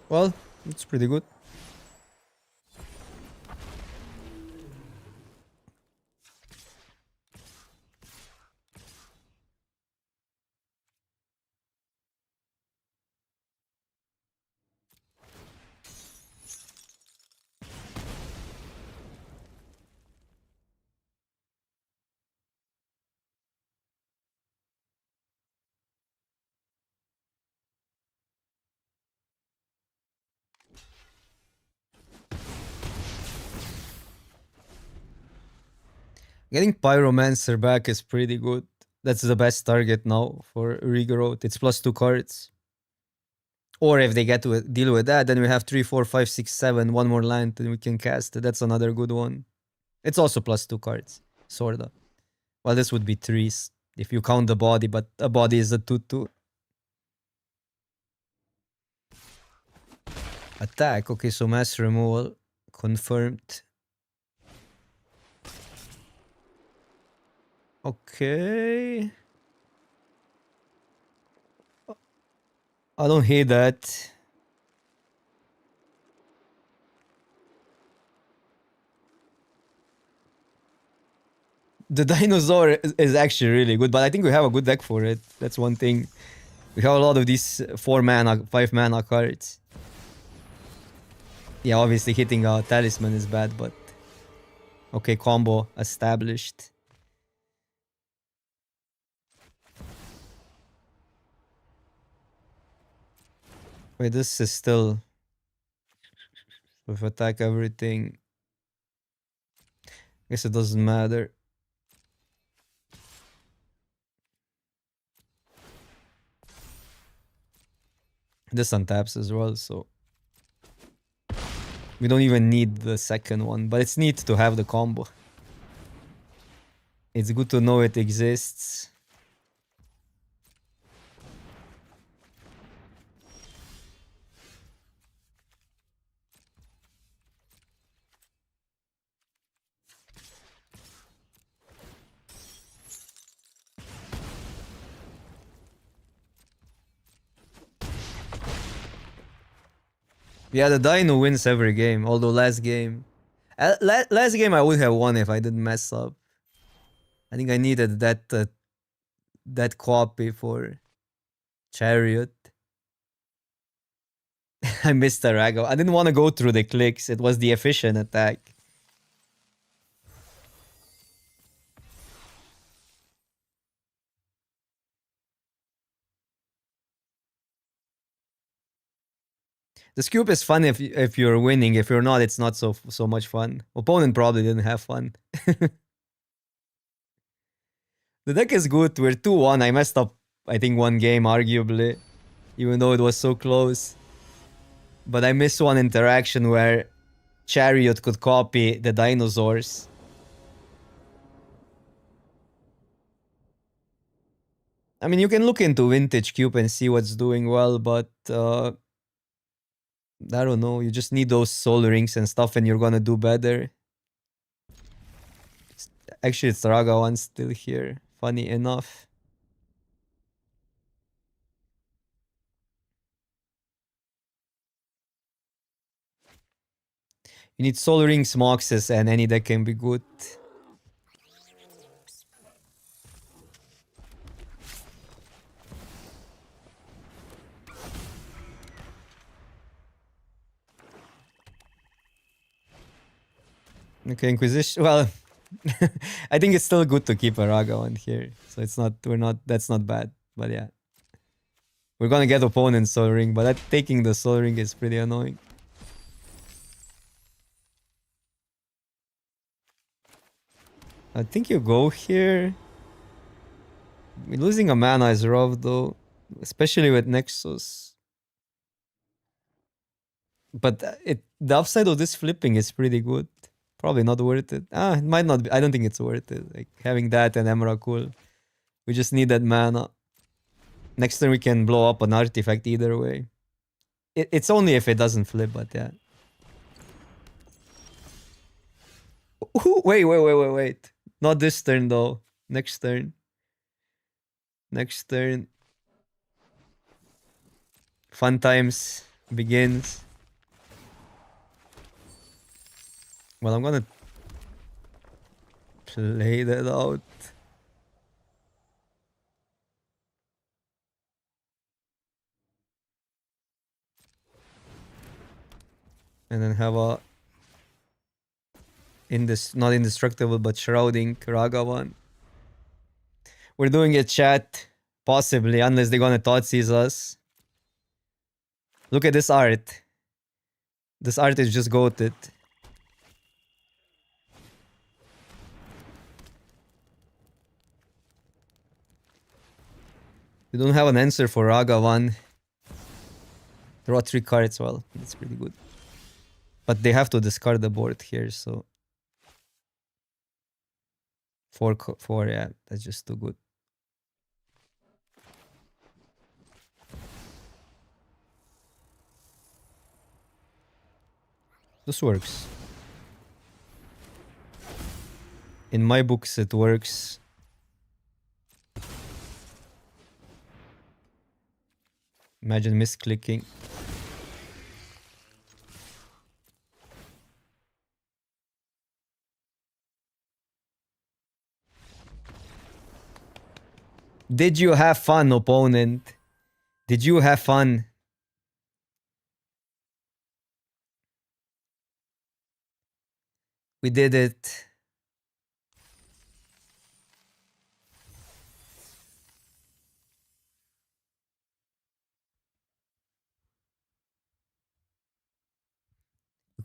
Well, it's pretty good. Getting Pyromancer back is pretty good. That's the best target now for regrowth. It's +2 cards. Or if they get to deal with that, then we have 3, 4, 5, 6, 7, one more land, and we can cast it. That's another good one. It's also +2 cards, sorta. Well, this would be 3s if you count the body, but a body is a 2/2. Attack. Okay, so mass removal confirmed. Okay. I don't hate that. The dinosaur is actually really good, but I think we have a good deck for it. That's one thing. We have a lot of these 4 mana, 5 mana cards. Yeah, obviously hitting a talisman is bad, but okay, combo established. Wait, this is still with attack everything. Guess it doesn't matter. This untaps as well, so we don't even need the second one, but it's neat to have the combo. It's good to know it exists. Yeah, the Dino wins every game, although last game... last game I would have won if I didn't mess up. I think I needed that copy for Chariot. I missed the Rago. I didn't want to go through the clicks. It was the efficient attack. The scoop is fun if you're winning. If you're not, it's not so much fun. Opponent probably didn't have fun. The deck is good. We're 2-1. I messed up, I think, one game, arguably. Even though it was so close. But I missed one interaction where Chariot could copy the dinosaurs. I mean, you can look into Vintage Cube and see what's doing well, but I don't know. You just need those soul rings and stuff and you're gonna do better. Actually, it's Raga one still here. Funny enough. You need soul rings, Moxes, and any deck can be good. Okay, Inquisition. Well, I think it's still good to keep a Raga one here. So it's not, that's not bad. But yeah. We're gonna get opponent's soul ring, but taking the soul ring is pretty annoying. I think you go here. Losing a mana is rough though, especially with Nexus. But the upside of this flipping is pretty good. Probably not worth it. It might not be. I don't think it's worth it. Like having that and Emrakul. We just need that mana. Next turn we can blow up an artifact either way. It's only if it doesn't flip, but yeah. Ooh, wait. Not this turn though. Next turn. Next turn. Fun times begins. Well, I'm gonna play that out. And then have a not indestructible but shrouding Raga one. We're doing a chat, possibly, unless they're gonna Thoughtseize us. Look at this art. This art is just goated. We don't have an answer for Raga 1. Draw 3 cards, well, that's pretty good. But they have to discard the board here, so... 4, yeah, that's just too good. This works. In my books, it works. Imagine misclicking. Did you have fun, opponent? Did you have fun? We did it.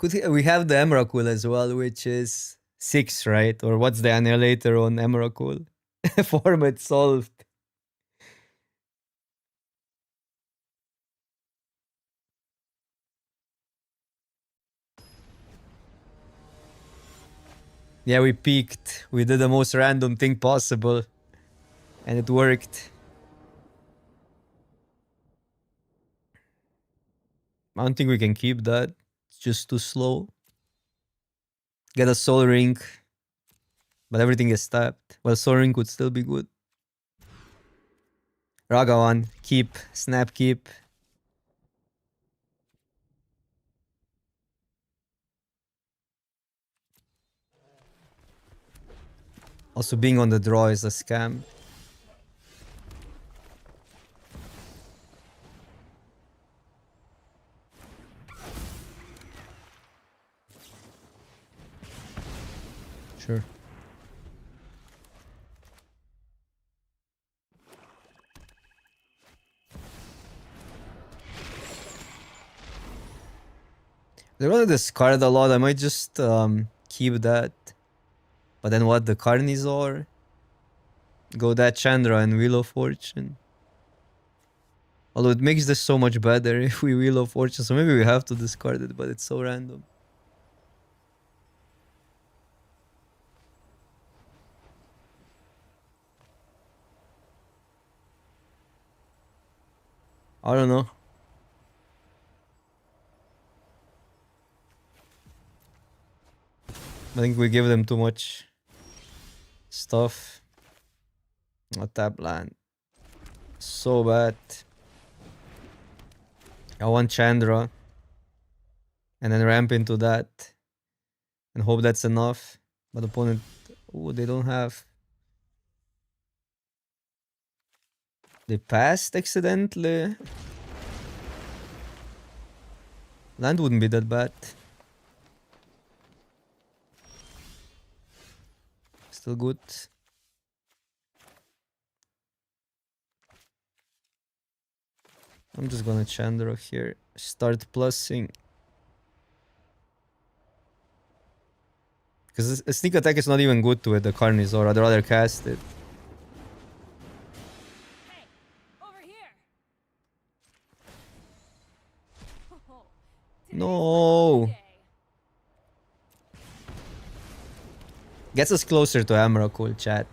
We have the Emrakul as well, which is 6, right? Or what's the annihilator on Emrakul? Format solved. Yeah, we peaked. We did the most random thing possible. And it worked. I don't think we can keep that. It's just too slow. Get a soul ring. But everything is tapped. Well, soul ring could still be good. Raga 1. Keep. Snap keep. Also, being on the draw is a scam. Sure. They're gonna discard a lot. I might just keep that. But then what? The Carnizor? Go that Chandra and Wheel of Fortune. Although it makes this so much better if we Wheel of Fortune. So maybe we have to discard it, but it's so random. I don't know. I think we give them too much stuff. Not tap land. So bad. I want Chandra. And then ramp into that. And hope that's enough. But opponent... Oh, they don't have... They passed accidentally. Land wouldn't be that bad. Still good. I'm just gonna Chandra here. Start plussing. Because a sneak attack is not even good to it, the Carnizor. I'd rather cast it. Hey, over here. Oh, today's my No. lucky day. Gets us closer to Emrakul, chat.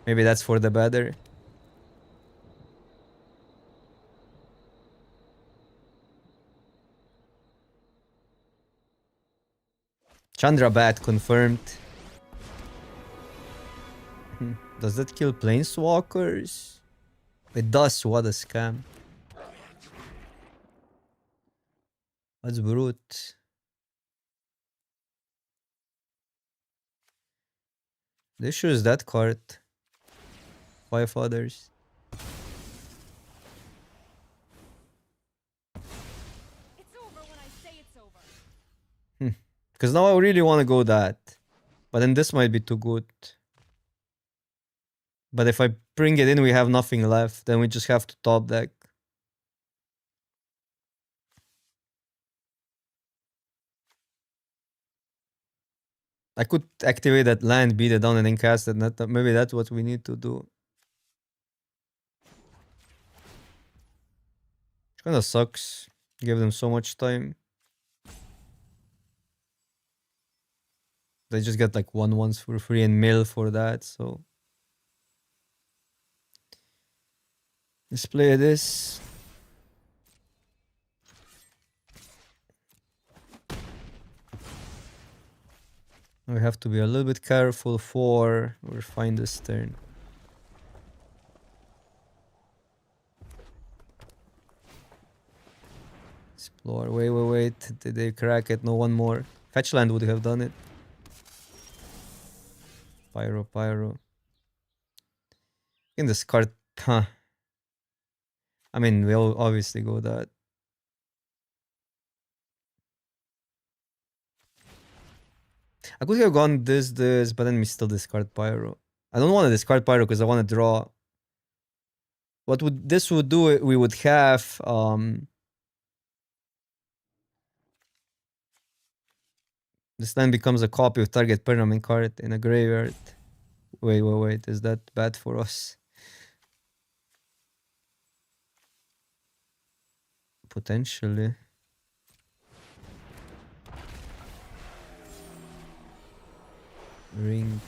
Maybe that's for the better. Chandra Bat confirmed. Does that kill Planeswalkers? It does, what a scam. That's brute. The issue is that card. 5 others. It's over when I say it's over. Because now I really want to go that. But then this might be too good. But if I bring it in, we have nothing left. Then we just have to top deck. I could activate that land, beat it down, and then cast it. Maybe that's what we need to do. It kinda sucks. Give them so much time. They just get like 1/1s for free and mill for that, so. Let's play this. We have to be a little bit careful for we'll find this turn. Explore. Wait. Did they crack it? No, one more. Fetch land would have done it. Pyro. In this card, huh? I mean, we'll obviously go that. I could have gone this, but then we still discard Pyro. I don't want to discard Pyro because I want to draw. What would this would do? We would have this land becomes a copy of target permanent card in a graveyard. Wait. Is that bad for us? Potentially. Ring.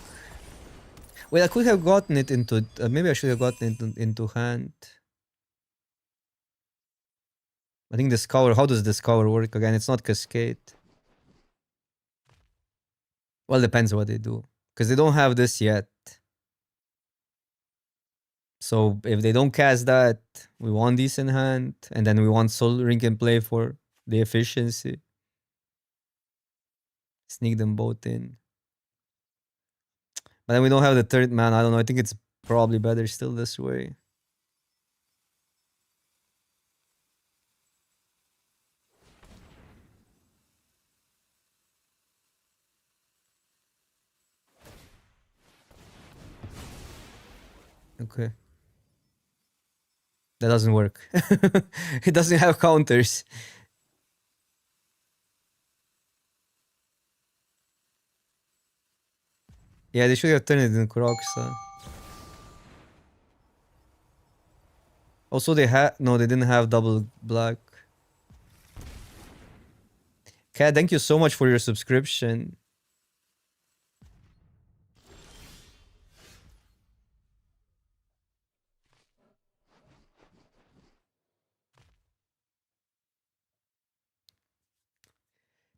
Wait, I could have gotten it into... maybe I should have gotten it into hand. I think Discover... How does Discover work again? It's not Cascade. Well, depends what they do. Because they don't have this yet. So if they don't cast that, we want this in hand. And then we want Soul Ring in play for the efficiency. Sneak them both in. But then we don't have the third man. I don't know. I think it's probably better still this way. Okay. That doesn't work. It doesn't have counters. Yeah, they should have turned it in Crocs. Also, they had... No, they didn't have double black. Kat, thank you so much for your subscription.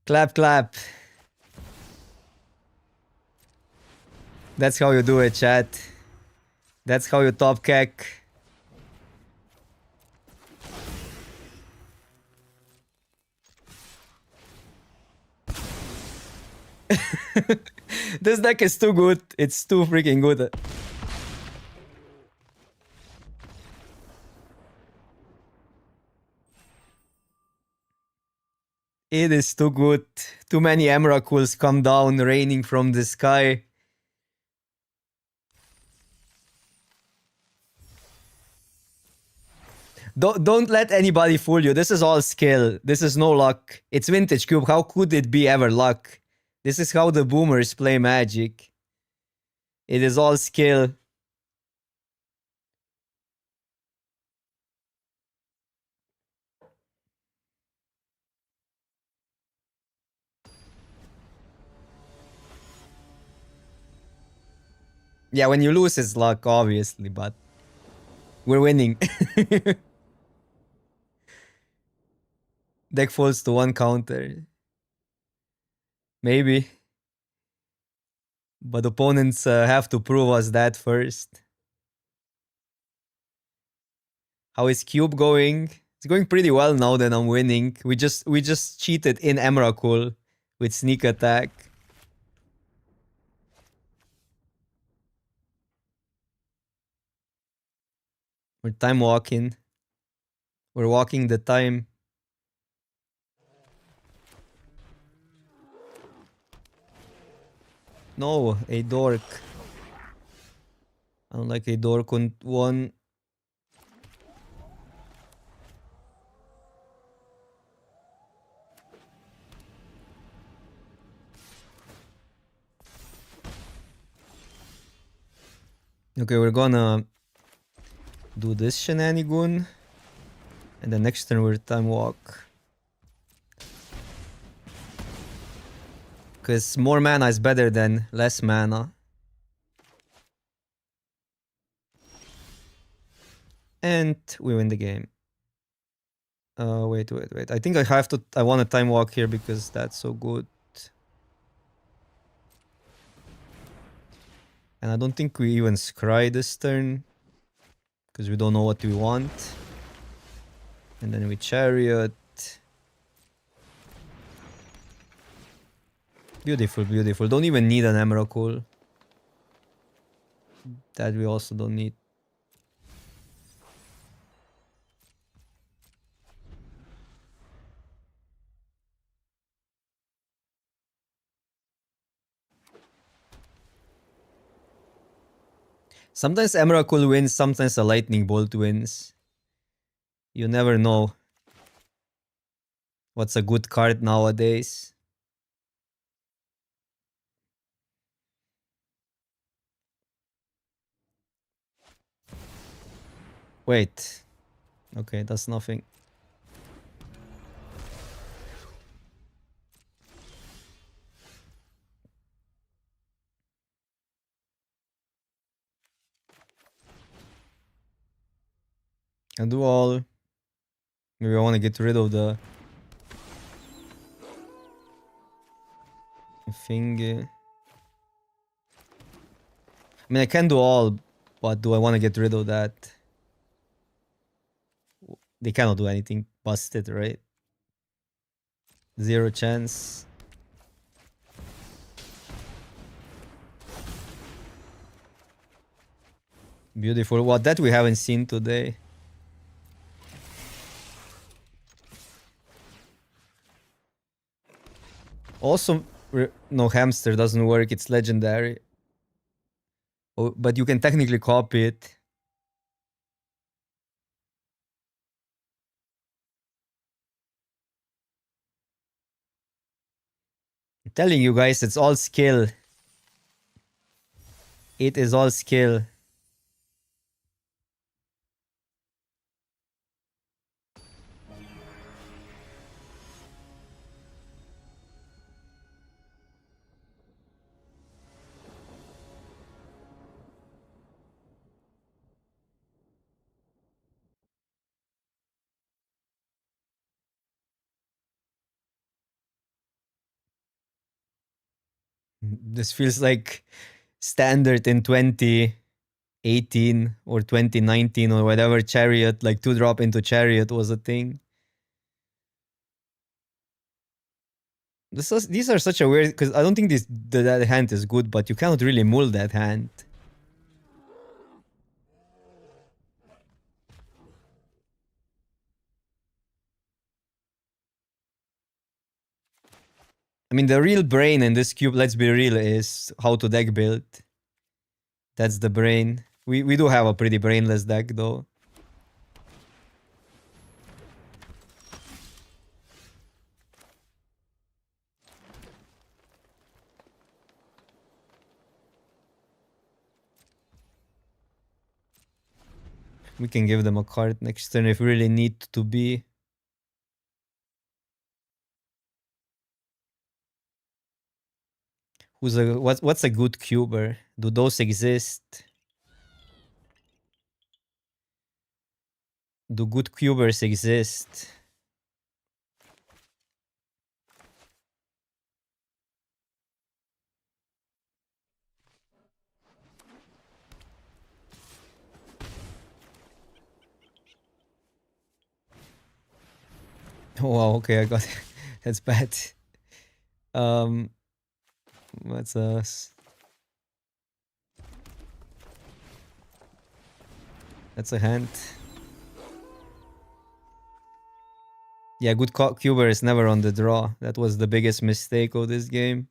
Clap, clap. That's how you do it, chat. That's how you top kek. This deck is too good. It's too freaking good. It is too good. Too many Emrakuls come down raining from the sky. Don't let anybody fool you. This is all skill. This is no luck. It's Vintage Cube. How could it be ever luck? This is how the boomers play Magic. It is all skill. Yeah, when you lose, it's luck, obviously, but we're winning. Deck falls to one counter. Maybe. But opponents have to prove us that first. How is Cube going? It's going pretty well now that I'm winning. We just cheated in Emrakul with sneak attack. We're time walking. We're walking the time. No, a dork. I don't like a dork on one. Okay, we're gonna do this shenanigan. And the next turn we're time walk. Because more mana is better than less mana. And we win the game. Wait. I think I want a time walk here because that's so good. And I don't think we even scry this turn. Because we don't know what we want. And then we chariot. Beautiful, beautiful. Don't even need an Emrakul. That we also don't need. Sometimes Emrakul wins, sometimes a Lightning Bolt wins. You never know what's a good card nowadays. Wait. Okay, that's nothing. I'll do all. Maybe I want to get rid of the thing. I mean, I can do all, but do I want to get rid of that? They cannot do anything. Busted, right? Zero chance. Beautiful. What that we haven't seen today. Also, no, hamster doesn't work. It's legendary. Oh, but you can technically copy it. I'm telling you guys, it's all skill. It is all skill. This feels like standard in 2018 or 2019 or whatever chariot, like 2-drop into chariot was a thing. These are such a weird, because I don't think that hand is good, but you cannot really mull that hand. I mean, the real brain in this cube, let's be real, is how to deck build. That's the brain. We do have a pretty brainless deck, though. We can give them a card next turn if we really need to be. What's a good cuber? Do those exist? Do good cubers exist? Oh, wow, okay, I got it. That's bad. What's us? That's a hand. Yeah, good cuber is never on the draw. That was the biggest mistake of this game.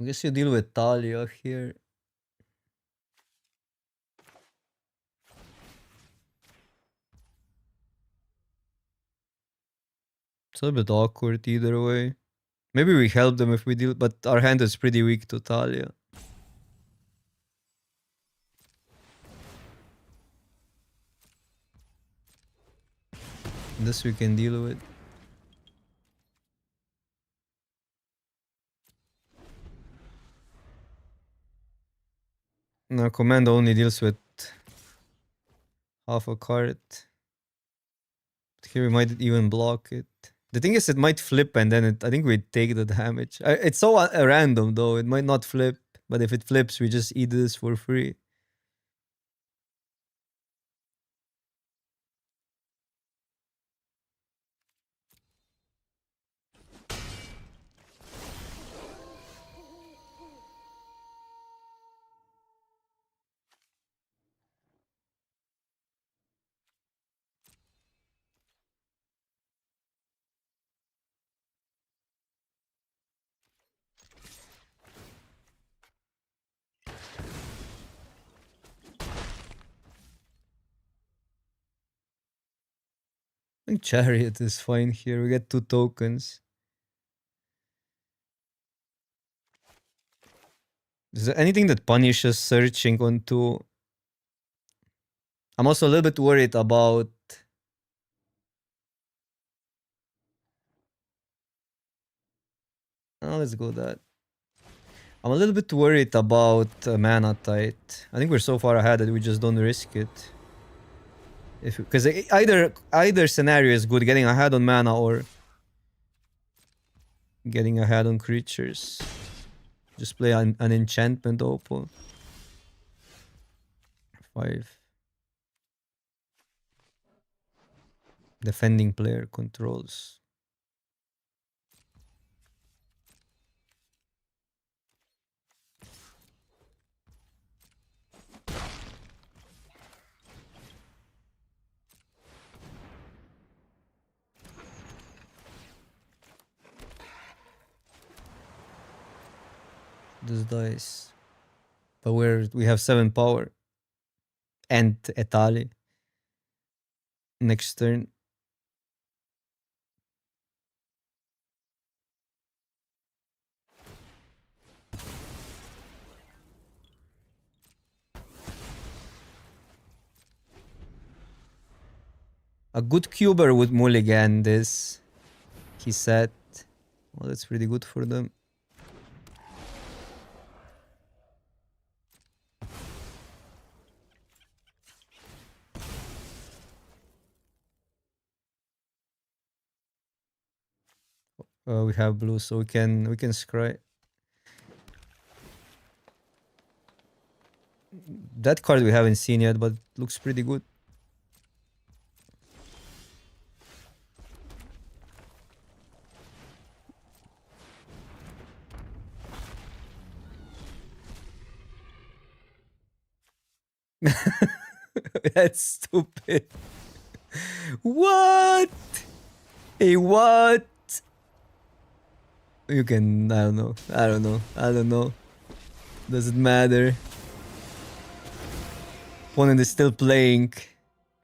I guess you deal with Talia here. It's a bit awkward either way. Maybe we help them if we deal, but our hand is pretty weak to Talia. This we can deal with. No, command only deals with half a card. But here we might even block it. The thing is, it might flip and then I think we take the damage. It's so random though. It might not flip, but if it flips, we just eat this for free. I think Chariot is fine here. We get 2 tokens. Is there anything that punishes searching on 2? I'm also a little bit worried about... Oh, let's go that. I'm a little bit worried about mana tight. I think we're so far ahead that we just don't risk it. If because either scenario is good, getting ahead on mana or getting ahead on creatures. Just play an enchantment opal. 5. Defending player controls. This dice. But we have 7 power. And Etali. Next turn. A good cuber would mulligan this. He said. Well, that's pretty good for them. We have blue, so we can scry. That card we haven't seen yet, but looks pretty good. That's stupid. What? Hey, what? You can, I don't know. Doesn't matter. Opponent is still playing.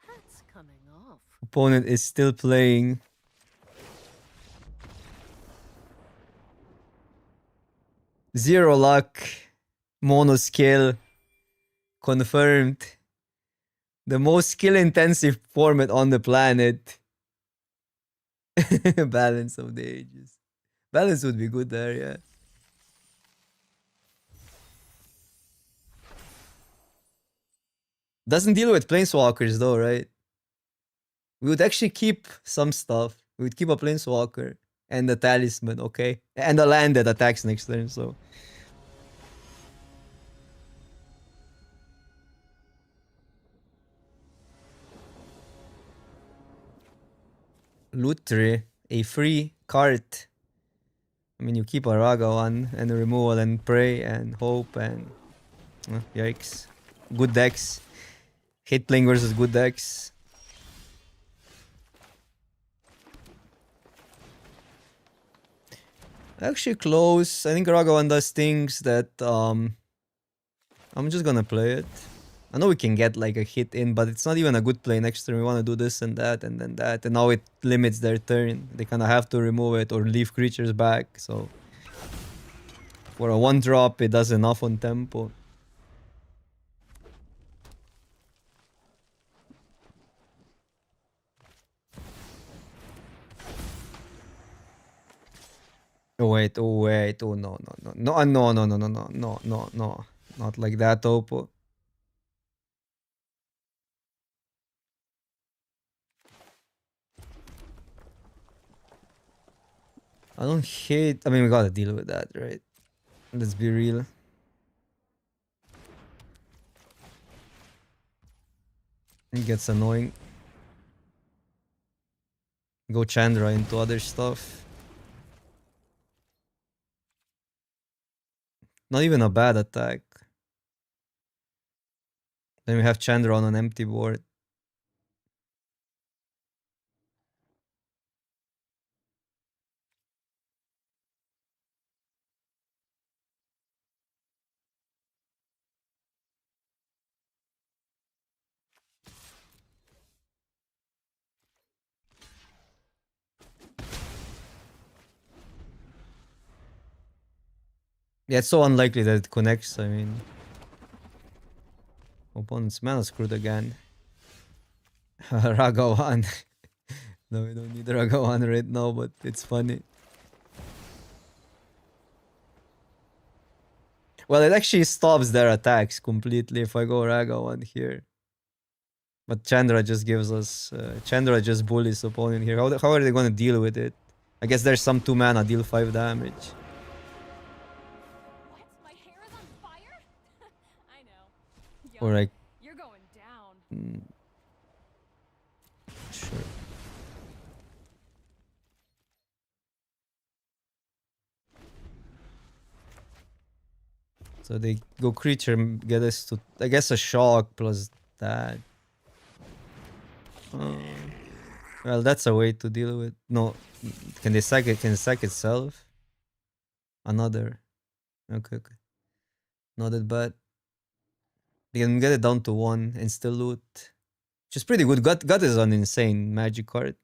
That's coming off. Opponent is still playing. Zero luck. Mono skill. Confirmed. The most skill intensive format on the planet. Balance of the ages. Balance would be good there, yeah. Doesn't deal with planeswalkers though, right? We would actually keep some stuff. We would keep a planeswalker and a talisman, okay? And a land that attacks next turn, so. Loot tree, a free card. I mean, you keep a Raga one and a removal and pray and hope and yikes. Good decks. Hate playing versus good decks. Actually close. I think Raga one does things that I'm just gonna play it. I know we can get like a hit in, but it's not even a good play next turn. We want to do this and that and then that. And now it limits their turn. They kind of have to remove it or leave creatures back. So for a 1-drop, it does enough on tempo. Oh wait, oh no. Not like that, Oppo. I don't hate... I mean, we gotta deal with that, right? Let's be real. It gets annoying. Go Chandra into other stuff. Not even a bad attack. Then we have Chandra on an empty board. Yeah, it's so unlikely that it connects, I mean. Opponent's mana screwed again. Raga 1. No, we don't need Raga 1 right now, but it's funny. Well, it actually stops their attacks completely if I go Raga 1 here. But Chandra just gives us... Chandra just bullies opponent here. How are they gonna deal with it? I guess there's some 2 mana, deal 5 damage. What? My hair is on fire? I know. Or like... You're going down. Sure. So they go creature, get us to... I guess a shock plus that. Well, that's a way to deal with... No. Can they sack it? Can it sack itself? Another. Okay. Not that bad. They can get it down to 1 and still loot. Which is pretty good. God is an insane magic card.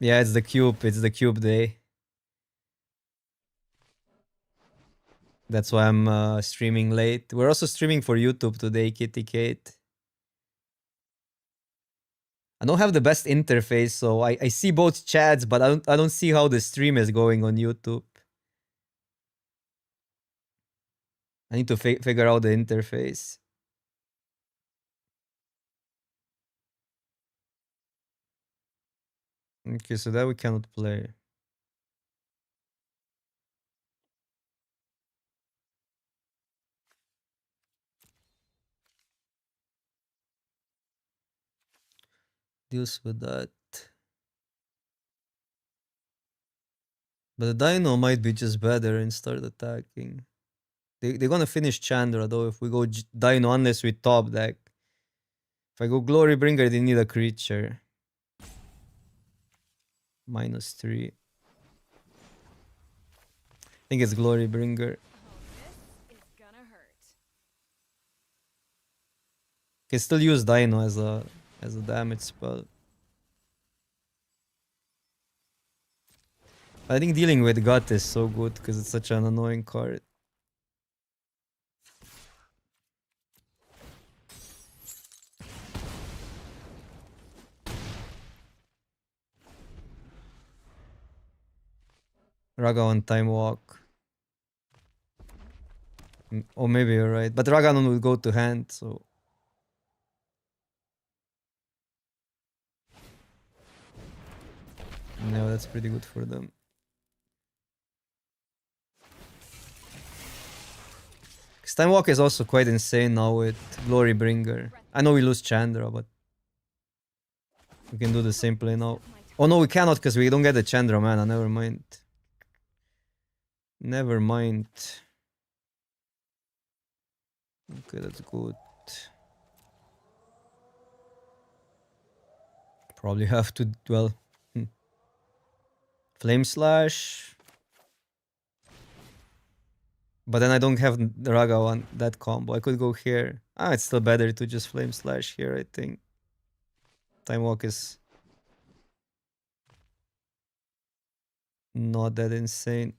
Yeah, it's the cube. It's the cube day. That's why I'm streaming late. We're also streaming for YouTube today, Kitty Kate. I don't have the best interface, so I see both chats, but I don't see how the stream is going on YouTube. I need to figure out the interface. Okay, so that we cannot play. Deals with that. But the Dino might be just better and start attacking. They're gonna finish Chandra though if we go Dino unless we top deck. If I go Glory Bringer, they need a creature. -3. I think it's Glory Bringer. This is gonna hurt. Can still use Dino as a damage spell. I think dealing with Gut is so good because it's such an annoying card. Raga on Time Walk. Or maybe you're right. But Raganon will go to hand, so... No, that's pretty good for them. Because Time Walk is also quite insane now with Glory Bringer. I know we lose Chandra, but... we can do the same play now. Oh no, we cannot because we don't get the Chandra mana, never mind. Never mind. Okay, that's good. Probably have to, well... Flame Slash. But then I don't have the Raga on that combo. I could go here. It's still better to just Flame Slash here, I think. Time Walk is not that insane.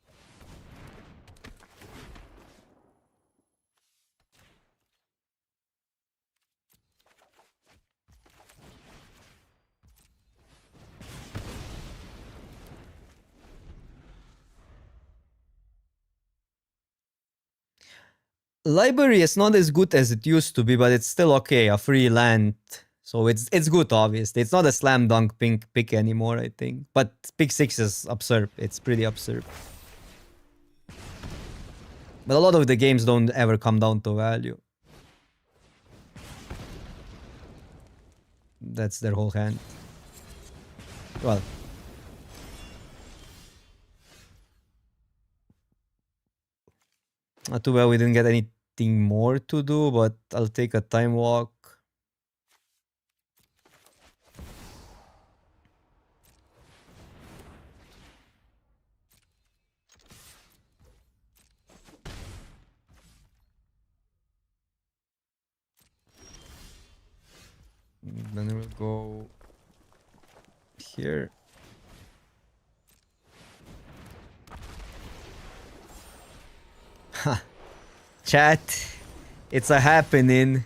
Library is not as good as it used to be, but it's still okay. A free land, so it's good. Obviously, it's not a slam dunk pick anymore. I think, but pick 6 is absurd. It's pretty absurd. But a lot of the games don't ever come down to value. That's their whole hand. Well. Not too bad we didn't get anything more to do, but I'll take a Time Walk. Then we'll go here. Chat, it's a happening.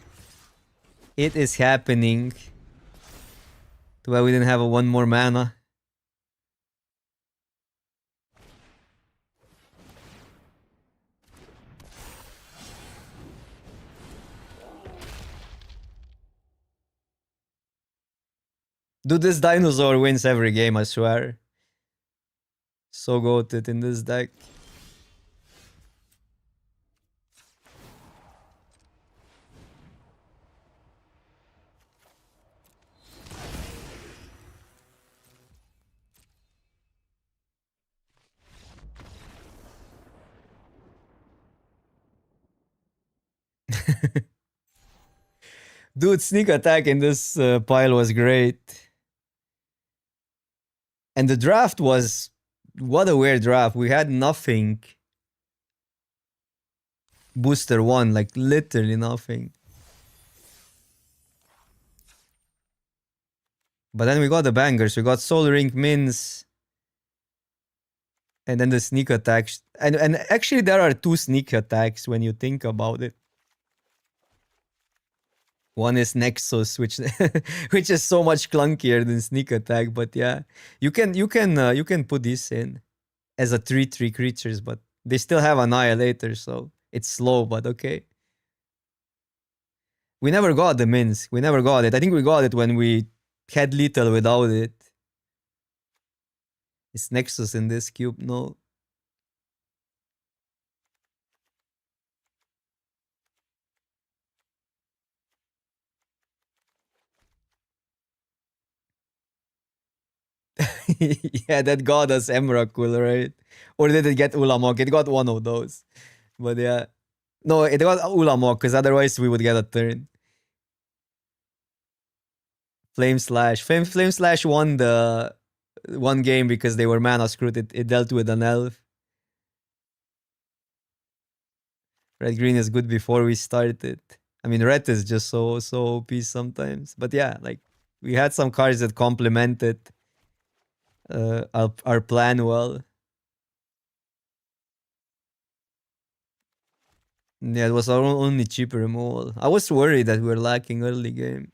It is happening. Too bad we didn't have a 1 more mana. Dude, this dinosaur wins every game, I swear. So goated in this deck. Dude, sneak attack in this pile was great. And the draft was... What a weird draft. We had nothing. Booster 1, like literally nothing. But then we got the bangers. We got Soul Ring Mins. And then the sneak attack. And actually there are two sneak attacks when you think about it. One is Nexus, which which is so much clunkier than sneak attack. But yeah, you can put this in as a 3/3 creatures, but they still have Annihilator, so it's slow. But okay, we never got the mins. We never got it. I think we got it when we had lethal without it. Is Nexus in this cube? No. Yeah, that got us Emrakul, right? Or did it get Ulamog? It got one of those. But yeah. No, it got Ulamog, because otherwise we would get a turn. Flame Slash. Flame Slash won the one game because they were mana screwed. It dealt with an elf. Red Green is good before we started. I mean, red is just so OP sometimes. But yeah, like we had some cards that complemented our plan well. Yeah, it was our only cheap removal. I was worried that we were lacking early game.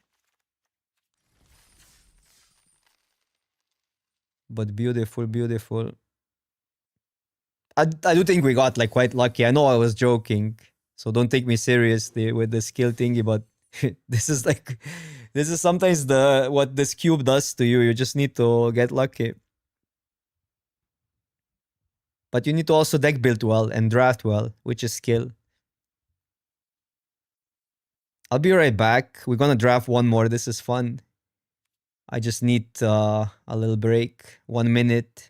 But beautiful, beautiful. I do think we got like quite lucky. I know I was joking, so don't take me seriously with the skill thingy, but this is like this is sometimes the what this cube does to you. You just need to get lucky. But you need to also deck build well and draft well, which is skill. I'll be right back. We're gonna draft one more. This is fun. I just need a little break. 1 minute.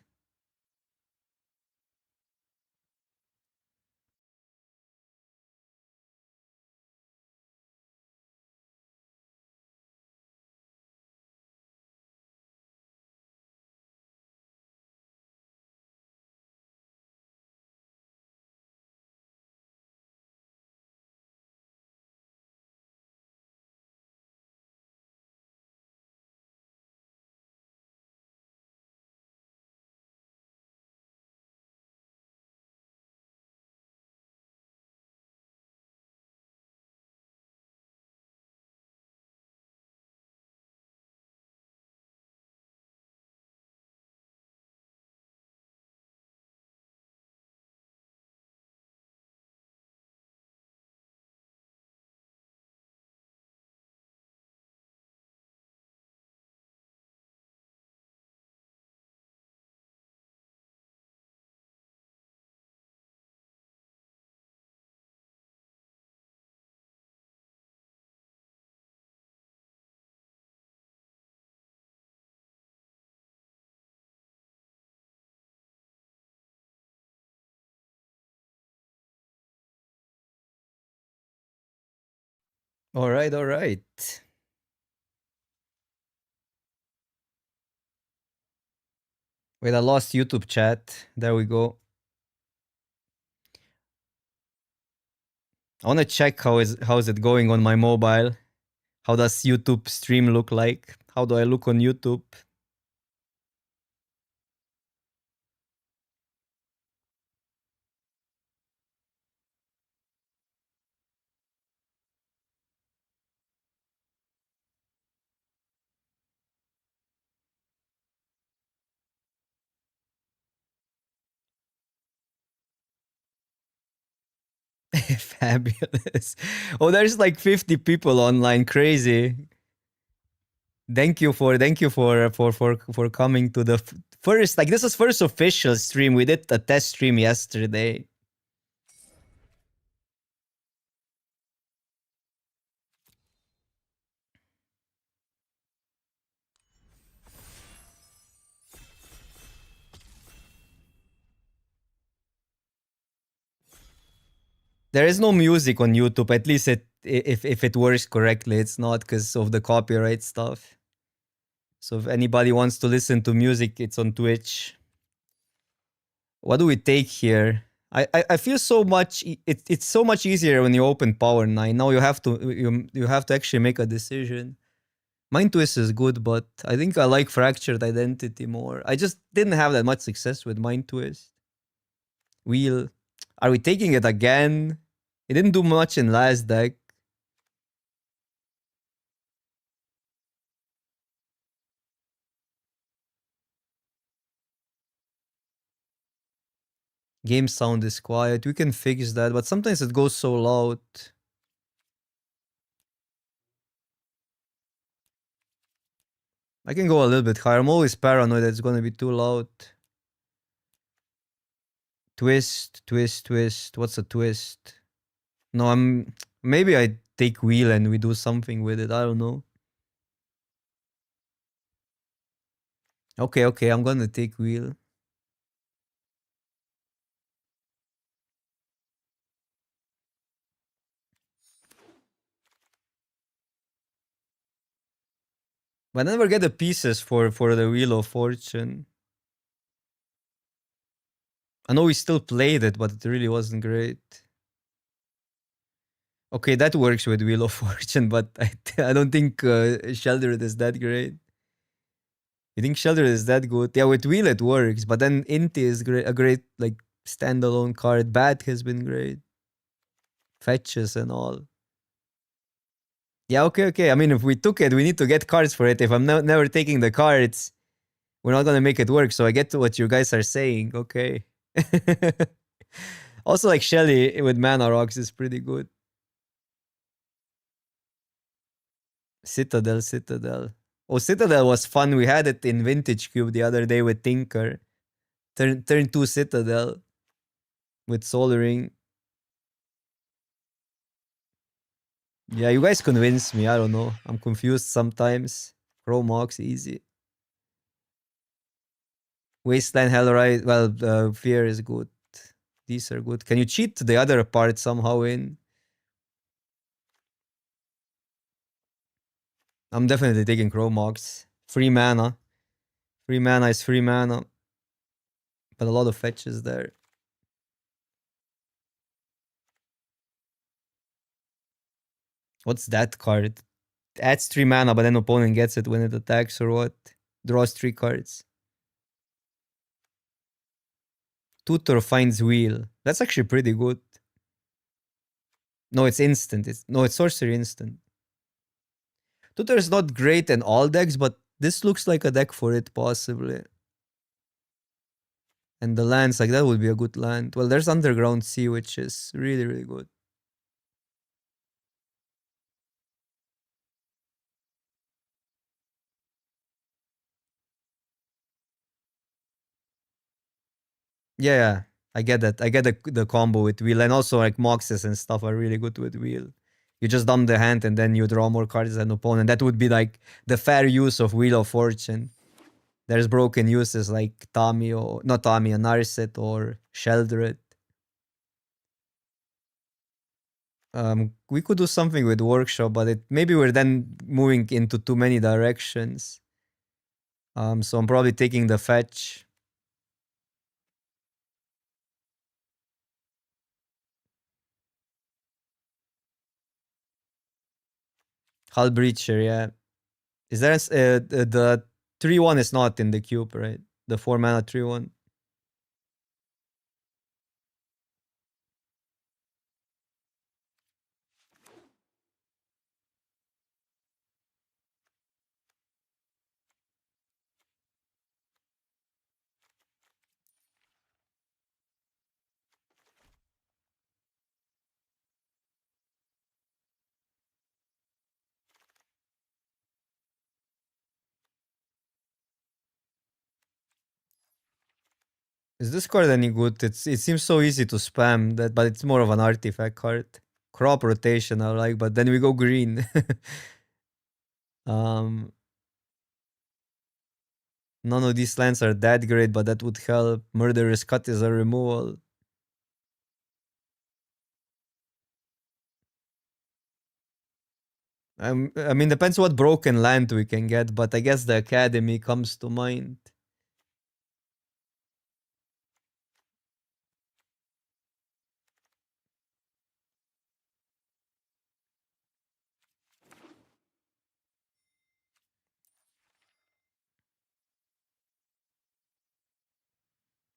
All right, all right. Wait, I lost YouTube chat. There we go. I want to check how is it going on my mobile. How does YouTube stream look like? How do I look on YouTube? Fabulous. Oh, there's like 50 people online. Crazy. Thank you for coming to the first, like, this is first official stream. We did a test stream yesterday. There is no music on YouTube. At least if it works correctly, it's not because of the copyright stuff. So if anybody wants to listen to music, it's on Twitch. What do we take here? I feel so much. It's so much easier when you open Power 9. Now you have to actually make a decision. Mind Twist is good, but I think I like Fractured Identity more. I just didn't have that much success with Mind Twist. Wheel. Are we taking it again? It didn't do much in last deck. Game sound is quiet. We can fix that, but sometimes it goes so loud. I can go a little bit higher. I'm always paranoid that it's gonna be too loud. Twist, twist, twist. What's a twist? No, maybe I take wheel and we do something with it. I don't know. Okay, I'm gonna take wheel. But I never get the pieces for the Wheel of Fortune. I know we still played it, but it really wasn't great. Okay, that works with Wheel of Fortune, but I don't think Sheltered is that great. You think Sheltered is that good? Yeah, with Wheel it works, but then Inti is great, a great like standalone card. Bat has been great. Fetches and all. Yeah, okay. I mean, if we took it, we need to get cards for it. If I'm never taking the cards, we're not gonna make it work. So I get to what you guys are saying. Okay. Also, like Shelly with Mana Rocks is pretty good. Citadel. Oh, Citadel was fun. We had it in Vintage Cube the other day with Tinker. Turn 2 Citadel with Soul Ring. Yeah, you guys convince me. I don't know. I'm confused sometimes. Chromox, easy. Wasteland, Hellride. Well, Fear is good. These are good. Can you cheat the other part somehow in? I'm definitely taking Chromox. Free mana. Free mana is free mana. But a lot of fetches there. What's that card? Adds 3 mana, but then opponent gets it when it attacks or what? Draws 3 cards. Tutor finds wheel. That's actually pretty good. No, it's instant. It's sorcery instant. Tutor is not great in all decks, but this looks like a deck for it, possibly. And the lands, like that would be a good land. Well, there's Underground Sea, which is really, really good. Yeah, I get that. I get the combo with wheel, and also like Moxes and stuff are really good with wheel. You just dump the hand and then you draw more cards than opponent. That would be like the fair use of Wheel of Fortune. There's broken uses like Tommy or not Tommy, a Narset or Sheldred. We could do something with Workshop, but maybe we're then moving into too many directions. So I'm probably taking the fetch. Hull Breacher, yeah. Is there the 3-1 is not in the cube, right? The 4 mana 3-1. Is this card any good? It seems so easy to spam that, but it's more of an artifact card. Crop rotation I like, but then we go green. um, None of these lands are that great, but that would help. Murderous Cut is a removal. I mean, depends what broken land we can get, but I guess the Academy comes to mind.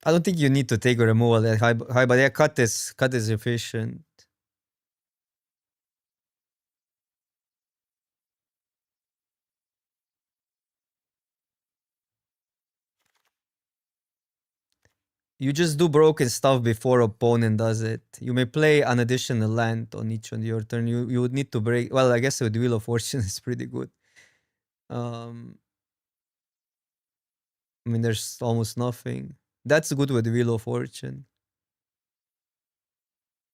I don't think you need to take a removal that high, but yeah, cut is efficient. You just do broken stuff before opponent does it. You may play an additional land on each on your turn. You would need to break. Well, I guess with Wheel of Fortune is pretty good. I mean, there's almost nothing. That's good with Wheel of Fortune.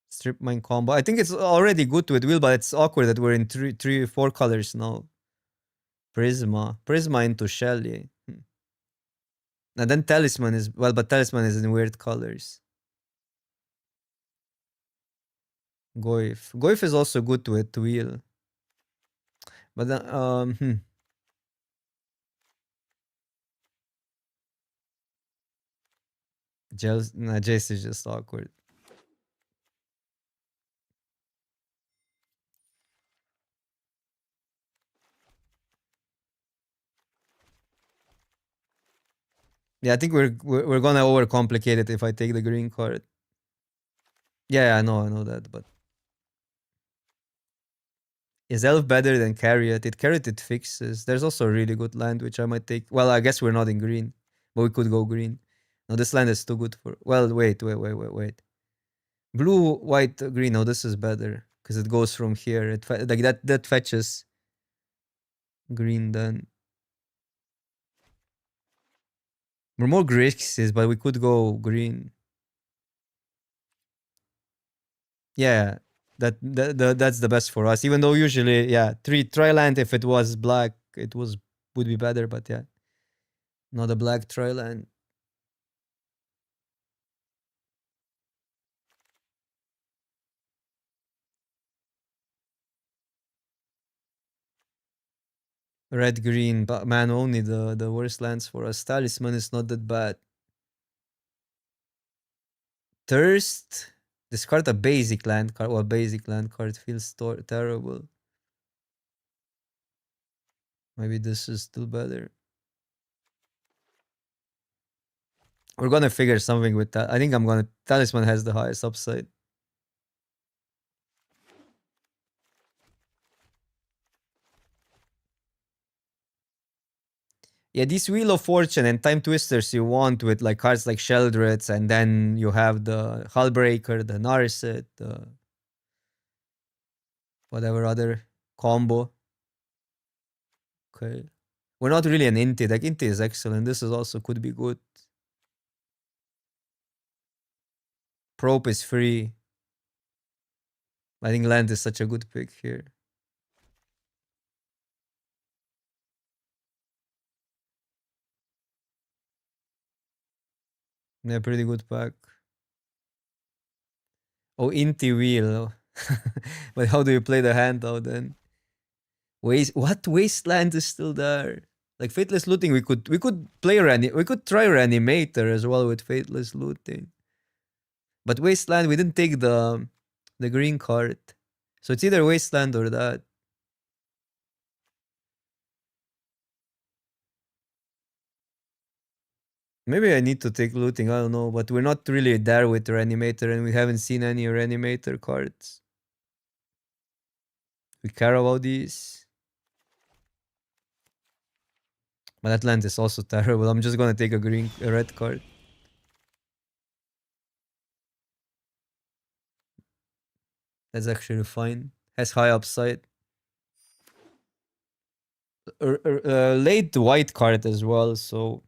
Strip Mine combo. I think it's already good with Wheel, but it's awkward that we're in three, 4 colors now. Prisma into Shelly. And then Talisman is, well, but Talisman is in weird colors. Goif is also good with Wheel. But then, Jace is just awkward. Yeah, I think we're gonna overcomplicate it if I take the green card. Yeah, I know that, but is Elf better than Carriot? It fixes. There's also a really good land which I might take. Well, I guess we're not in green, but we could go green. No, this land is too good for. Well, wait. Blue, white, green. No, this is better because it goes from here. Like that fetches green. Then we're more Grixis, but we could go green. Yeah, that's the best for us. Even though usually, yeah, tri-land if it was black, would be better. But yeah, not a black tri-land. Red green, but man, only the worst lands for us. Talisman is not that bad. Thirst. Discard a basic land card. Well, basic land card feels terrible. Maybe this is still better. We're gonna figure something with that. I think I'm gonna. Talisman has the highest upside. Yeah, these Wheel of Fortune and Time Twisters you want with like cards like Sheldrets, and then you have the Hullbreaker, the Narset, the whatever other combo. Okay. We're not really an Inti. Like Inti is excellent. This is also could be good. Probe is free. I think land is such a good pick here. Yeah, pretty good pack. Oh, Inti Wheel. But how do you play the hand out then? What Wasteland is still there? Like Fateless Looting, we could play we could try Reanimator as well with Fateless Looting. But Wasteland, we didn't take the green card. So it's either Wasteland or that. Maybe I need to take Looting, I don't know. But we're not really there with Reanimator and we haven't seen any Reanimator cards. We care about these. But that land is also terrible. I'm just gonna take a red card. That's actually fine. Has high upside. Late white card as well, so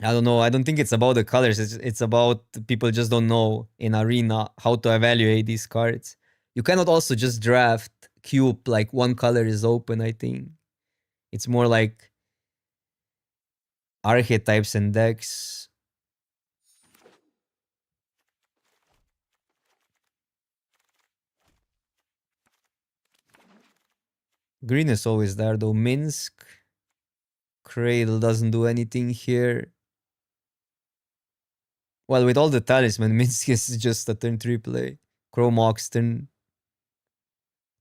I don't know. I don't think it's about the colors. It's about people just don't know in Arena how to evaluate these cards. You cannot also just draft cube like one color is open, I think. It's more like archetypes and decks. Green is always there though. Minsk. Cradle doesn't do anything here. Well, with all the talisman, Minsk is just a turn 3 play. Chromox turn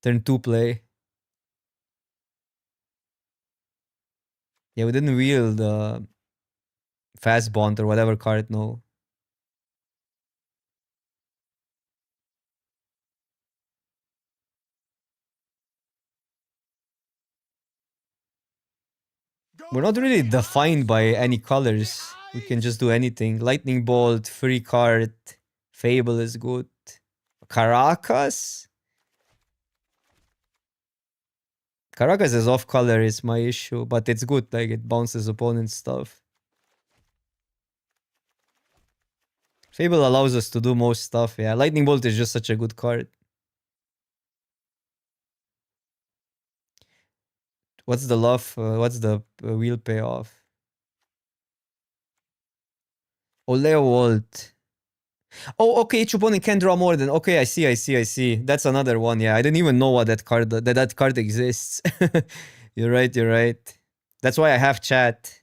2 play. Yeah, we didn't wield Fast Bond or whatever card, no. We're not really defined by any colors. We can just do anything. Lightning Bolt, free card, Fable is good. Caracas? Caracas is off color is my issue, but it's good, like it bounces opponent stuff. Fable allows us to do most stuff, yeah. Lightning Bolt is just such a good card. What's the love? What's the wheel payoff? Oleo Volt. Oh, okay, each opponent can draw more than. Okay, I see. That's another one. Yeah, I didn't even know what that card exists. You're right. That's why I have chat.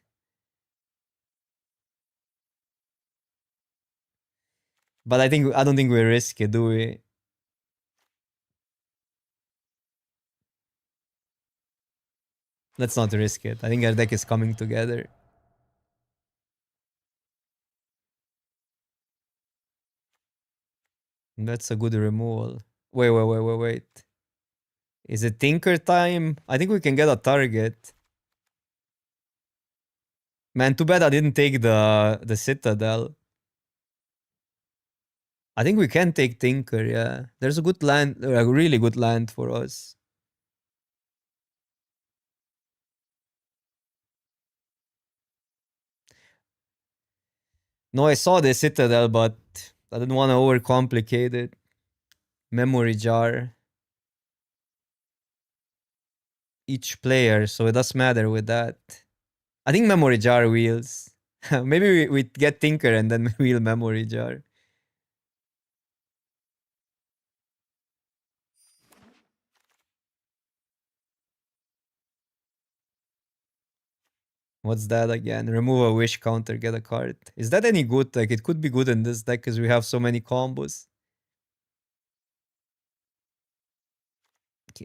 But I don't think we risk it, do we? Let's not risk it. I think our deck is coming together. That's a good removal. Wait. Is it Tinker time? I think we can get a target. Man, too bad I didn't take the Citadel. I think we can take Tinker, yeah. There's a good land, a really good land for us. No, I saw the Citadel, but I didn't want to overcomplicate it. Memory jar. Each player, so it does matter with that. I think memory jar wheels. Maybe we get Tinker and then wheel memory jar. What's that again? Remove a wish counter, get a card. Is that any good? Like, it could be good in this deck because we have so many combos.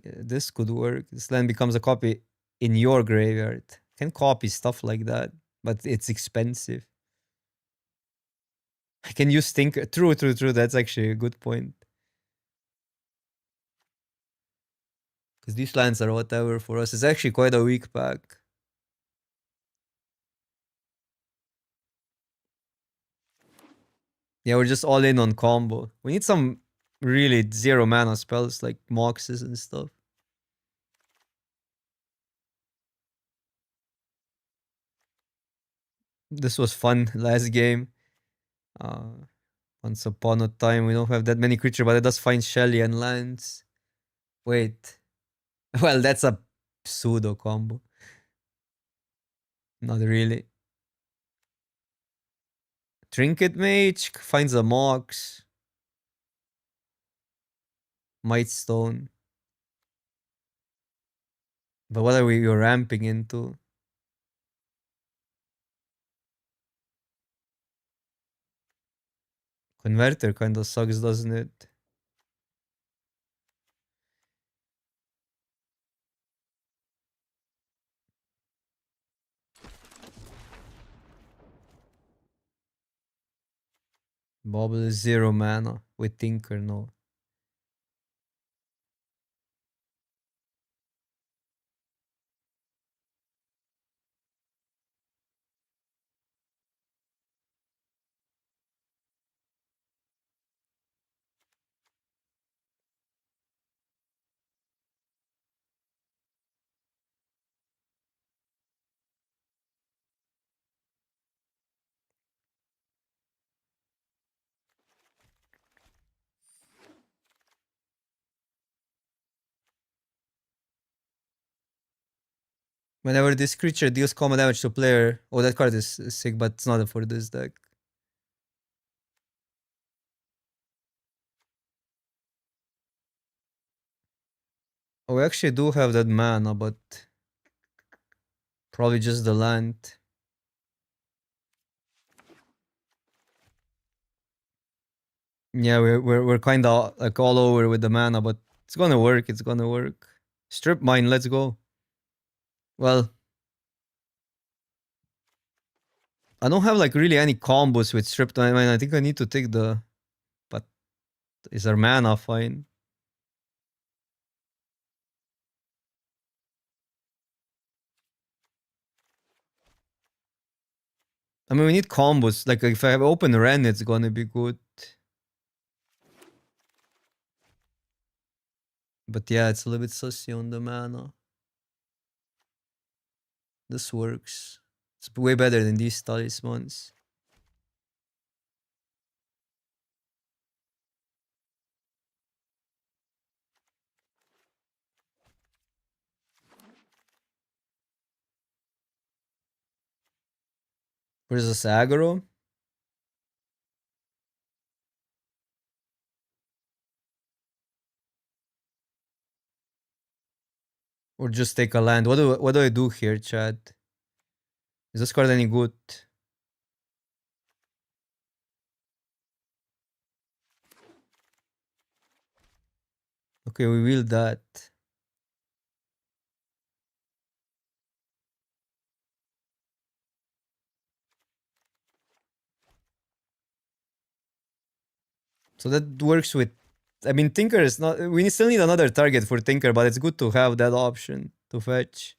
This could work. This land becomes a copy in your graveyard. Can copy stuff like that, but it's expensive. I can use Tinker. True. That's actually a good point. Because these lands are whatever for us. It's actually quite a weak pack. Yeah, we're just all in on combo. We need some really zero mana spells like Moxes and stuff. This was fun last game. Once upon a time, we don't have that many creatures, but it does find Shelly and lands. Wait. Well, that's a pseudo combo. Not really. Trinket Mage finds a Mox. Might Stone. But what are we ramping into? Converter kind of sucks, doesn't it? Bobble is 0 mana with Tinker, no. Whenever this creature deals common damage to player... Oh, that card is sick, but it's not for this deck. Oh, we actually do have that mana, but... Probably just the land. Yeah, we're kind of like all over with the mana, but it's gonna work. It's gonna work. Strip mine. Let's go. Well, I don't have like really any combos with strip mine. I think I need to take the. But is our mana fine? I mean, we need combos. Like if I have open Ren, it's gonna be good. But yeah, it's a little bit sussy on the mana. This works. It's way better than these talismans. Where's this aggro? Or just take a land? What do I do here, Chad? Is this card any good? Okay, we will that. So that works with... I mean, Tinker is not... We still need another target for Tinker, but it's good to have that option to fetch.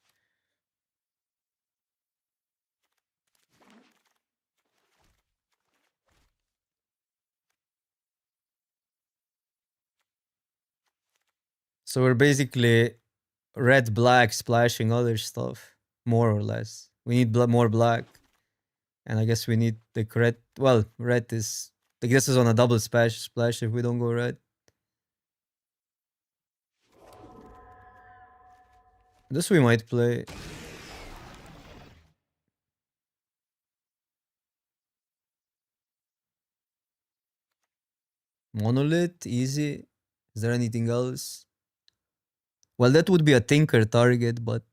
So we're basically red-black splashing other stuff, more or less. We need more black. And I guess we need the red... Well, red is... I guess is on a double splash if we don't go red. This we might play. Monolith, easy. Is there anything else? Well, that would be a Tinker target, but...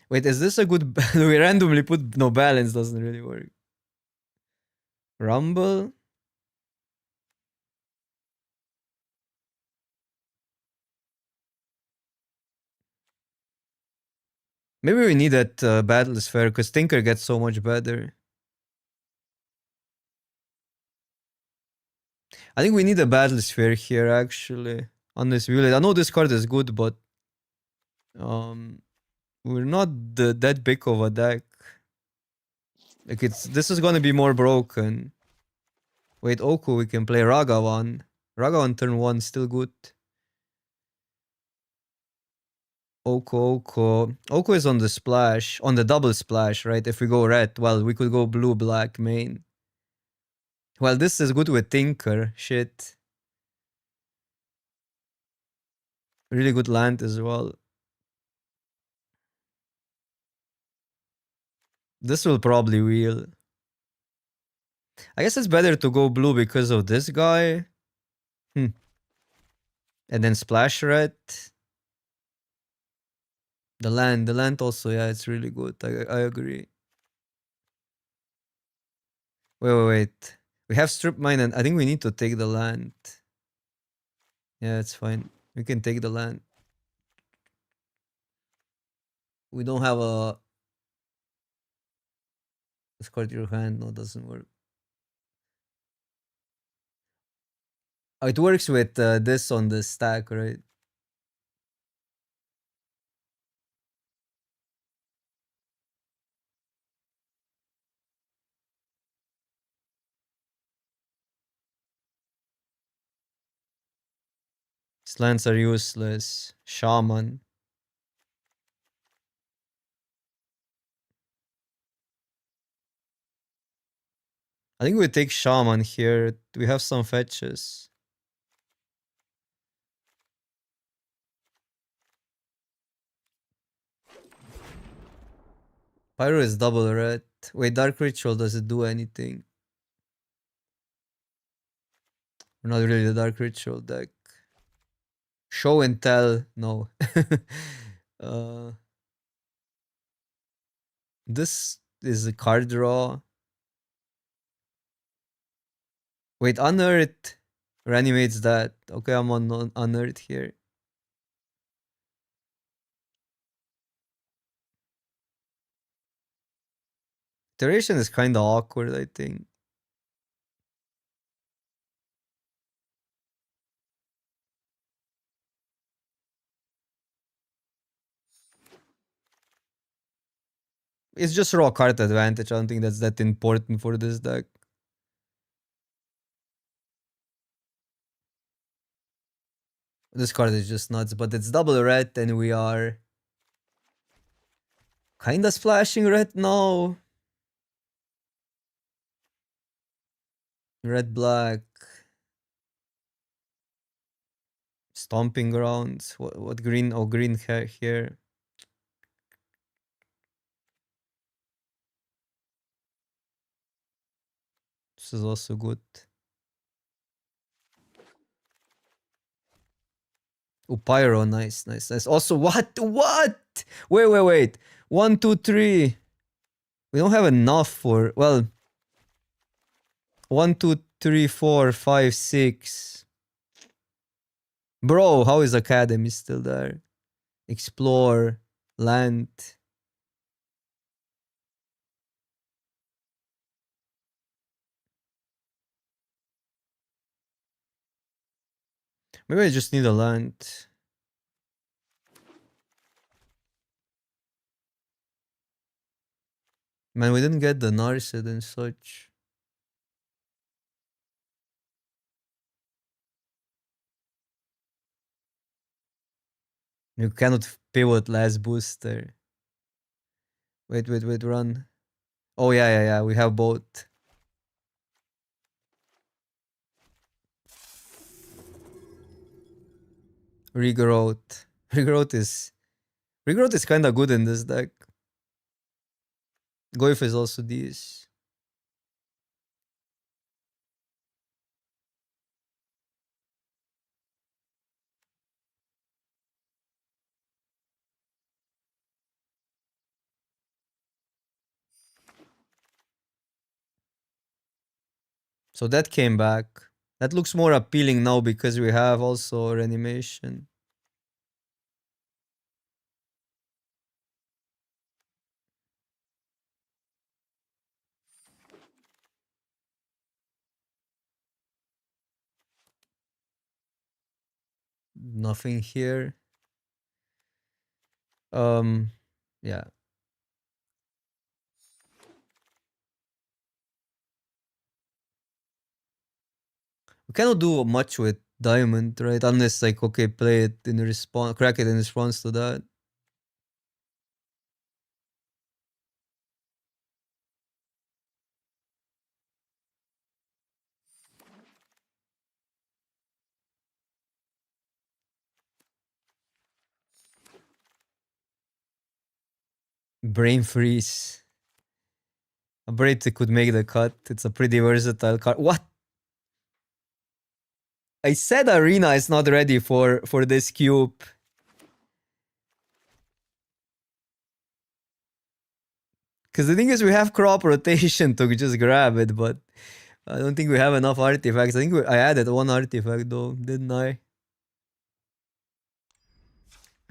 Wait, is this a good... we randomly put... No, balance doesn't really work. Rumble? Maybe we need that battle sphere because Tinker gets so much better. I think we need a battle sphere here actually. On this view. I know this card is good, but we're not that big of a deck. Like this is gonna be more broken. Wait, Oku, we can play Ragavan. Ragavan turn 1 still good. Oko is on the splash, on the double splash, right? If we go red, well, we could go blue-black main. Well, this is good with Tinker. Shit. Really good land as well. This will probably wheel. I guess it's better to go blue because of this guy. And then splash red. The land also, yeah, it's really good. I agree. Wait. We have strip mine and I think we need to take the land. Yeah, it's fine. We can take the land. We don't have a... Discard your hand. No, doesn't work. Oh, it works with this on the stack, right? These lands are useless. Shaman. I think we take Shaman here. We have some fetches. Pyro is double red. Wait, Dark Ritual, does it do anything? We're not really the Dark Ritual deck. Show and tell, no. uh, this is a card draw. Wait, Unearth reanimates that. Okay, I'm on Unearth here. Iteration is kind of awkward, I think. It's just raw card advantage. I don't think that's that important for this deck. This card is just nuts, but it's double red and we are kinda splashing red now. Red black. Stomping grounds. What green? Oh, green here. This is also good. Oh, Pyro, nice. Also, what? Wait. 1, 2, 3. We don't have enough for, well, 1, 2, 3, 4, 5, 6. Bro, how is Academy still there? Explore, land. Maybe I just need a land. Man, we didn't get the Narset and such. You cannot pivot last booster. Wait, run. Oh, yeah. We have both. Regrowth. Regrowth is kind of good in this deck. Goif is also this. So that came back. That looks more appealing now because we have also reanimation. Nothing here. Yeah. We cannot do much with diamond, right? Unless like, okay, play it in response, crack it in response to that. Brain freeze. A braid could make the cut. It's a pretty versatile card. What? I said Arena is not ready for this cube. Because the thing is, we have crop rotation to just grab it, but I don't think we have enough artifacts. I think I added one artifact though, didn't I?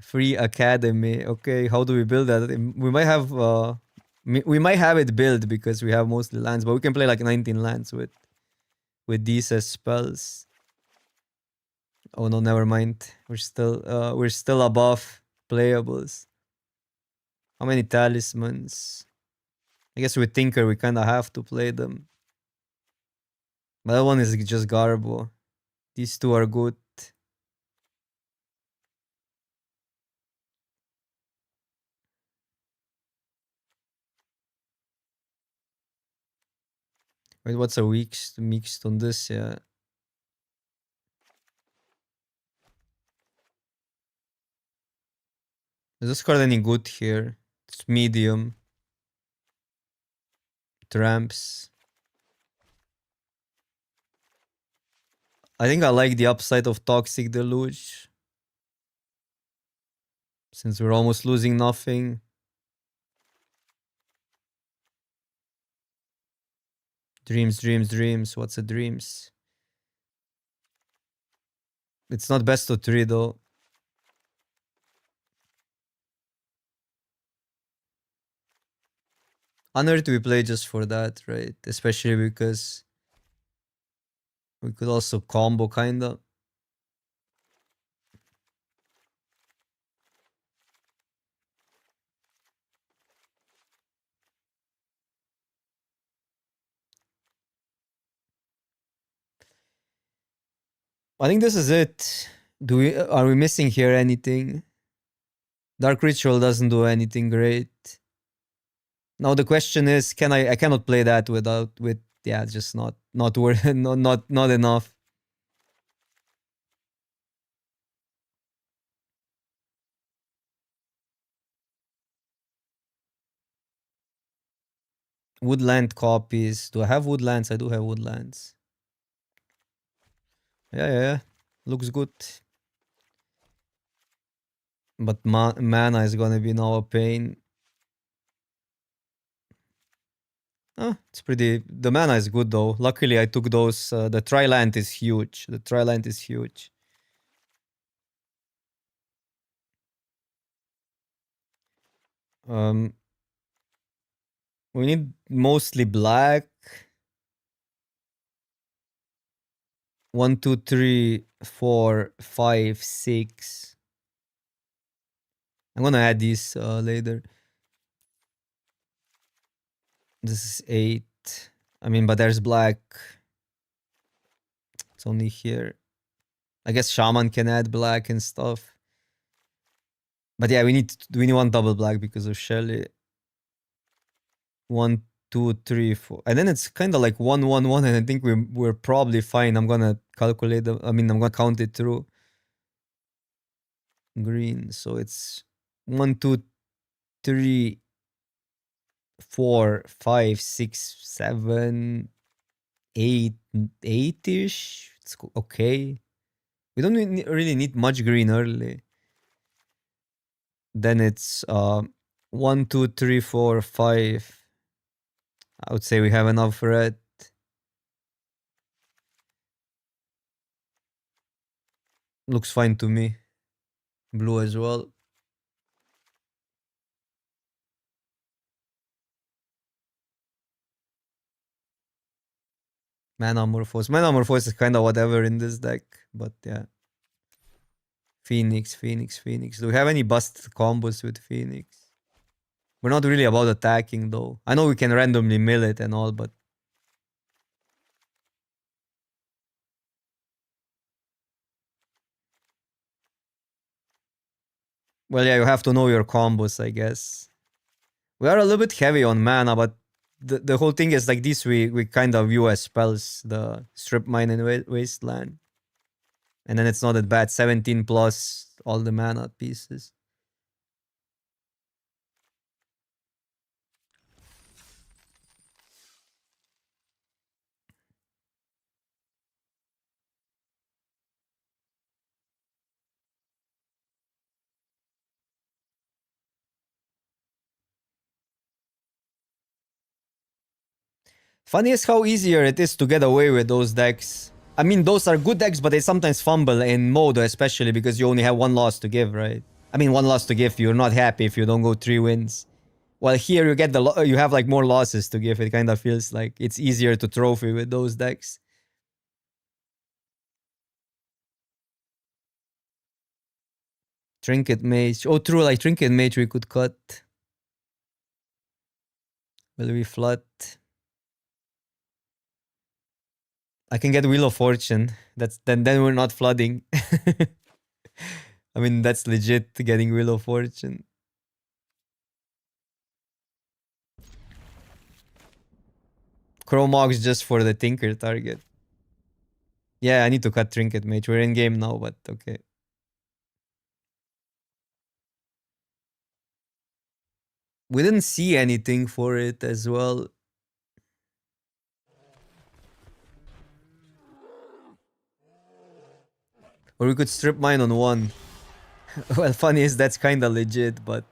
Free Academy. Okay, how do we build that? We might have we might have it built because we have mostly lands, but we can play like 19 lands with these as spells. Oh no, never mind. We're still above playables. How many talismans? I guess with Tinker we kinda have to play them. But that one is just Garbo. These two are good. Wait, what's a weak mixed on this? Yeah. Is this card any good here? It's medium. ramps. I think I like the upside of Toxic Deluge. Since we're almost losing nothing. Dreams, dreams, dreams. What's a dreams? It's not best of 3 though. Unearth we play just for that, right? Especially because we could also combo kinda. I think this is it. Are we missing here anything? Dark Ritual doesn't do anything great. Now the question is, I cannot play that with yeah, just not worth not enough. Woodland copies. Do I have woodlands? I do have woodlands. Yeah. Looks good. But mana is gonna be now a pain. It's pretty. The mana is good though. Luckily, I took those. The Triland is huge. The Triland is huge. We need mostly black. 1, 2, 3, 4, 5, 6. I'm gonna add these later. This is 8. I mean, but there's black. It's only here. I guess Shaman can add black and stuff. But yeah, we need one double black because of Shelly. 1, 2, 3, 4. And then it's kind of like 1, 1, 1. And I think we're probably fine. I'm gonna calculate. I'm gonna count it through. Green. So it's 1, 2, 3, 4, 5, 6, 7, 8, 8-ish. It's okay. We don't really need much green early. Then it's 1, 2, 3, 4, 5. I would say we have enough red. Looks fine to me. Blue as well. Mana Morphose. Mana Morphose is kind of whatever in this deck. But yeah. Phoenix. Do we have any busted combos with Phoenix? We're not really about attacking though. I know we can randomly mill it and all, but well, yeah, you have to know your combos, I guess. We are a little bit heavy on mana, but the whole thing is like this. We kind of view as spells, the Strip Mine and Wasteland. And then it's not that bad. 17 plus all the mana pieces. Funny is how easier it is to get away with those decks. I mean, those are good decks, but they sometimes fumble in Modo, especially because you only have one loss to give, right? I mean, one loss to give. You're not happy if you don't go 3 wins. While here you get you have like more losses to give. It kind of feels like it's easier to trophy with those decks. Trinket Mage. Oh, true. Like Trinket Mage, we could cut. Will we flood? I can get Wheel of Fortune. Then we're not flooding. I mean, that's legit getting Wheel of Fortune. Chromox just for the Tinker target. Yeah, I need to cut Trinket Mage. We're in game now, but okay. We didn't see anything for it as well. Or we could strip mine on 1. Well, funny is that's kinda legit, but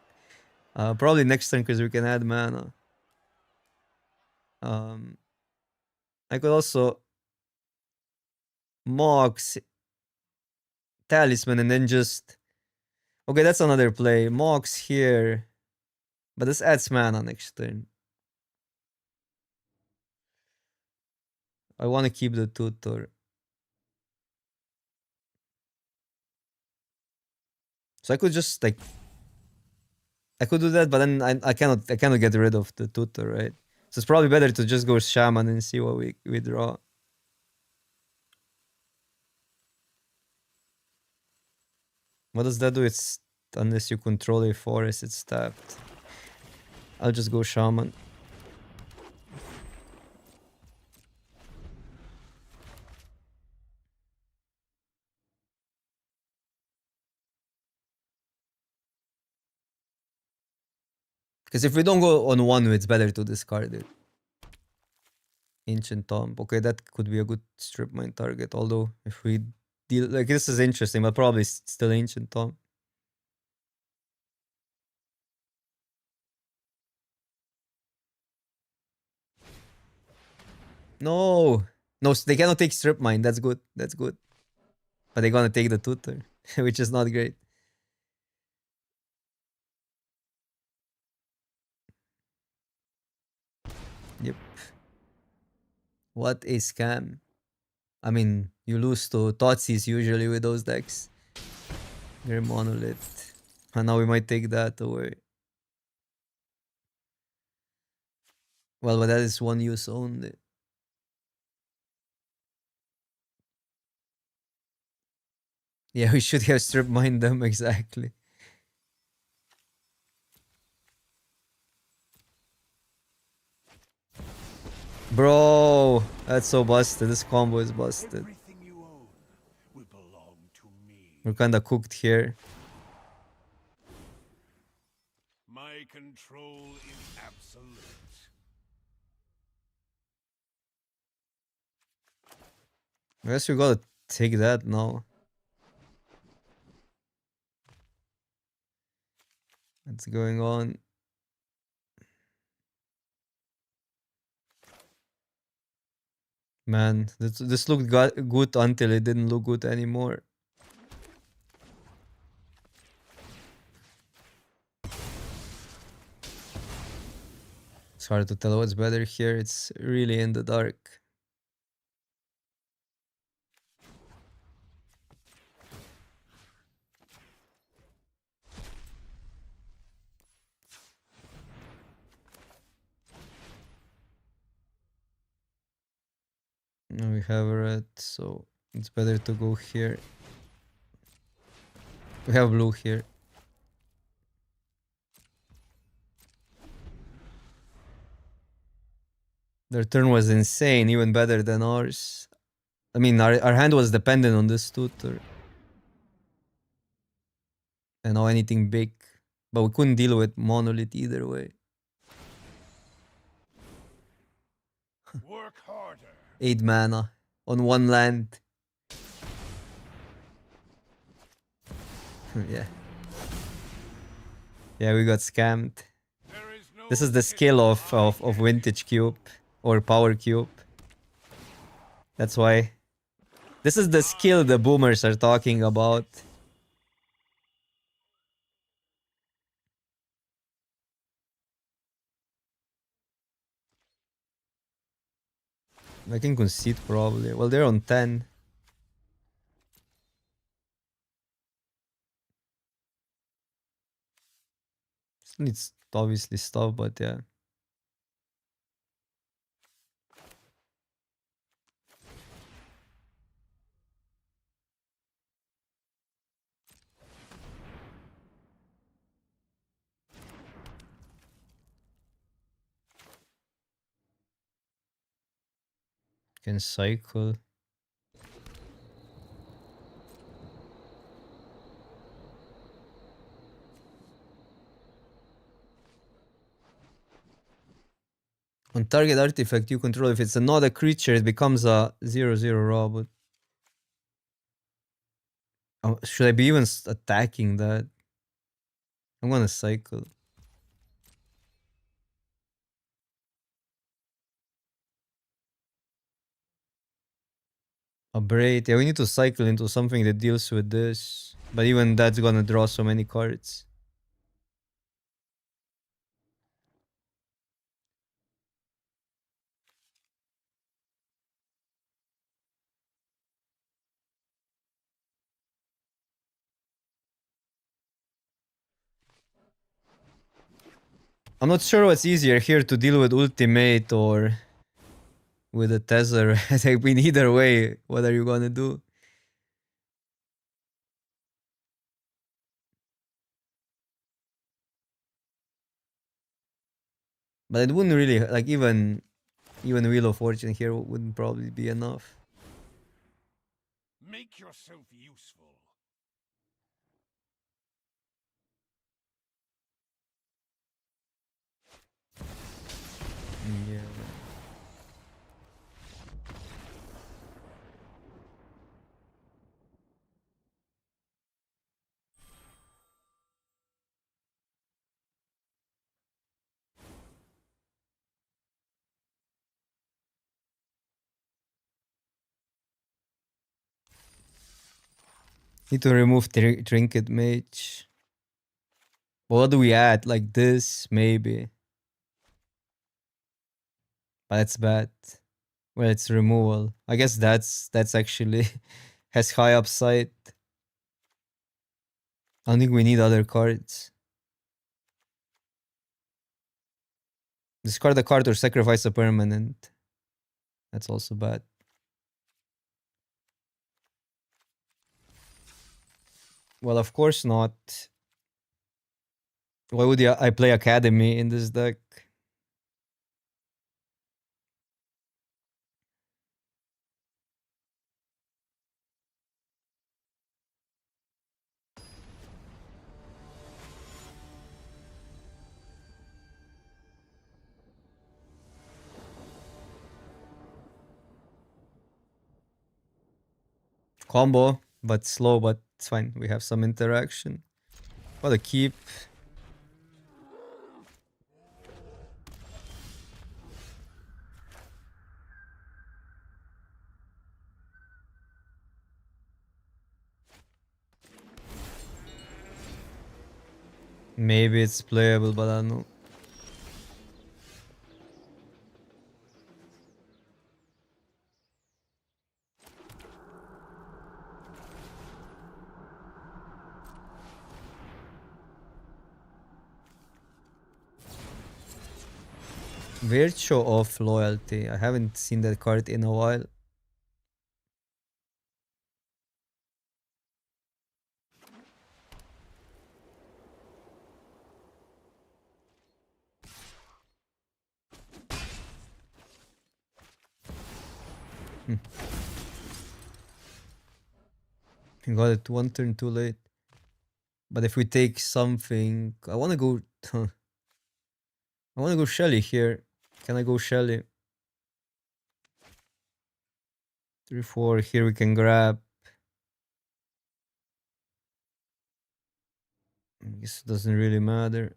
probably next turn because we can add mana. I could also Mox Talisman and then just... Okay, that's another play. Mox here. But this adds mana next turn. I want to keep the tutor. So I could just like... I could do that, but then I cannot get rid of the tutor, right? So it's probably better to just go Shaman and see what we draw. What does that do? It's... Unless you control a forest, it's tapped. I'll just go Shaman. Because if we don't go on 1, it's better to discard it. Ancient Tomb. Okay, that could be a good strip mine target. Although, if we deal... Like, this is interesting, but probably still Ancient Tomb. No! No, they cannot take strip mine. That's good. That's good. But they're gonna take the tutor, which is not great. Yep. What a scam. I mean, you lose to Totsis usually with those decks. Grim Monolith. And now we might take that away. Well, but that is 1 use only. Yeah, we should have strip mined them, exactly. Bro, that's so busted. This combo is busted. Everything you own will belong to me. We're kinda cooked here. My control is absolute. I guess we gotta take that now. What's going on? Man, this looked good until it didn't look good anymore. It's hard to tell what's better here. It's really in the dark. Now we have red, so it's better to go here. We have blue here. Their turn was insane, even better than ours. I mean, our hand was dependent on this tutor. And now anything big. But we couldn't deal with Monolith either way. Work harder. 8 mana on 1 land. Yeah. Yeah, we got scammed. There is no This is the skill of Vintage Cube or Power Cube. That's why. This is the skill the boomers are talking about. I can concede probably. Well, they're on 10. Still needs obviously stuff, but yeah. Can cycle. On target artifact you control, if it's not a creature, it becomes a 0/0 robot. Should I be even attacking that? I'm gonna cycle. A braid. Yeah, we need to cycle into something that deals with this. But even that's gonna draw so many cards. I'm not sure what's easier here to deal with ultimate or with a tether. I mean, either way, what are you gonna do? But it wouldn't really like even Wheel of Fortune here wouldn't probably be enough. Make yourself useful. Yeah. Need to remove Trinket Mage. What do we add? Like this, maybe. But that's bad. Well, it's removal. I guess that's actually has high upside. I don't think we need other cards. Discard a card or sacrifice a permanent. That's also bad. Well, of course not. Why would I play Academy in this deck? Combo, but slow, but it's fine. We have some interaction. What a keep. Maybe it's playable, but I don't know. Virtue of Loyalty. I haven't seen that card in a while. Got it one turn too late. But if we take something, I want to go. I want to go Shelly here. Can I go Shelly? 3-4. Here we can grab. I guess it doesn't really matter.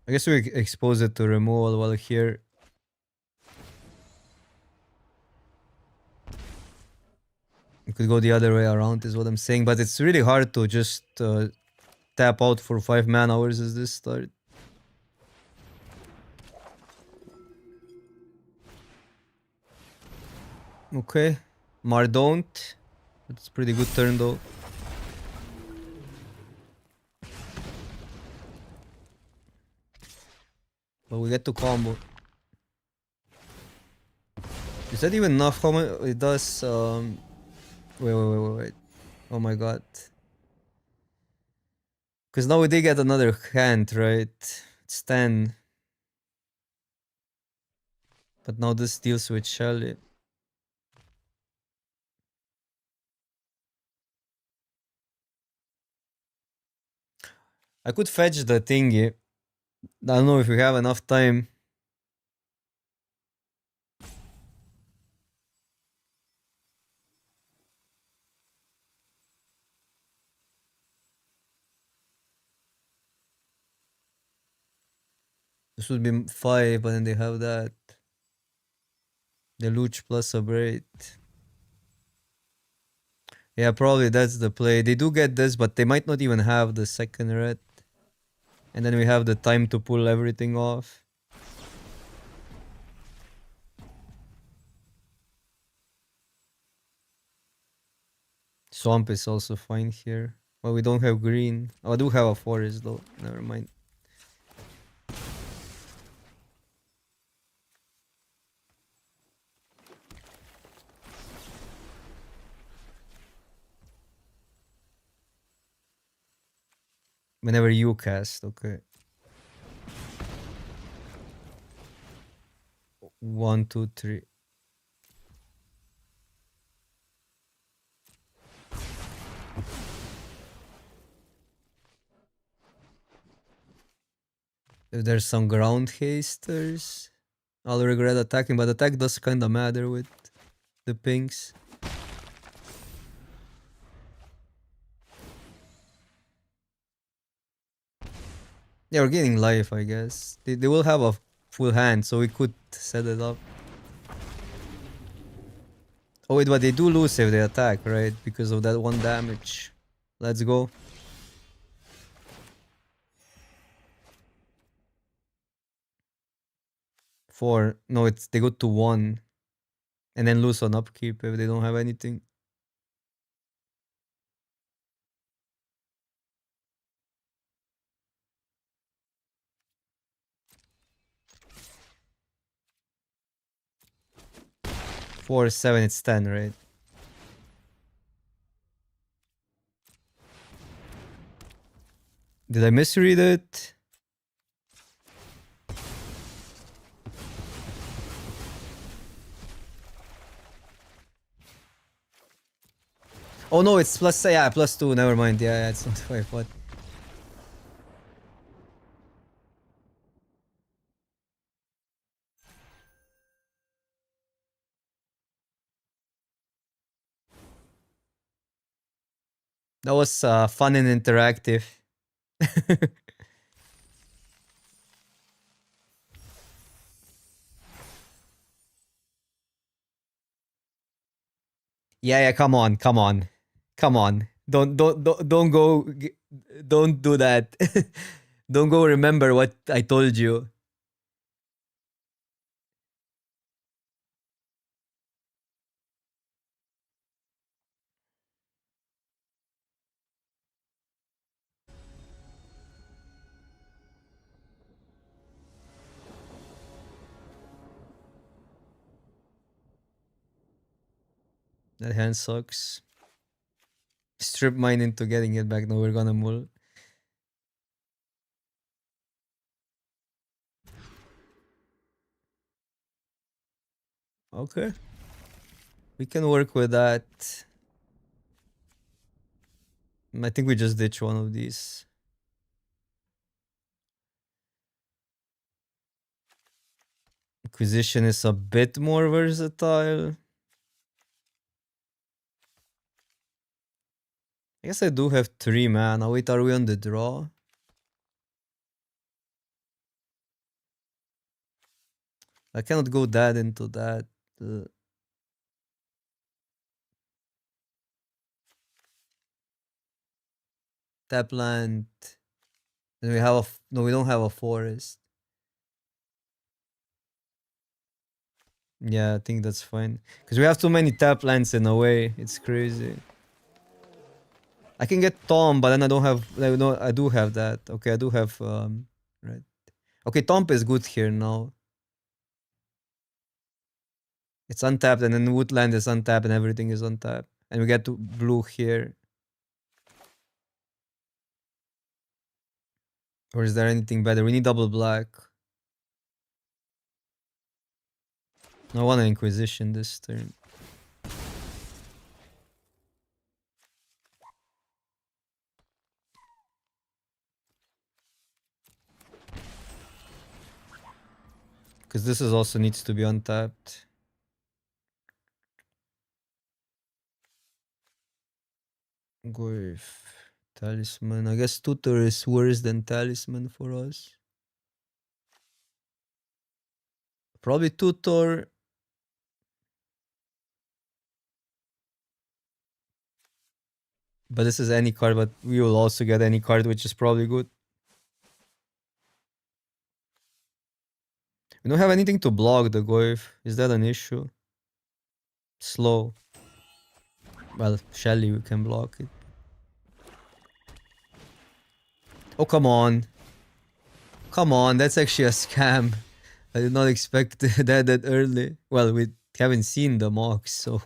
I guess we expose it to removal while here. You could go the other way around is what I'm saying, but it's really hard to just tap out for 5 mana versus this start. Okay, Mardon't. That's pretty good turn though. But we get to combo. Is that even enough? How much it does? Wait. Oh my god. Because now we did get another hand, right? It's 10. But now this deals with Shelly. I could fetch the thingy. I don't know if we have enough time. This would be 5, but then they have that. The Luch plus a braid. Yeah, probably that's the play. They do get this, but they might not even have the second red. And then we have the time to pull everything off. Swamp is also fine here. Well, we don't have green. Oh, I do have a forest though. Never mind. Whenever you cast, okay. 1, 2, 3. If there's some ground hasters, I'll regret attacking, but attack does kinda matter with the pinks. Yeah, we're getting life, I guess. They will have a full hand, so we could set it up. Oh wait, but they do lose if they attack, right? Because of that 1 damage. Let's go. Four. No, it's they go to 1. And then lose on upkeep if they don't have anything. Four, 7, it's 10, right? Did I misread it? Oh no, it's plus, yeah, +2, never mind. Yeah, it's not 5, what? That was fun and interactive. Yeah, come on, come on. Come on. Don't go, don't do that. Don't go remember what I told you. That hand sucks. Strip mine into getting it back. No, we're gonna mull. Okay. We can work with that. I think we just ditch one of these. Inquisition is a bit more versatile. I guess I do have 3 mana. Wait, are we on the draw? I cannot go that into that. Tap land. And we have a no, we don't have a forest. Yeah, I think that's fine. Because we have too many tap lands in a way. It's crazy. I can get Tom, but then I don't have. No, I do have that. Okay, I do have. Right. Okay, Tomp is good here now. It's untapped, and then Woodland is untapped, and everything is untapped. And we get to blue here. Or is there anything better? We need double black. I want an Inquisition this turn. Because this is also needs to be untapped. Goif. Talisman. I guess Tutor is worse than Talisman for us. Probably Tutor. But this is any card, but we will also get any card, which is probably good. We don't have anything to block the Goif. Is that an issue? Slow. Well, Shelly, we can block it. Oh, come on. Come on, that's actually a scam. I did not expect that early. Well, we haven't seen the mocks, so...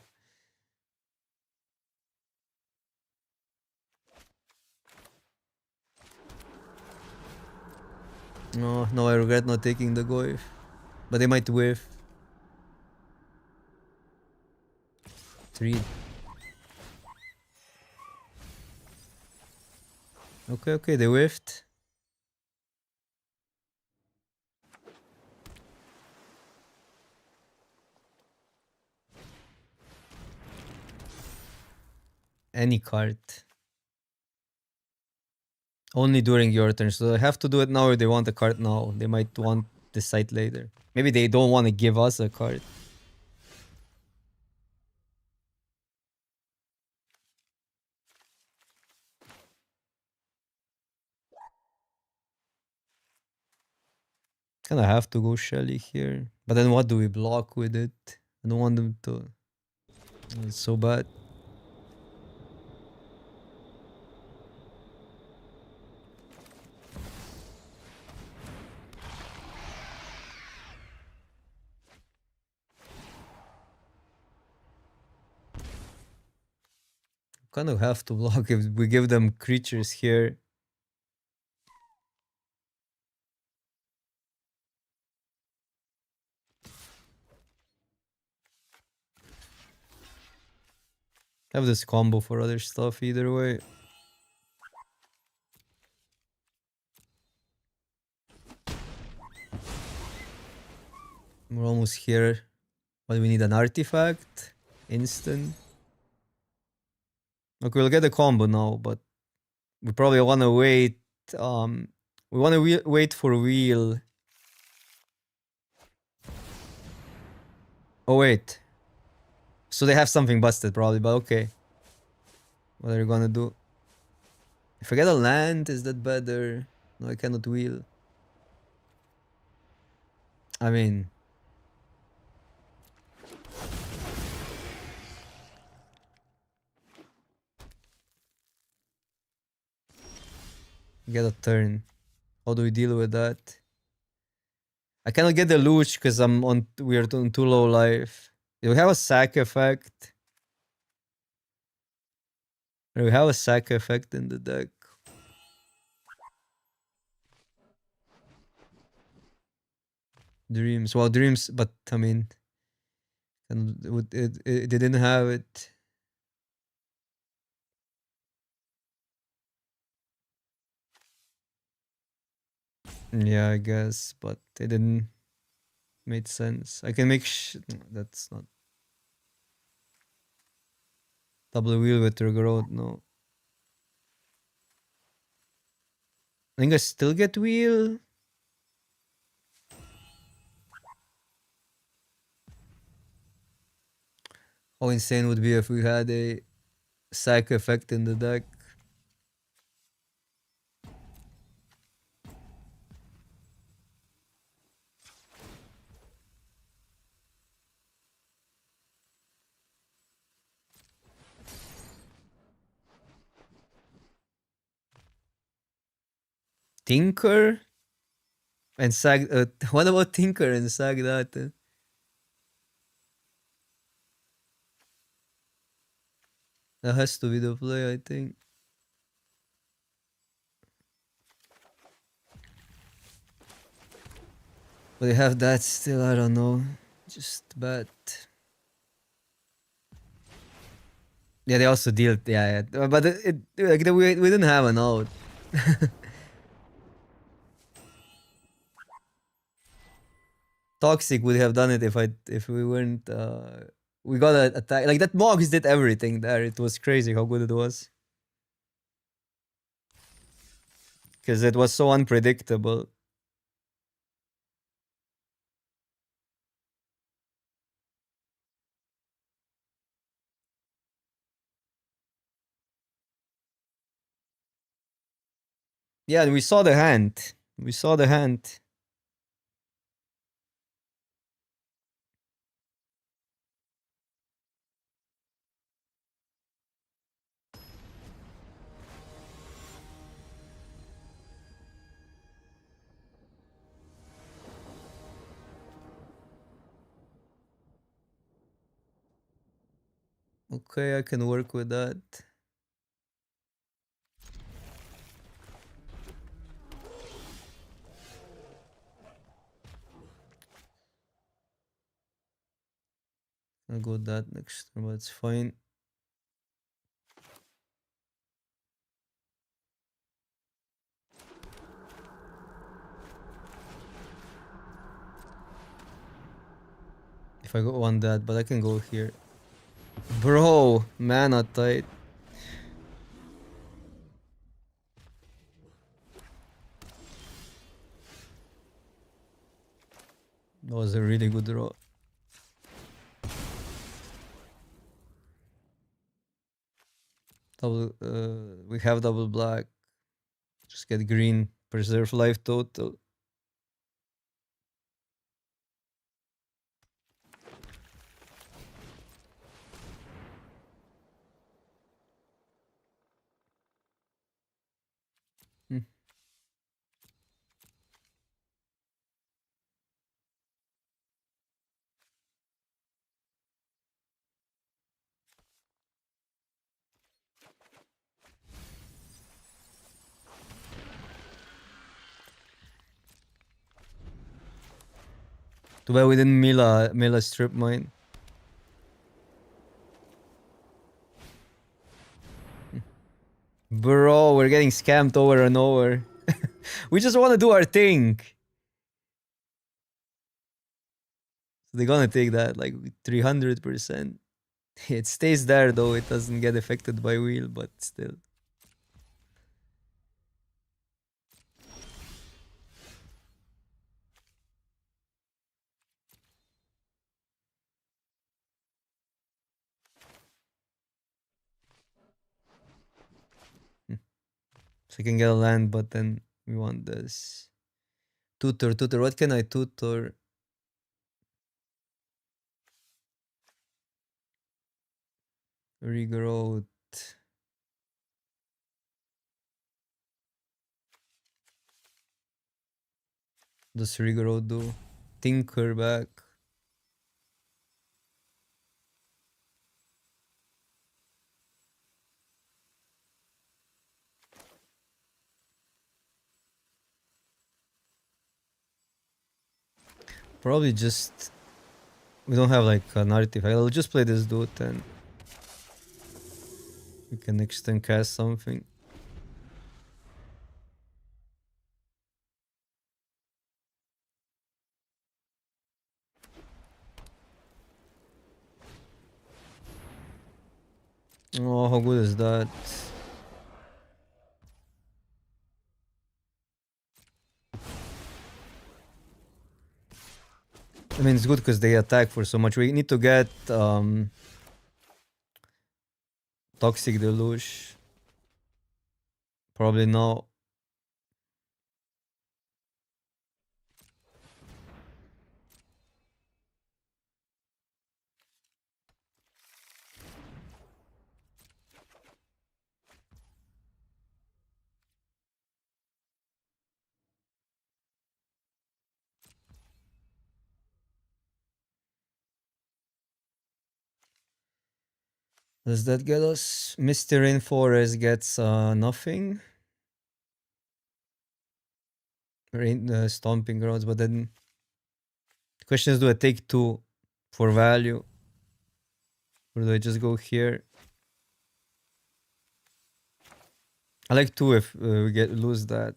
No, I regret not taking the Goif. But they might whiff. 3. Okay, they whiffed. Any card. Only during your turn. So they have to do it now or they want the card now. They might want the site later. Maybe they don't want to give us a card. Kinda have to go Shelly here. But then what do we block with it? I don't want them to... It's so bad. Kind of have to block if we give them creatures here. Have this combo for other stuff either way. We're almost here. But we need an artifact. Instant. Okay, we'll get a combo now, but we probably want to wait. We want to wait for wheel. Oh wait. So they have something busted probably, but okay. What are you gonna do? If I get a land, is that better? No, I cannot wheel. I mean... Get a turn. How do we deal with that? I cannot get the Luch because we are on too low life. Do we have a sack effect? Do we have a sack effect in the deck? Dreams. Well, dreams, but I mean, it didn't have it. Yeah, I guess, but it didn't make sense. I can make that's not double wheel with trigger. No. I think I still get wheel. How insane would be if we had a sack effect in the deck. Tinker and sag. What about Tinker and sag that? That has to be the play, I think. But they have that still. I don't know. Just bad. Yeah, they also deal. Yeah. But like we didn't have an out. Toxic would have done it if we weren't. We got an attack like that. Mogs did everything there. It was crazy how good it was. Because it was so unpredictable. Yeah, and we saw the hand. We saw the hand. Okay, I can work with that. I'll go that next turn, but it's fine. If I go on that, but I can go here. Bro, mana tight. That was a really good draw. Double, we have double black. Just get green. Preserve life total. Hmm. Too bad we didn't Mila strip mine. Bro, we're getting scammed over and over. We just want to do our thing. So they're gonna take that like 300%. It stays there though, it doesn't get affected by wheel, but still. So I can get a land, but then we want this. Tutor. What can I tutor? Regrowth. Does regrowth do? Tinker back. Probably just... We don't have like an artifact. I'll just play this dude and... We can next turn cast something. Oh, how good is that? I mean, it's good because they attack for so much. We need to get Toxic Deluge. Probably no. Does that get us? Mr. Rainforest gets nothing. Stomping Grounds, but then the question is, do I take 2 for value? Or do I just go here? I like 2 if we lose that.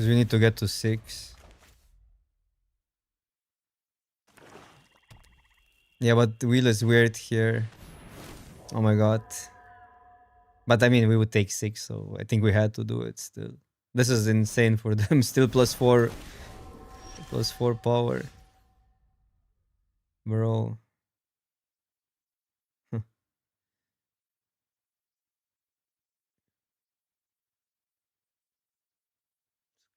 Because we need to get to 6. Yeah, but the wheel is weird here. Oh my god. But I mean, we would take 6, so I think we had to do it still. This is insane for them. Still +4. +4 power. Bro.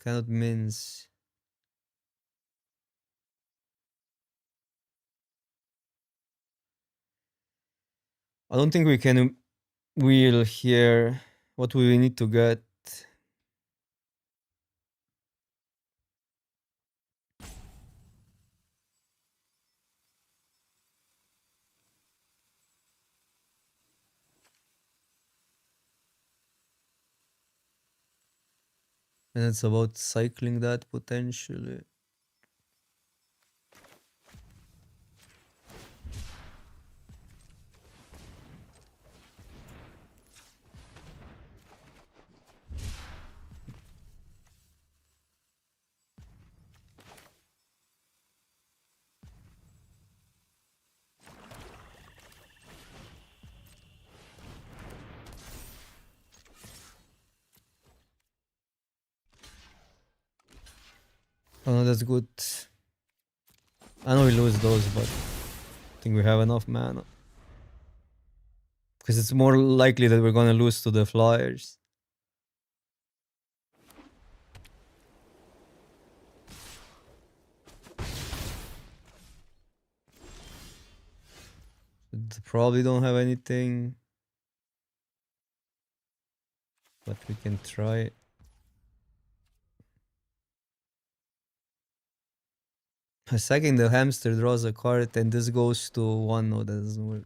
Cannot mince. I don't think we can wheel here. What do we need to get? And it's about cycling that potentially. Oh no, that's good. I know we lose those, but I think we have enough mana. Because it's more likely that we're gonna lose to the Flyers. They probably don't have anything. But we can try. Second, the hamster draws a card and this goes to 1. No, that doesn't work.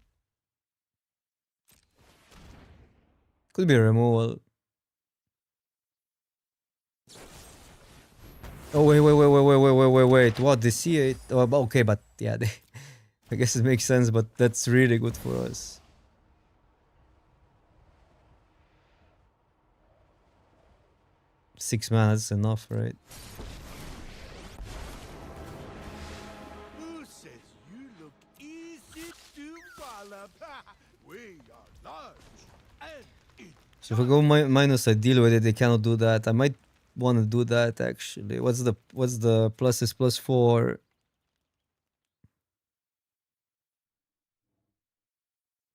Could be a removal. Oh, wait. What? They see it? Oh, okay, but yeah, I guess it makes sense, but that's really good for us. Six mana is enough, right? Who says you look easy to wallop? We are large and So if I go minus, I deal with it. They cannot do that. I might want to do that actually. What's the plus is +4.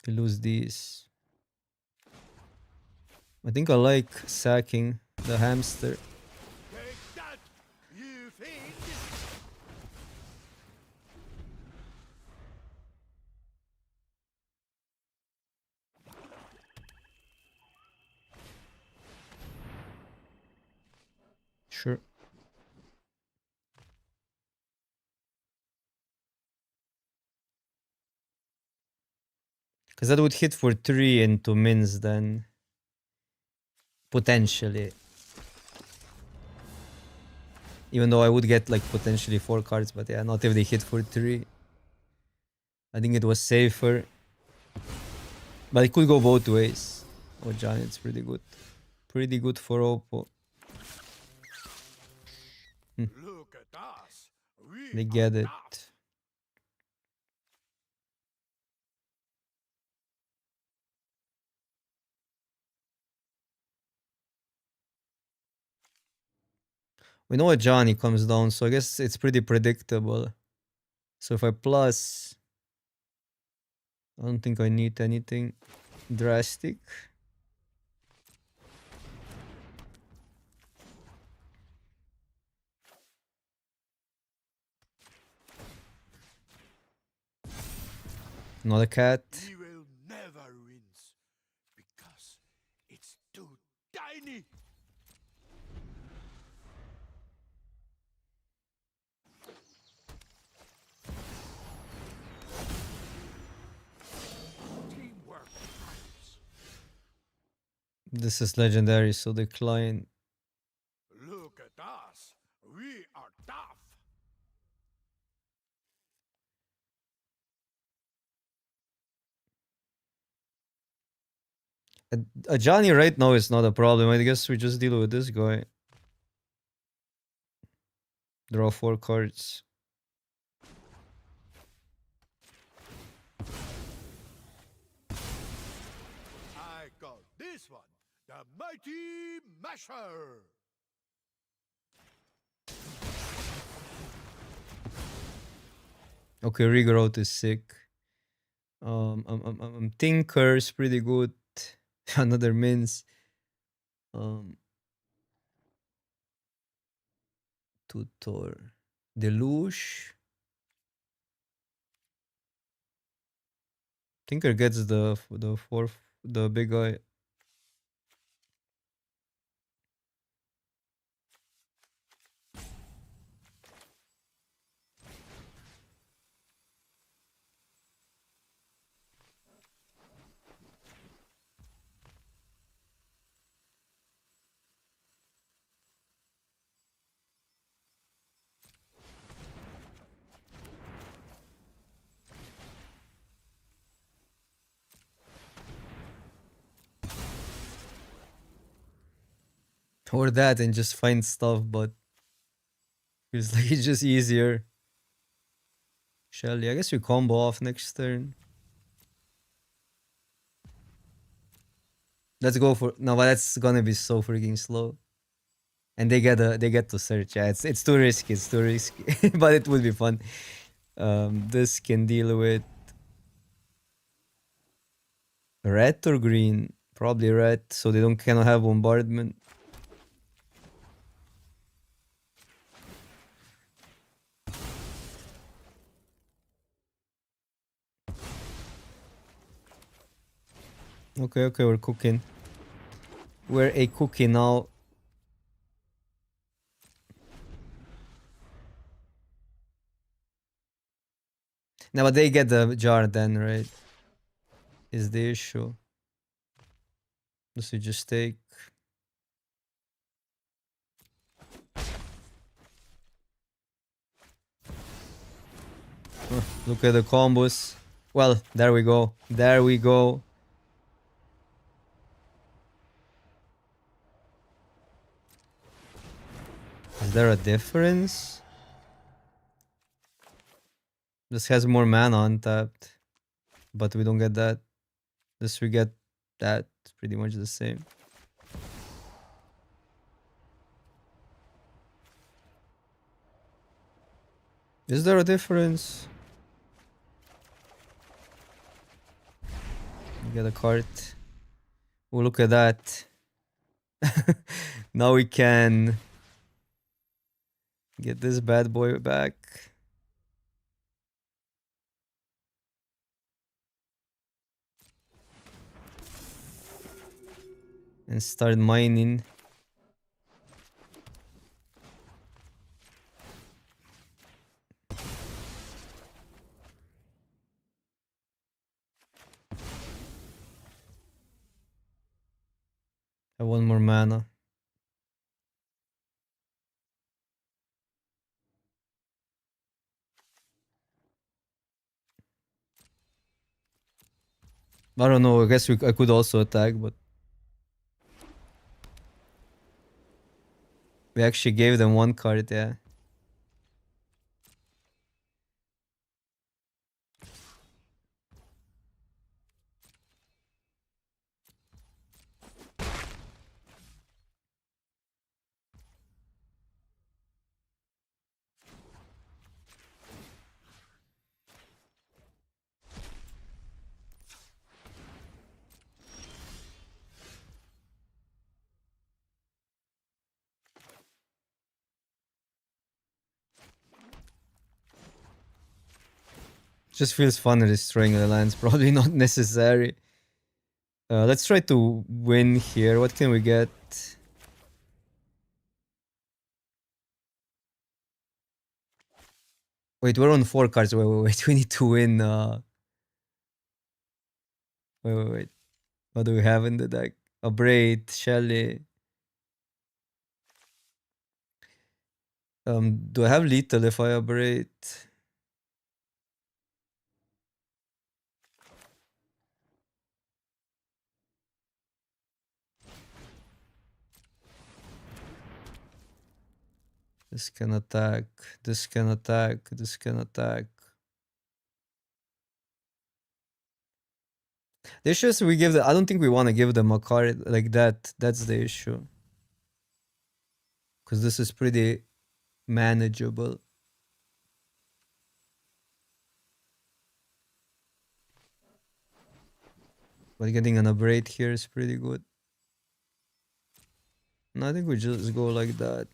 We lose these. I think I like sacking the hamster. take that, you fiend! Sure. Because that would hit for 3 into mins then. Potentially. Even though I would get like potentially 4 cards, but yeah, not if they hit for 3. I think it was safer. But it could go both ways. Oh, Johnny, it's pretty good. Pretty good for Oppo. Look at us. We They are get it. tough. We know what Johnny comes down, so I guess it's pretty predictable. So if I plus, I don't think I need anything drastic. Not a cat. We will never rinse because it's too tiny. Teamwork matters. This is legendary, so decline. Look at us. We are tough. A Johnny right now is not a problem. I guess we just deal with this guy. Draw 4 cards. I call this one the Mighty Masher. Okay, regrowth is sick. Tinker's pretty good. Another Mince. Tutor. Deluge. Tinker gets the fourth, the big guy. Or that and just find stuff, but feels like it's just easier. Shelly, I guess we combo off next turn. Let's go for no, but that's gonna be so freaking slow. And they get to search. Yeah, it's too risky. It's too risky, but it would be fun. This can deal with red or green. Probably red, so they don't cannot have bombardment. Okay, we're cooking. We're a cookie now. Now, but they get the jar then, right? Is the issue. So you just take. Look at the combos. Well, there we go. There we go. Is there a difference? This has more mana untapped. But we don't get that. This we get that. It's pretty much the same. Is there a difference? Get a card. Oh, look at that. Now we can get this bad boy back. And start mining. I have one more mana. I don't know. I guess I could also attack, but we actually gave them one card, yeah. Just feels fun destroying the lands. Probably not necessary. Let's try to win here. What can we get? Wait, we're on 4 cards. Wait. We need to win. Wait. What do we have in the deck? A Braid, Shelly. Do I have lethal if I abrade? This can attack. This can attack. This can attack. The issue is we give the. I don't think we want to give them a card like that. That's the issue. Because this is pretty manageable. But getting an abrade here is pretty good. And I think we just go like that.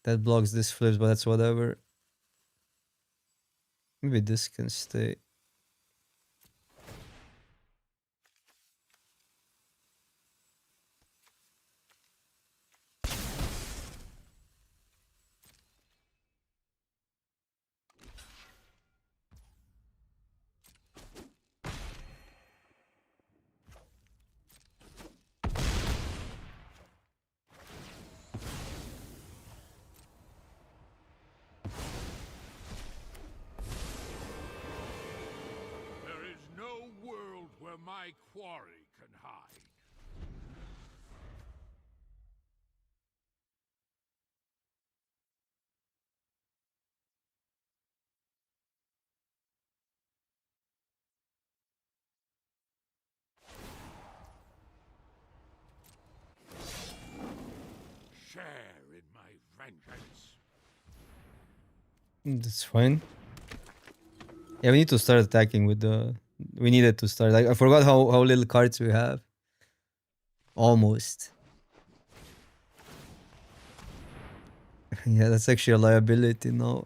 That blocks this flips, but that's whatever. Maybe this can stay. There is no world where my quarry can hide. Share in my vengeance. That's fine. Yeah, we need to start attacking with the. We needed to start. Like, I forgot how little cards we have. Almost. Yeah, that's actually a liability now.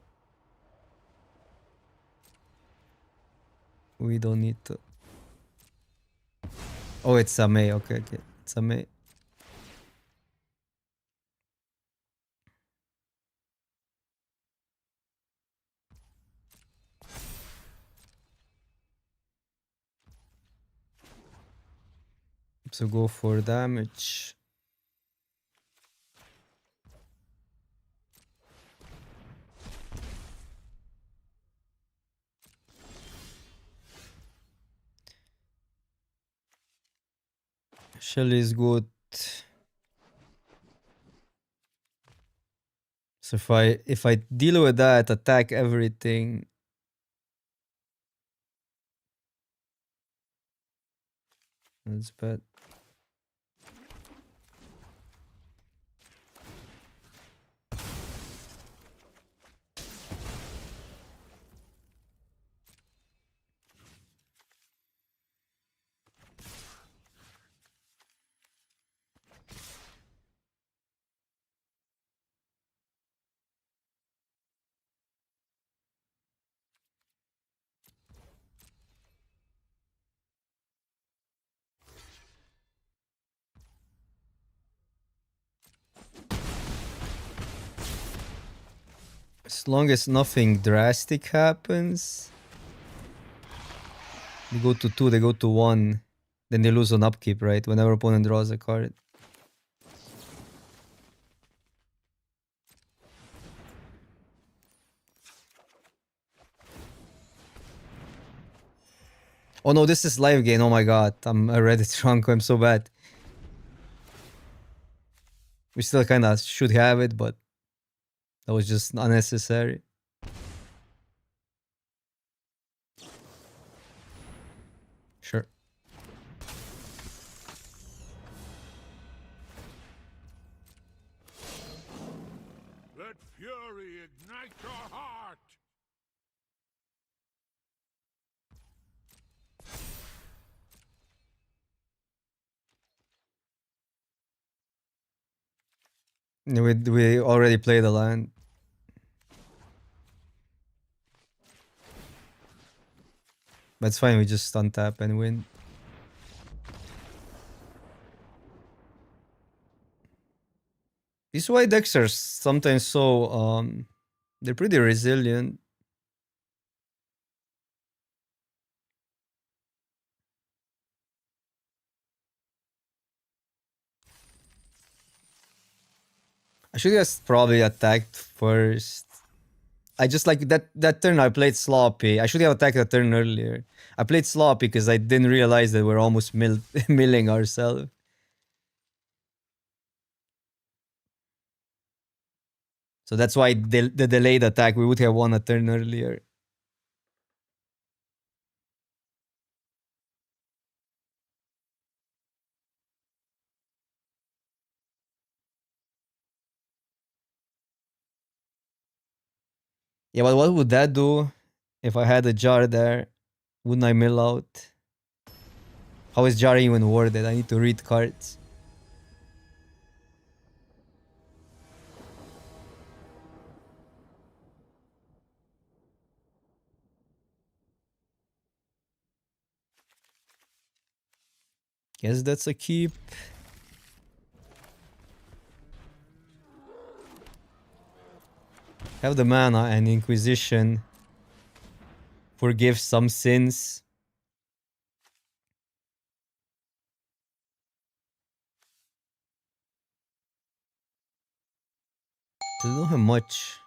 We don't need to. Oh, it's a May. Okay, okay. It's a May. So go for damage. Shelly is good. So if I deal with that, attack everything. That's bad. As long as nothing drastic happens. They go to 2, they go to 1. Then they lose on upkeep, right? Whenever opponent draws a card. Oh no, this is live gain. Oh my god. I read it wrong. I'm so bad. We still kind of should have it, but that was just unnecessary. Sure. Let fury ignite your heart. We already played the land. But it's fine, we just untap and win. These white decks are sometimes so they're pretty resilient. I should have probably attacked first. I just like that turn I played sloppy. I should have attacked the turn earlier. I played sloppy because I didn't realize that we're almost milling ourselves. So that's why the delayed attack, we would have won a turn earlier. Yeah, but what would that do if I had a jar there? Wouldn't I mill out? How is jar even worded? I need to read cards. Guess that's a keep. Have the mana and Inquisition. Forgive some sins. They don't have much.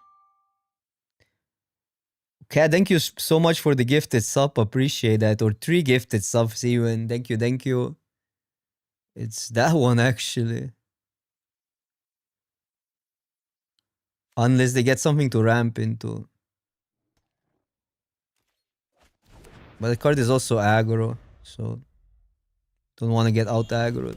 Okay, thank you so much for the gifted sub. Appreciate that. Or 3 gifted subs even. Thank you, thank you. It's that one actually. Unless they get something to ramp into. But the card is also aggro, so don't want to get out aggro.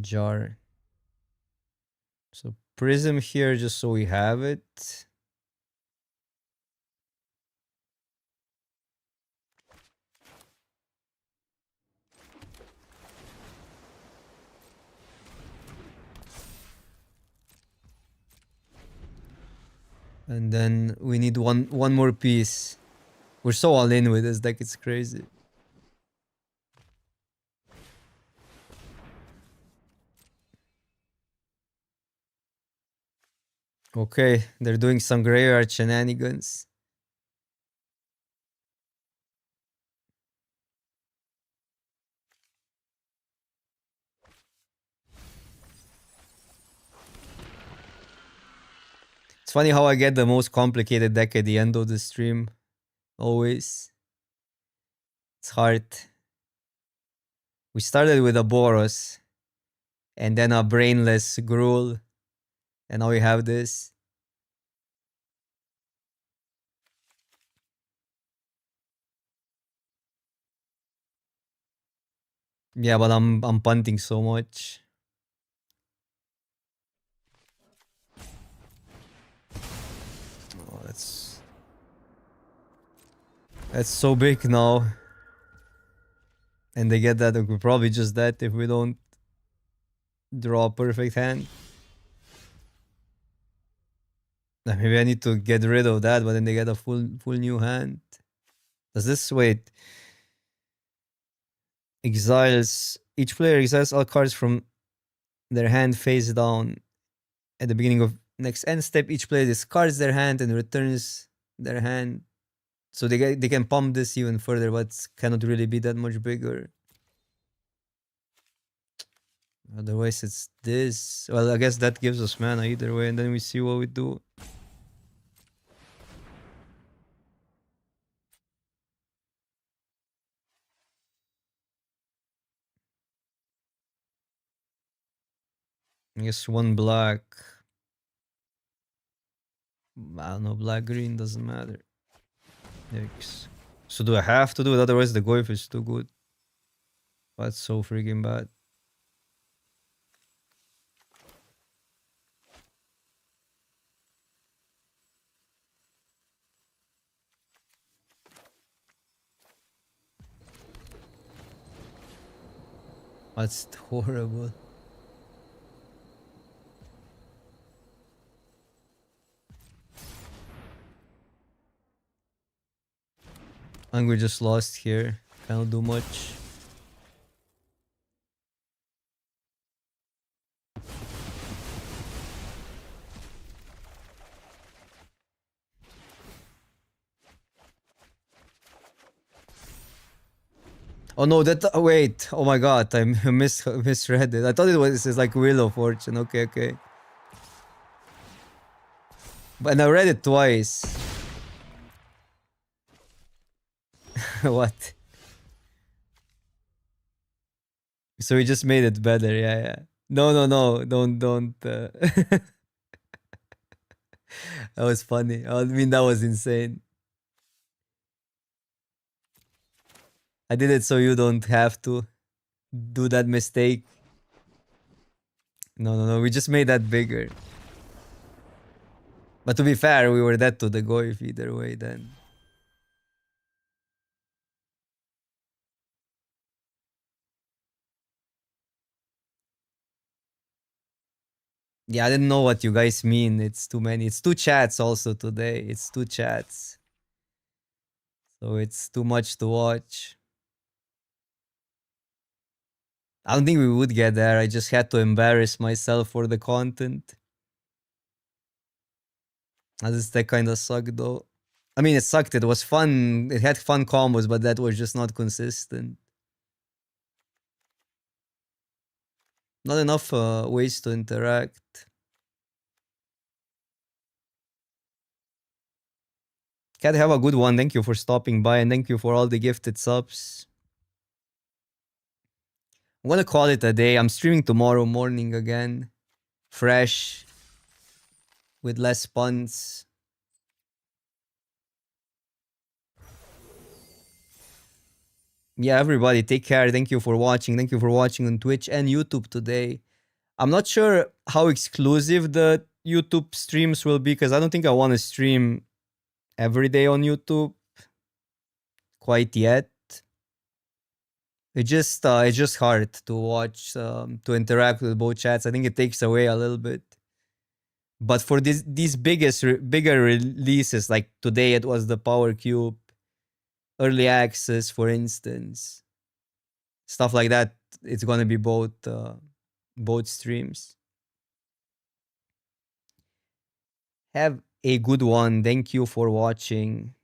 Jar. So Prism here just so we have it. And then we need one more piece. We're so all in with this deck, it's crazy. Okay, they're doing some graveyard shenanigans. It's funny how I get the most complicated deck at the end of the stream. Always. It's hard. We started with a Boros. And then a brainless Gruul. And now we have this. Yeah, but I'm punting so much. Oh, that's so big now. And they get that. We're probably just that if we don't draw a perfect hand. Maybe I need to get rid of that, but then they get a full new hand. Does this wait? Exiles. Each player exiles all cards from their hand face down at the beginning of next end step. Each player discards their hand and returns their hand. So they can pump this even further, but cannot really be that much bigger. Otherwise it's this. Well, I guess that gives us mana either way, and then we see what we do. I guess 1 black. I don't know, black green doesn't matter. Yikes. So do I have to do it? Otherwise the Goyf is too good. That's so freaking bad. That's horrible. And we just lost here. Cannot do much. Oh no, that wait. Oh my god, I misread it. I thought it was it's like Wheel of Fortune. Okay, okay. But I read it twice. What? So we just made it better. Yeah, yeah. No, no, no. Don't. That was funny. I mean, that was insane. I did it so you don't have to do that mistake. No, no, no. We just made that bigger. But to be fair, we were dead to the Goyf either way then. Yeah, I didn't know what you guys mean. It's too many. It's two chats also today. It's two chats. So it's too much to watch. I don't think we would get there. I just had to embarrass myself for the content. That kind of sucked though. I mean, it sucked. It was fun. It had fun combos, but that was just not consistent. Not enough ways to interact. Cat, have a good one. Thank you for stopping by and thank you for all the gifted subs. I'm gonna call it a day. I'm streaming tomorrow morning again. Fresh. With less puns. Yeah, everybody, take care. Thank you for watching. Thank you for watching on Twitch and YouTube today. I'm not sure how exclusive the YouTube streams will be because I don't think I want to stream every day on YouTube quite yet. It's just hard to watch, to interact with both chats. I think it takes away a little bit. But for these bigger releases, like today it was the Power Cube early access, for instance, stuff like that. It's gonna be both streams. Have a good one. Thank you for watching.